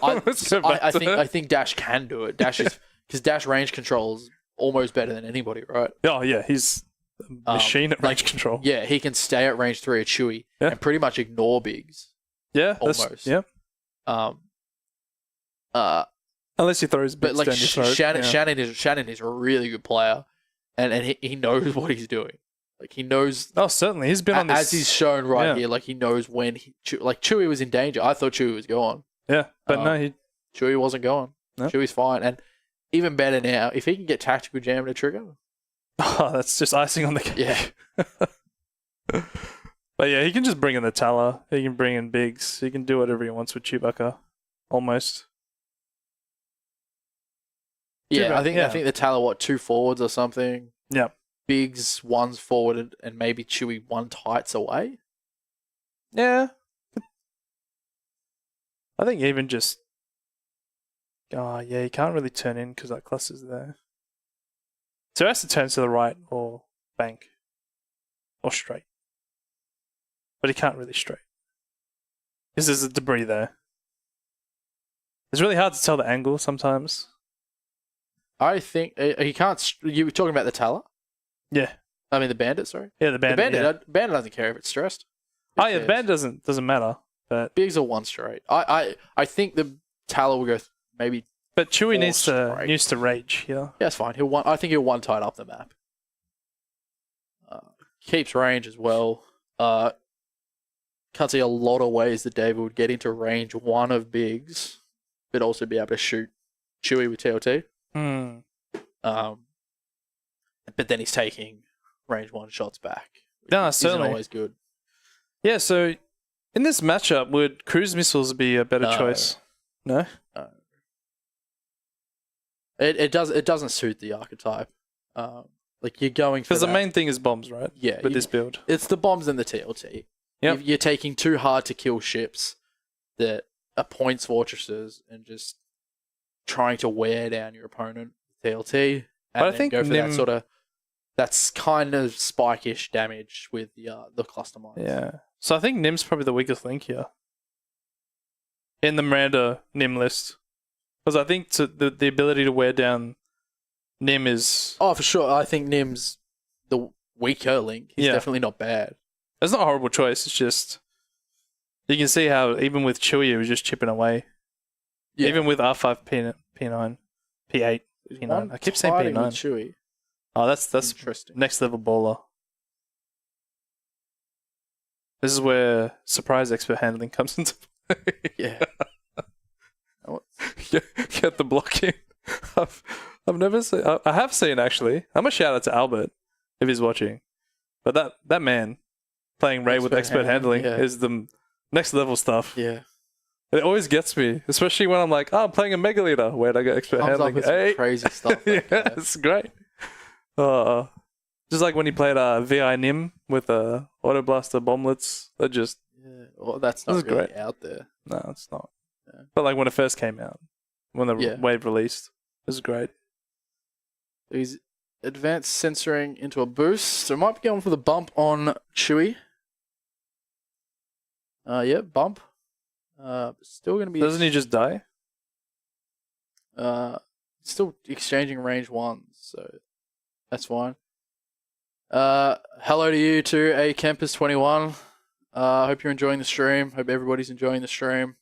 I think Dash can do it. Dash is because Dash range controls almost better than anybody, right? Oh yeah, he's a machine at range control. Yeah, he can stay at range 3 at Chewie and pretty much ignore Biggs. Yeah, Almost. Yeah. Unless he throws But bits like down your throat. Shannon is a really good player, and he knows what he's doing. Like he knows Oh, certainly. He's been on this. as he's shown right Yeah. here. Like he knows when Chewie was in danger. I thought Chewie was gone. Yeah, but no, he. Chewie wasn't gone. No. Chewie's fine, and even better now if he can get tactical jam to trigger. Oh, that's just icing on the cake. Yeah, But yeah, he can just bring in the Tala. He can bring in Biggs. He can do whatever he wants with Chewbacca. Almost. yeah. I think yeah. I think the Tala 2 forwards or something. Yeah. Biggs 1's forward and maybe Chewie 1 tights away. Yeah. I think even just. Oh, yeah, he can't really turn in because that cluster's there. So he has to turn to the right or bank. Or straight. But he can't really straight. Because there's a debris there. It's really hard to tell the angle sometimes. I think he can't. You were talking about the Tala? Yeah. I mean the Bandit. Sorry, Yeah, the bandit. the Bandit. Yeah. Bandit doesn't care if it's stressed. Oh, yeah, the bandit doesn't matter. But Biggs are 1 straight. I think the Tala will go maybe. but Chewie Or needs to rage, yeah. Yeah, that's fine. I think he'll 1 tight up the map. Keeps range as well. Can't see a lot of ways that David would get into range 1 of Biggs, but also be able to shoot Chewie with TLT. Hmm. but then he's taking range 1 shots back. Which No, isn't certainly. always good. Yeah, so in this matchup, would cruise missiles be a better No. choice? No? It doesn't suit the archetype. Like you're going for Because the that- main thing is bombs, right? Yeah, With you- this build. It's the bombs and the TLT. Yep. You're taking 2 hard to kill ships that are points fortresses and just trying to wear down your opponent with TLT. And But I then think go for Nim- that sort of that's kind of spike-ish damage with the cluster mines. Yeah. So I think Nim's probably the weakest link here. In the Miranda Nim list. Because I think the ability to wear down Nim is... Oh, for sure. I think Nim's the weaker link. He's Yeah. definitely not bad. It's not a horrible choice. It's just... You can see how even with Chewie, he was just chipping away. Yeah. Even with R5, P9, P8, P9. I keep saying Fighting with P9. Chewie. Oh, that's Interesting. next level baller. This is where surprise expert handling comes into play. Yeah. Oh, Get the blocking. I've never seen. I have seen actually. I'm a shout out to Albert if he's watching. But that man playing Ray with Expert expert handling handling, yeah. is the next level stuff. yeah. It always gets me, especially when I'm like, oh, I'm playing a Mega Leader. Where'd I get expert Comes up handling? with some crazy stuff. yeah, Like that. it's great. Just like when he played VI Nim with Auto Blaster Bomblets. That just Yeah. Well, that's not This is really great. out there. no, it's not. Yeah. But like when it first came out, when the Yeah. wave released, it was great. He's advanced censoring into a boost, so might be going for the bump on Chewie. Yeah, bump. Still going to be Doesn't he just die? still exchanging range 1s, so that's fine. Hello to you too, A Campus 21. Hope you're enjoying the stream. Hope everybody's enjoying the stream.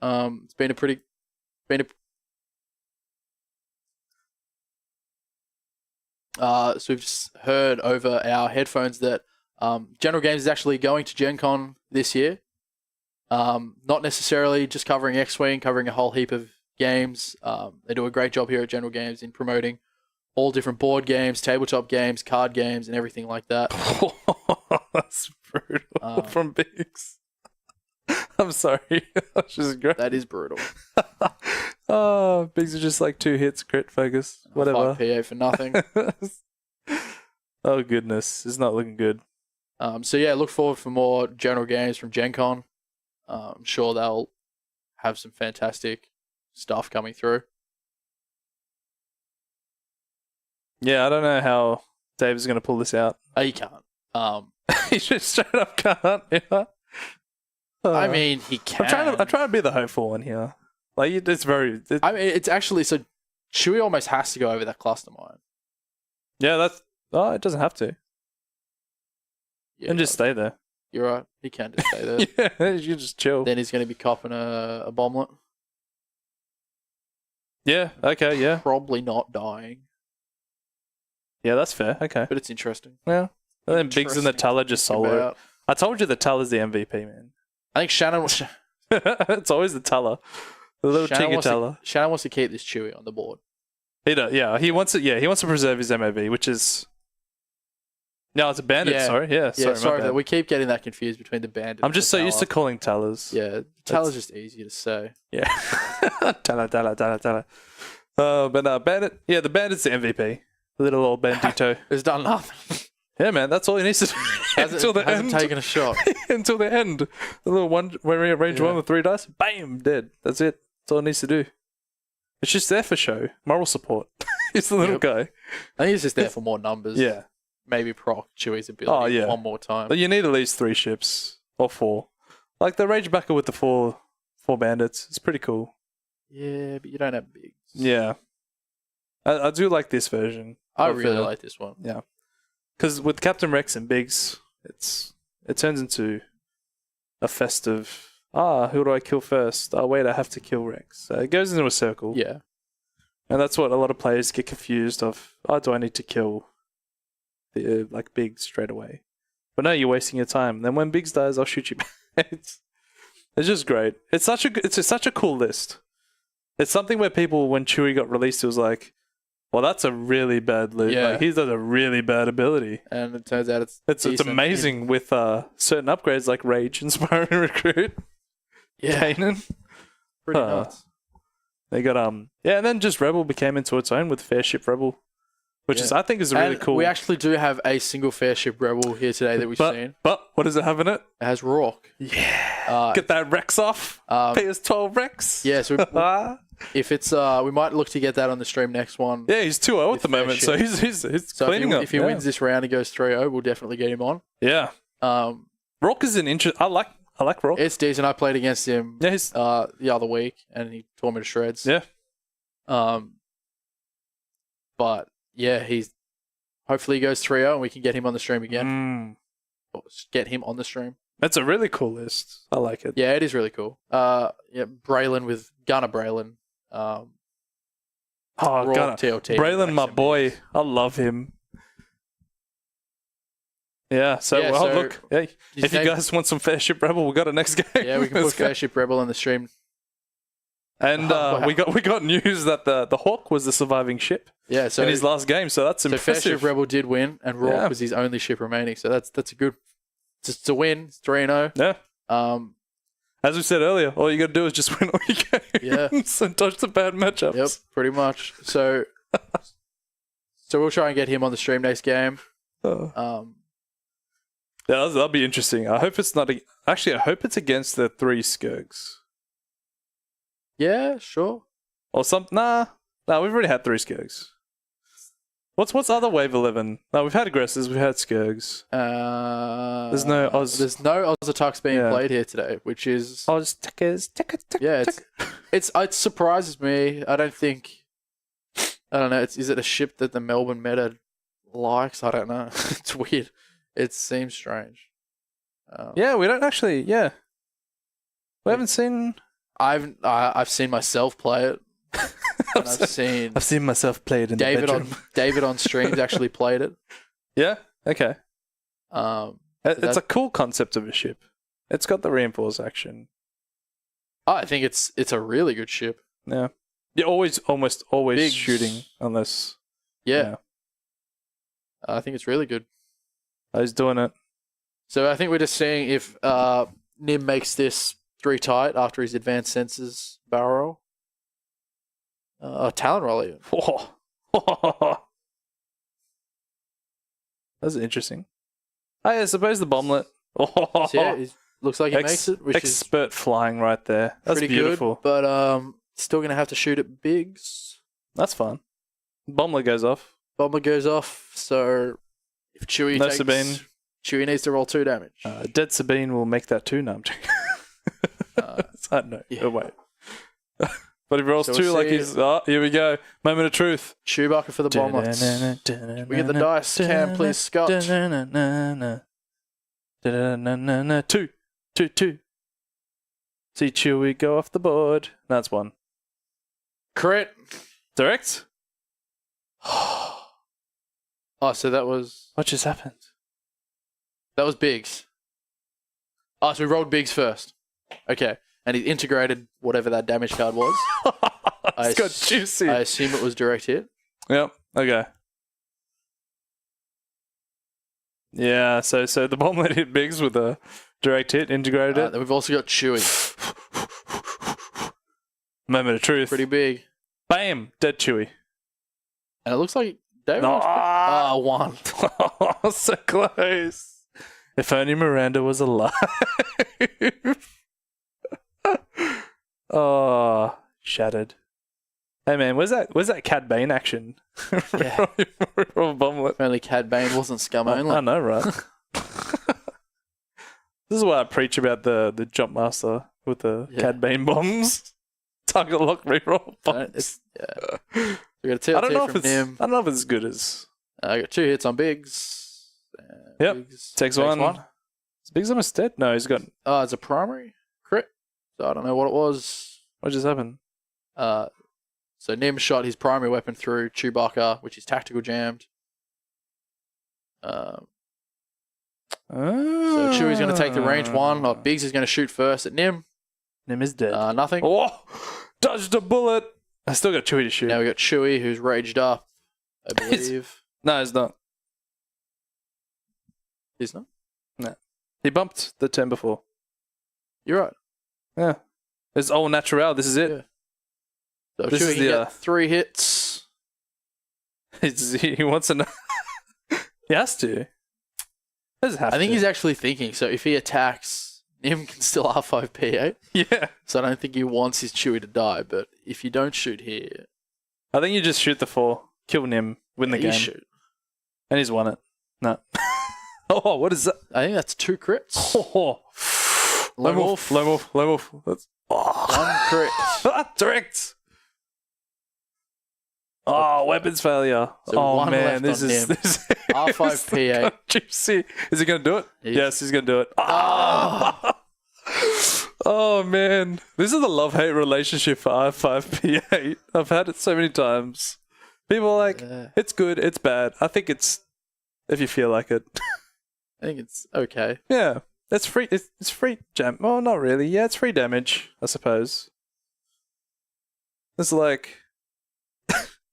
It's been a so we've just heard over our headphones that General Games is actually going to Gen Con this year. Not necessarily just covering X-Wing, covering a whole heap of games. They do a great job here at General Games in promoting all different board games, tabletop games, card games, and everything like that. That's brutal Um, from Biggs. I'm sorry. That's just great. That is brutal. Oh, Biggs are just like 2 hits, crit, focus, whatever. 5 PA for nothing. Oh goodness, it's not looking good. So yeah, look forward for more General Games from Gen Con. I'm sure they'll have some fantastic stuff coming through. Yeah, I don't know how Dave is going to pull this out. You can't. He just straight up can't. Yeah. I mean, he can. I'm trying to be the hopeful one here. Like it's very. I mean, it's actually so. Chewie almost has to go over that cluster mine. Yeah, that's. Oh, it doesn't have to. Yeah, And just stay there. you're right. He can just stay there. Yeah, you just chill. Then he's going to be copping a bomblet. Yeah. Okay. Yeah. Probably not dying, Yeah, that's fair. Okay. but it's interesting. Yeah. And then Biggs and the Interesting Teller just Think solo. about- I told you the Teller's the MVP, man. I think Shannon was. It's always the Teller. The little Shannon cheeky wants, Teller. Shannon wants to keep this Chewie on the board. Yeah, he wants it. Yeah, he wants to preserve his MOV, which is. No, it's a bandit. Yeah. Sorry. Yeah. Yeah, Sorry. sorry, my bad. we keep getting that confused between the bandit. I'm and just the so used to Teller. calling Tellers. Yeah, Teller's just easier to say. Yeah. Teller. But no, bandit. Yeah, the bandit's the MVP. Little old bandito. It's done nothing. Yeah, man, that's all he needs to do until the hasn't end. taken a shot. Until the end. The little one, when we range Yeah. 1 with 3 dice, bam, dead. That's it. That's all it needs to do. It's just there for show. Moral support. He's the little Yep. guy. I think he's just there for more numbers. Yeah. Maybe proc Chewie's ability Oh, yeah. one more time. But you need at least 3 ships. Or 4. Like the Ragebacker with the 4 bandits. It's pretty cool. Yeah, but you don't have bigs. Yeah. I do like this version. I of really the- like this one. Because with Captain Rex and Biggs, it turns into a festive. Who do I kill first? Oh wait, I have to kill Rex. So it goes into a circle. Yeah. And that's what a lot of players get confused of. Oh, do I need to kill the like Biggs straight away? But no, you're wasting your time. Then when Biggs dies, I'll shoot you back. it's just great. It's such a cool list. It's something where people, when Chewie got released, it was like, Well, that's a really bad loot. Yeah. Like, he's got a really bad ability. And it turns out it's It's decent. amazing with certain upgrades like Rage, Inspire, and Recruit. Yeah, Kanan. pretty Huh. nuts. They got and then just Rebel became into its own with Fair Ship Rebel, which Yeah. is I think is really And cool. We actually do have a single fair ship rebel here today that we've seen. But what does it have in it? It has Rourke. Yeah. Get that Rex off. PS12 Rex. Yeah, so if it's we might look to get that on the stream next one. Yeah, he's 2-0 at With the Fair moment, Ship. so he's So if cleaning he, up. if he yeah. wins this round and goes 3-0, we'll definitely get him on. Yeah. Rock is an interest. I like Rock. It's decent. I played against him Yeah, he's the other week and he tore me to shreds. yeah. But yeah, hopefully he goes 3-0 and we can get him on the stream again. Or get him on the stream. That's a really cool list. I like it. Yeah, it is really cool. Yeah, Braylon with Gunnar Braylon. Oh, Rourke, Gunnar. TLT. Braylon, my Maxim boy. Mix. I love him. Yeah, so, Yeah, well, so look, hey, his if you name- guys want some Fair Ship Rebel, we got a next game. Yeah, we can Let's put go. Fair Ship Rebel on the stream. And Oh, wow. we got news that the Hawk was the surviving ship Yeah, so in his last game, so that's so Fair impressive. Ship Rebel did win, and Rourke Yeah. was his only ship remaining. So that's a good to win. It's 3-0. Yeah. Um, As we said earlier, all you got to do is just win all your games Yeah. and dodge the bad matchups. yep, pretty much. So we'll try and get him on the stream next game. Oh. Yeah, that'll be interesting. I hope it's not. Actually, I hope it's against the 3 Skirgs. Yeah, sure. Or some. Nah, we've already had 3 Skirgs. What's other Wave 11? No, we've had Aggressors, we've had Skirgs. There's no Oz- There's no Ozatux being Yeah. played here today, which is Oh, just tickers. yeah. It surprises me. I don't know. Is it a ship that the Melbourne meta likes? I don't know. It's weird. It seems strange. Yeah, we don't actually. Yeah. We haven't seen. I've seen myself play it. And I've seen I've seen myself play it in David the on bedroom. David on streams actually played it. Yeah, okay. It's that- a cool concept of a ship. It's got the reinforced action. I think it's a really good ship. Yeah. You're almost always Big shooting unless. Yeah. I think it's really good. He's doing it. So I think we're just seeing if Nim makes this 3 tight after his advanced senses barrel roll. Talent roll even. That's interesting. I suppose the bomblet. So yeah, it looks like he makes it, which is expert flying right there. That's pretty beautiful. good. But still gonna have to shoot at bigs. That's fun. Bomblet goes off. Bomber goes off, so if Chewie No takes Sabine. Chewie needs to roll 2 damage. Dead Sabine will make that 2 numb. Side note. yeah. Oh, wait. But if he rolls So 2 we'll like see. he's... Oh, here we go. Moment of truth. Chewbacca for the bomblets. We get the dice. Cam, please, Scott. 2. 2. See Chewie go off the board. That's 1. Crit. Direct? Oh, so that was What just happened? Biggs. Oh, so we rolled Biggs first. Okay. And he integrated whatever that damage card was. It's got juicy. I assume it was direct hit. Yep. Okay. Yeah, so the bomblet hit Biggs with a direct hit, integrated it. Then we've also got Chewie. Moment of truth. Pretty big. Bam! Dead Chewie. And it looks like David. No. One. So close. If only Miranda was alive. Oh, shattered. Hey man, where's that Cad Bane action? Yeah. From Bomblet. Only Cad Bane wasn't scum only. I know, right? This is why I preach about the jump master with the Yeah. Cad Bane bombs. Target lock reroll bombs. We got a TLT I don't know from if him. it's as good as I got 2 hits on Biggs. Yep. Biggs takes one. Is Biggs almost dead? No, he's got. Oh, it's a primary crit. So I don't know what it was. What just happened? So Nim shot his primary weapon through Chewbacca, which is tactical jammed. So Chewie's going to take the range 1. Oh, Biggs is going to shoot first at Nim. Nim is dead. Nothing. Oh, dodged a bullet. I still got Chewie to shoot. Now we got Chewie, who's raged up. I believe. No, it's not. He's not? He bumped the turn before. You're right. Yeah. It's all natural. This is it. Yeah. So This sure is he can the, get 3 hits. He wants to know. He has to. Doesn't have I think to. he's actually thinking, so if he attacks, Nim can still R5 P8. Yeah. So I don't think he wants his Chewie to die, but if you don't shoot here, I think you just shoot the 4, kill Nim, win the you game. shoot. And he's won it. No. Oh, what is that? I think that's 2 crits. Oh. Lone Low Wolf. move. That's... 1 crit. Direct. Oh, weapons failure. So oh one man, left this on is Nim. this R5 is P8. juicy. Is he gonna do it? He's- Yes, he's gonna do it. Ah! Oh man, this is the love-hate relationship for R5P8. I've had it so many times. People are like, Yeah. it's good, it's bad. I think it's if you feel like it. I think it's okay. Yeah, it's free. It's free jam. Well, not really. Yeah, it's free damage, I suppose. It's like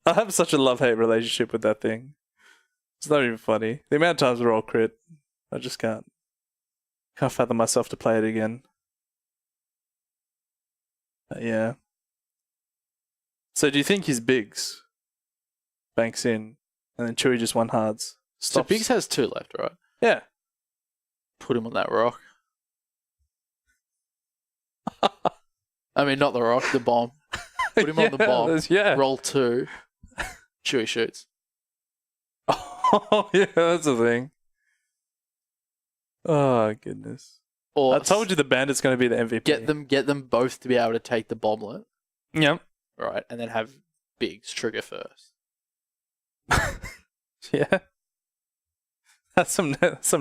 I have such a love-hate relationship with that thing. It's not even funny. The amount of times we're all crit, I just can't fathom myself to play it again. Yeah. So do you think his bigs banks in, and then Chewie just 1 hards? So Stops? Biggs has 2 left, right? Yeah. Put him on that rock. I mean, not the rock, the bomb. Put him on the bomb. Yeah. Roll 2. Chewie shoots. Oh yeah, that's the thing. Oh goodness! Or I told you the bandit's going to be the MVP. get them both to be able to take the bomblet, Yep. right? And then have Biggs trigger first. Yeah. That's some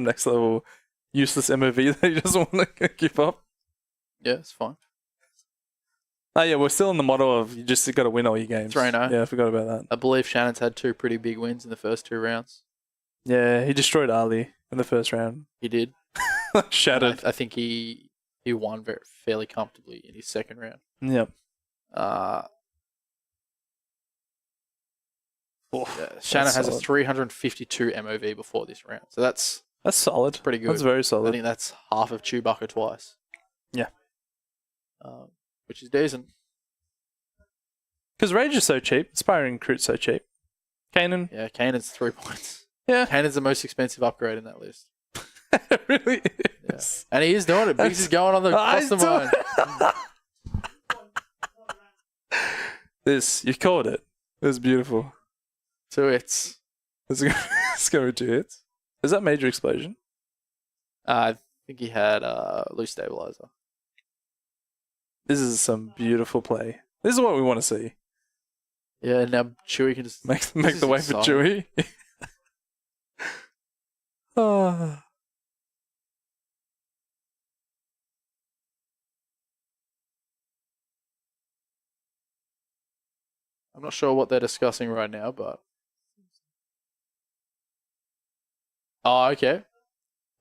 next level useless MOV that he doesn't want to give up. Yeah, it's fine. Oh yeah, we're still in the model of you just got to win all your games. 3-0. Yeah, I forgot about that. I believe Shannon's had 2 pretty big wins in the first 2 rounds. Yeah, he destroyed Ali in the first round. He did. Shattered. I think he won fairly comfortably in his second round. Yep. Yeah, That's Shannon has a solid. 352 MOV before this round, so that's solid. pretty good. That's very I solid. think that's half of Chewbacca twice. Yeah. Which is decent. Because Rage is so cheap. Aspiring Crit's so cheap. Kanan. Yeah, Kanan's 3 points. Yeah. Kanan's the most expensive upgrade in that list. It really Yeah. is. And he is doing it. Biggs is going on the He's cost doing This, you called it. It was beautiful. 2 hits. It's going to be 2 hits. Is that major explosion? I think he had loose stabilizer. This is some beautiful play. This is what we want to see. Yeah, now Chewie can just Make is the way for exciting. Chewie. Oh. I'm not sure what they're discussing right now, but okay.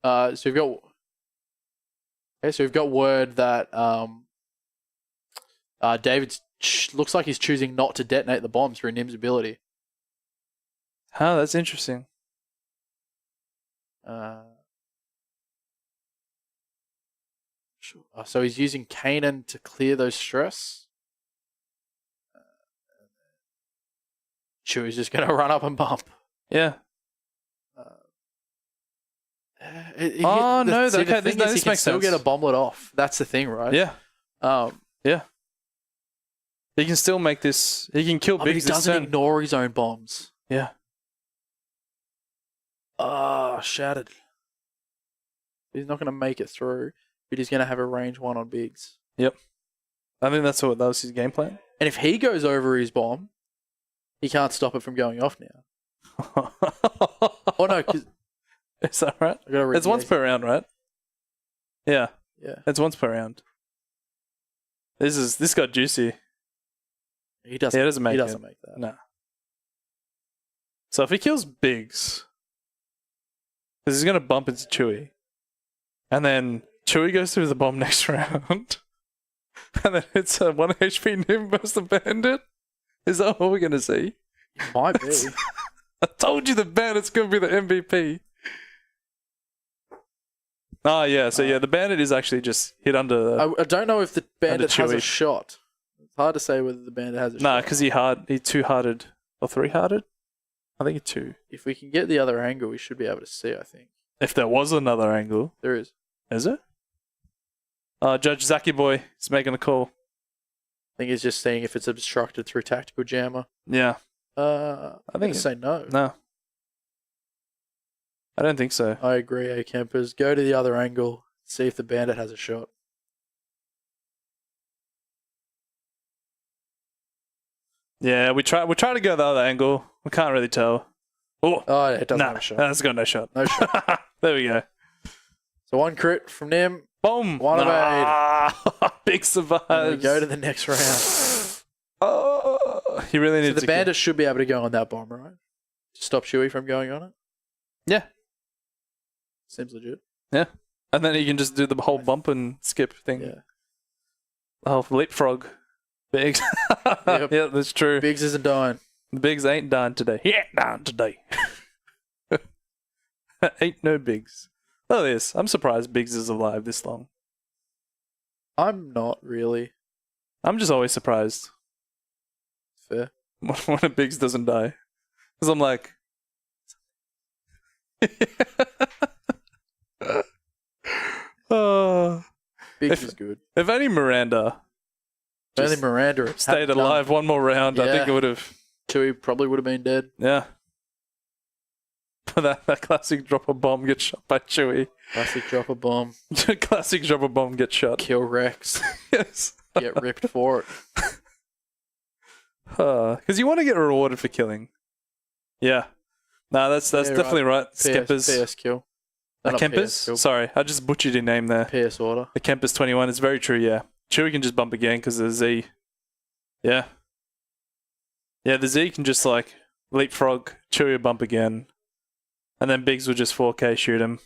So we've got word that David looks like he's choosing not to detonate the bomb through Nim's ability. Oh, that's interesting. Sure. So he's using Kanan to clear those stress. Chewie's just gonna run up and bump. Yeah. The no, thing okay, is this he can makes still sense. get a bomblet off. That's the thing, right? Yeah. Yeah. He can still make this. He can kill But he Biggs this doesn't turn. ignore his own bombs. Yeah. Shattered. He's not going to make it through, but he's going to have a range 1 on Biggs. Yep. I think that was his game plan. And if he goes over his bomb, he can't stop it from going off now. Oh no, because Is that right? I got to read. It's once per round, right? Yeah. Yeah, It's once per round. This got juicy. he doesn't. He doesn't make he it. doesn't make that. No. So if he kills Biggs, because he's going to bump into Chewie, and then Chewie goes through the bomb next round, and then it's a 1 HP Nim versus the Bandit, is that what we're going to see? Might be. I told you the Bandit's gonna be the MVP. Oh yeah, so yeah, the Bandit is actually just hit under. I don't know if the Bandit has a Chewie. shot. It's hard to say whether the Bandit has a Nah, shot. because he two-hearted or three-hearted. I think it's two. If we can get the other angle, we should be able to see, I think. If there was another angle, There is. is it? Judge Zaki Boy is making a call. I think it's just seeing if it's obstructed through tactical jammer. Yeah. I think think it- say no. No. I don't think so. I agree, A-Campers. Go to the other angle, see if the Bandit has a shot. Yeah, we try to go the other angle. We can't really tell. Oh, Oh, it doesn't nah, have a shot. that's got no shot. No shot. There we go. So one crit from Nim. Boom. One of Big survives. And we go to the next round. Oh, he really So needs the to Bandit should be able to go on that bomb, right? To stop Chewie from going on it? Yeah. Seems legit. And then he can just do the whole bump and skip thing. Yeah. Oh, leapfrog. Biggs. Yep. Yeah, that's true. Biggs isn't dying. Biggs ain't done today. He ain't done today. Ain't no Biggs. Oh, yes. I'm surprised Biggs is alive this long. I'm not really. I'm just always surprised Fair. when a Biggs doesn't die. Because I'm like... Oh, Biggs If- is good. if only Miranda Only just Miranda had stayed done- alive one more round, I think Yeah. it would have... Chewie probably would have been dead. Yeah. But that classic drop a bomb gets shot by Chewie. Classic drop a bomb, Classic drop a bomb gets shot. kill Rex, Yes. get ripped for it. Because you want to get rewarded for killing. Yeah. No, that's Yeah, definitely right. Skeppers. PS kill. No, not PS Kempers? kill. Sorry, I just butchered your name there. PS order. The Kempers 21 is very true, yeah. Chewie can just bump again because of the Z. Yeah. Yeah, the Z can just like leapfrog, Chewie will bump again. And then Biggs will just 4K shoot him.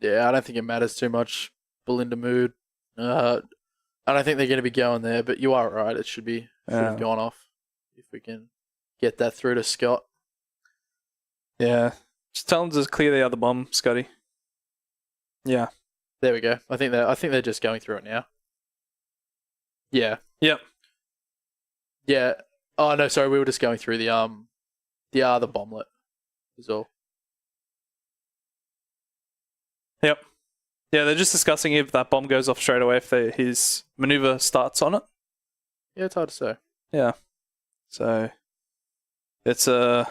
Yeah, I don't think it matters too much. Belinda Mood. I don't think they're going to be going there, but you are right. It should have Yeah. gone off if we can get that through to Scott. Yeah. Just tell him to clear the other bomb, Scotty. Yeah. There we go. I think they're just going through it now. Yeah. Yep. Yeah. Oh no, sorry. We were just going through the other bomblet. Is all. Yep. Yeah, they're just discussing if that bomb goes off straight away, if his maneuver starts on it. Yeah, it's hard to say. Yeah. So it's does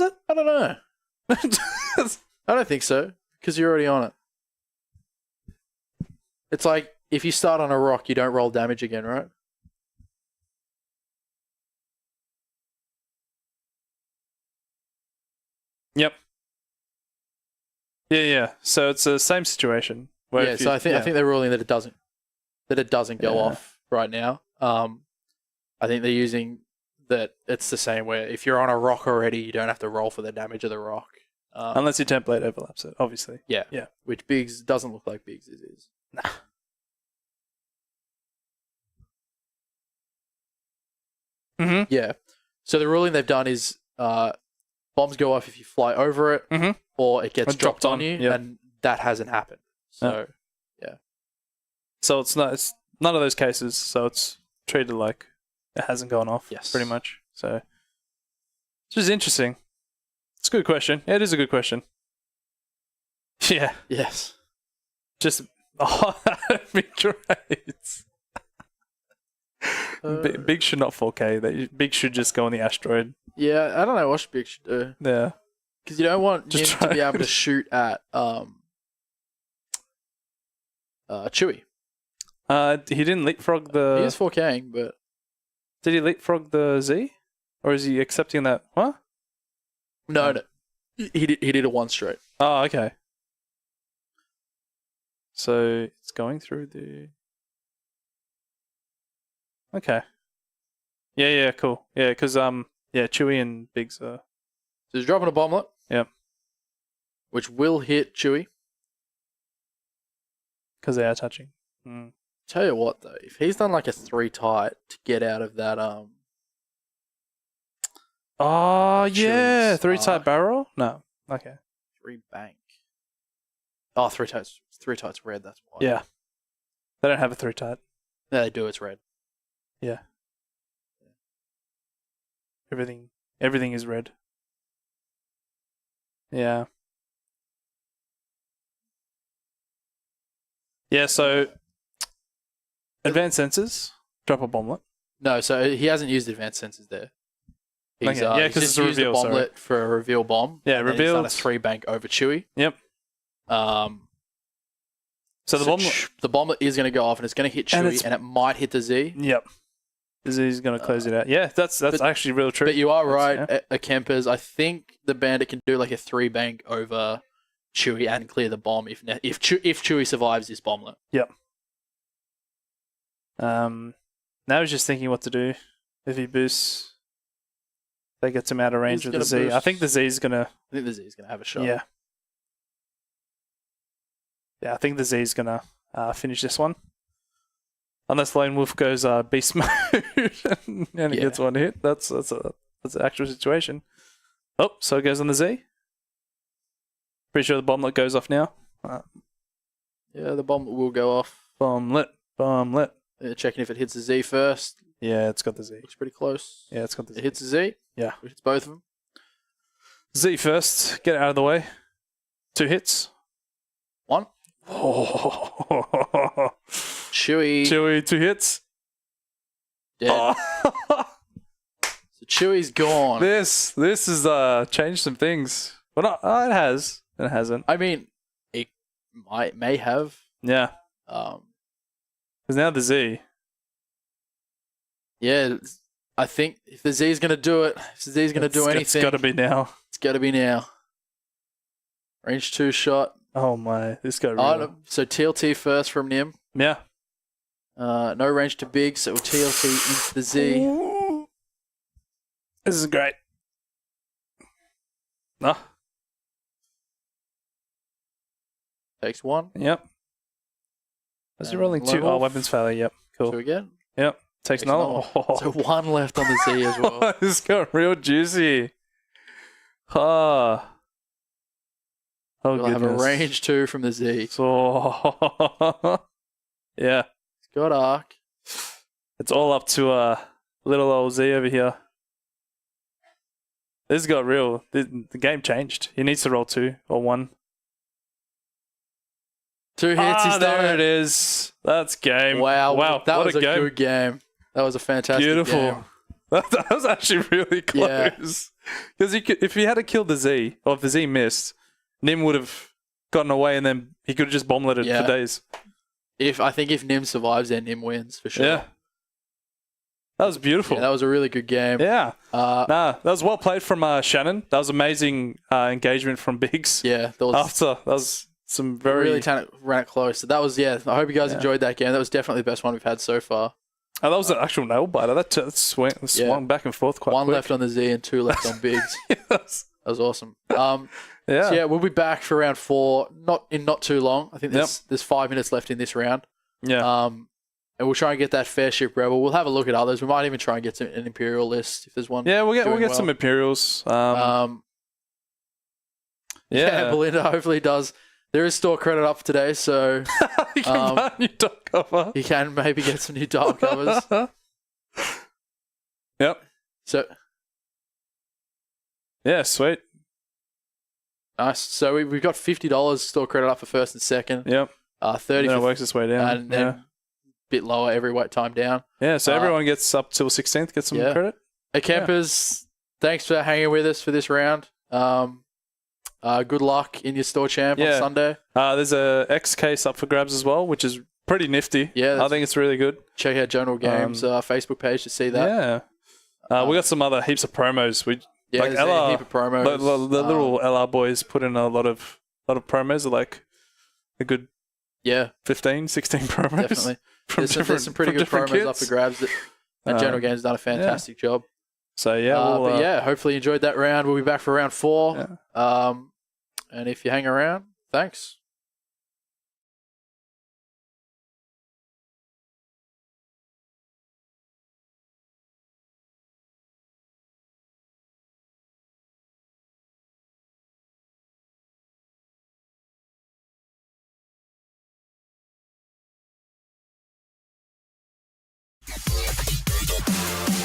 it? I don't know. I don't think so because you're already on it. It's like if you start on a rock, you don't roll damage again, right? Yep. Yeah. So it's the same situation. Where Yeah. if So you- I think they're ruling that it doesn't go Yeah. off right now. I think they're using that it's the same where if you're on a rock already, you don't have to roll for the damage of the rock. unless your template overlaps it, obviously. Yeah. Yeah. Which Biggs doesn't look like Biggs is. Mm-hmm. Yeah. So the ruling they've done is bombs go off if you fly over it Mhm. or it gets Or dropped dropped on on, you, yeah. and that hasn't happened. So So it's none of those cases. So it's treated like it hasn't gone off. Yes. Pretty much. So it's just interesting. It's a good question. Yeah, it is a good question. Yeah. yes. Just big trades. Big should not 4K. Big should just go on the asteroid. Yeah, I don't know what Biggs should do Yeah. because you don't want Just him to try- be able to shoot at Chewie. He didn't leapfrog He the. is 4King, but Did he leapfrog the Z, or is he accepting that? What? no. He did it one straight. Oh, okay. So it's going through the. Okay. Yeah, cool. Yeah, because Chewie and Biggs are. So he's dropping a bomblet. Yep. Which will hit Chewie. Because they are touching. Mm. Tell you what though, if he's done like a 3 tight to get out of that Oh, yeah. Chewy's 3 type Arc. barrel? No. Okay. 3 bank. Oh, 3 types. 3 types red. That's why. Yeah. They don't have a 3 type. No, they do. It's red. Yeah. Everything is red. Yeah. Yeah, so advanced sensors, drop a bomblet. No, so he hasn't used advanced sensors there. He's, Okay, yeah, he's 'cause just it's a used reveal, the sorry. bomblet for a reveal bomb. Yeah, and then he's done a revealed. 3 bank over Chewy. Yep. So the bomblet. The bomblet is going to go off and it's going to hit And Chewy it's- and it might hit the Z. Yep. Is going to close it out. Yeah, that's but- actually real true. But you are That's- right, a Kempers. I think the bandit can do like a 3 bank over Chewy and clear the bomb if Chewy survives this bomblet. Now he's just thinking what to do if he boosts. That gets him out of range He's with the gonna Z. I boost. think the Z is gonna. I think the Z is going to have a shot. Yeah. Yeah, I think the Z is gonna finish this one. Unless Lone Wolf goes beast mode and he Yeah. gets one hit. That's an actual situation. Oh, so it goes on the Z. Pretty sure the bomblet goes off now. Yeah, the bomblet will go off. Bomblet. Checking if it hits the Z first. Yeah, it's got the Z. Looks pretty close. Yeah, it's got the Z. It hits the Z. Yeah. It hits both of them. Z first. Get it out of the way. 2 hits. 1. Oh. Chewy. Chewy, 2 hits. Dead. Oh. So Chewy's gone. This has changed some things. Well, not, it has. It hasn't. I mean, it may have. Yeah. Um, Because now the Z. yeah, I think if the Z is going to do it, if the Z is going to do anything, It's got to be now. it's got to be now. Range 2 shot. Oh my, this got real. So TLT first from Nim. Yeah. No range to big, so TLT into the Z. Ooh. This is great. Ah, Takes 1. yep. Is he And rolling 2? Lone Oh, Wolf. weapons failure. Yep. Cool. 2 again. Yep. Takes Takes another. another Oh. So 1 left on the Z as well. This got real juicy. Ah. Oh, We'll have a goodness. range 2 from the Z. So, yeah. It's got arc. It's all up to little old Z over here. This got real. The game changed. He needs to roll 2 or 1. 2 hits, he's done there it. it is. That's game. Wow, Wow. that what was a a game. good game. That was a fantastic Beautiful. game. That was actually really Yeah. close. Because if he had killed the Z, or if the Z missed, Nim would have gotten away and then he could have just bombletted Yeah. for days. I think if Nim survives, then Nim wins for sure. Yeah. That was beautiful. Yeah, that was a really good game. Yeah. Uh, Nah, that was well played from Shannon. That was amazing engagement from Biggs. yeah, that was After that was some very really ran it close. So that was I hope you guys Yeah. enjoyed that game. That was definitely the best one we've had so far. Oh, that was an actual nail biter. That swung back and forth quite 1 quick. left on the Z and 2 left on Biggs. Yes. That was awesome. Yeah. So yeah, we'll be back for round 4. Not too long. I think there's 5 minutes left in this round. Yeah. And we'll try and get that Fair Ship Rebel. We'll have a look at others. We might even try and get an Imperial list if there's one. Yeah, we'll doing get well. some Imperials. Yeah, yeah. Belinda hopefully does. There is store credit up today, so You can buy a new dog cover. you can maybe get some new dial covers. Yep. So Yeah, sweet. nice. So we've got $50 store credit up for first and second. Yep. 30 Then it for works its way down. and then a bit lower every wait time down. yeah, so uh, everyone gets up till 16th, gets some yeah. credit. Hey campers, thanks for hanging with us for this round. Good luck in your store champ on Yeah. Sunday. There's a X case up for grabs as well, which is pretty nifty. Yeah, I that's- think it's really good. Check out General Games Facebook page to see that. Yeah. We got some other heaps of promos. Yeah, like there's a LR, heap of promos. the little LR boys put in a lot of promos, like a good Yeah, 15, 16 promos. definitely. from There's some pretty from good different promos up for kits. grabs. And General Um, Games has done a fantastic job. So yeah, But yeah, hopefully you enjoyed that round. We'll be back for round 4. Yeah. And if you hang around, thanks. Bye.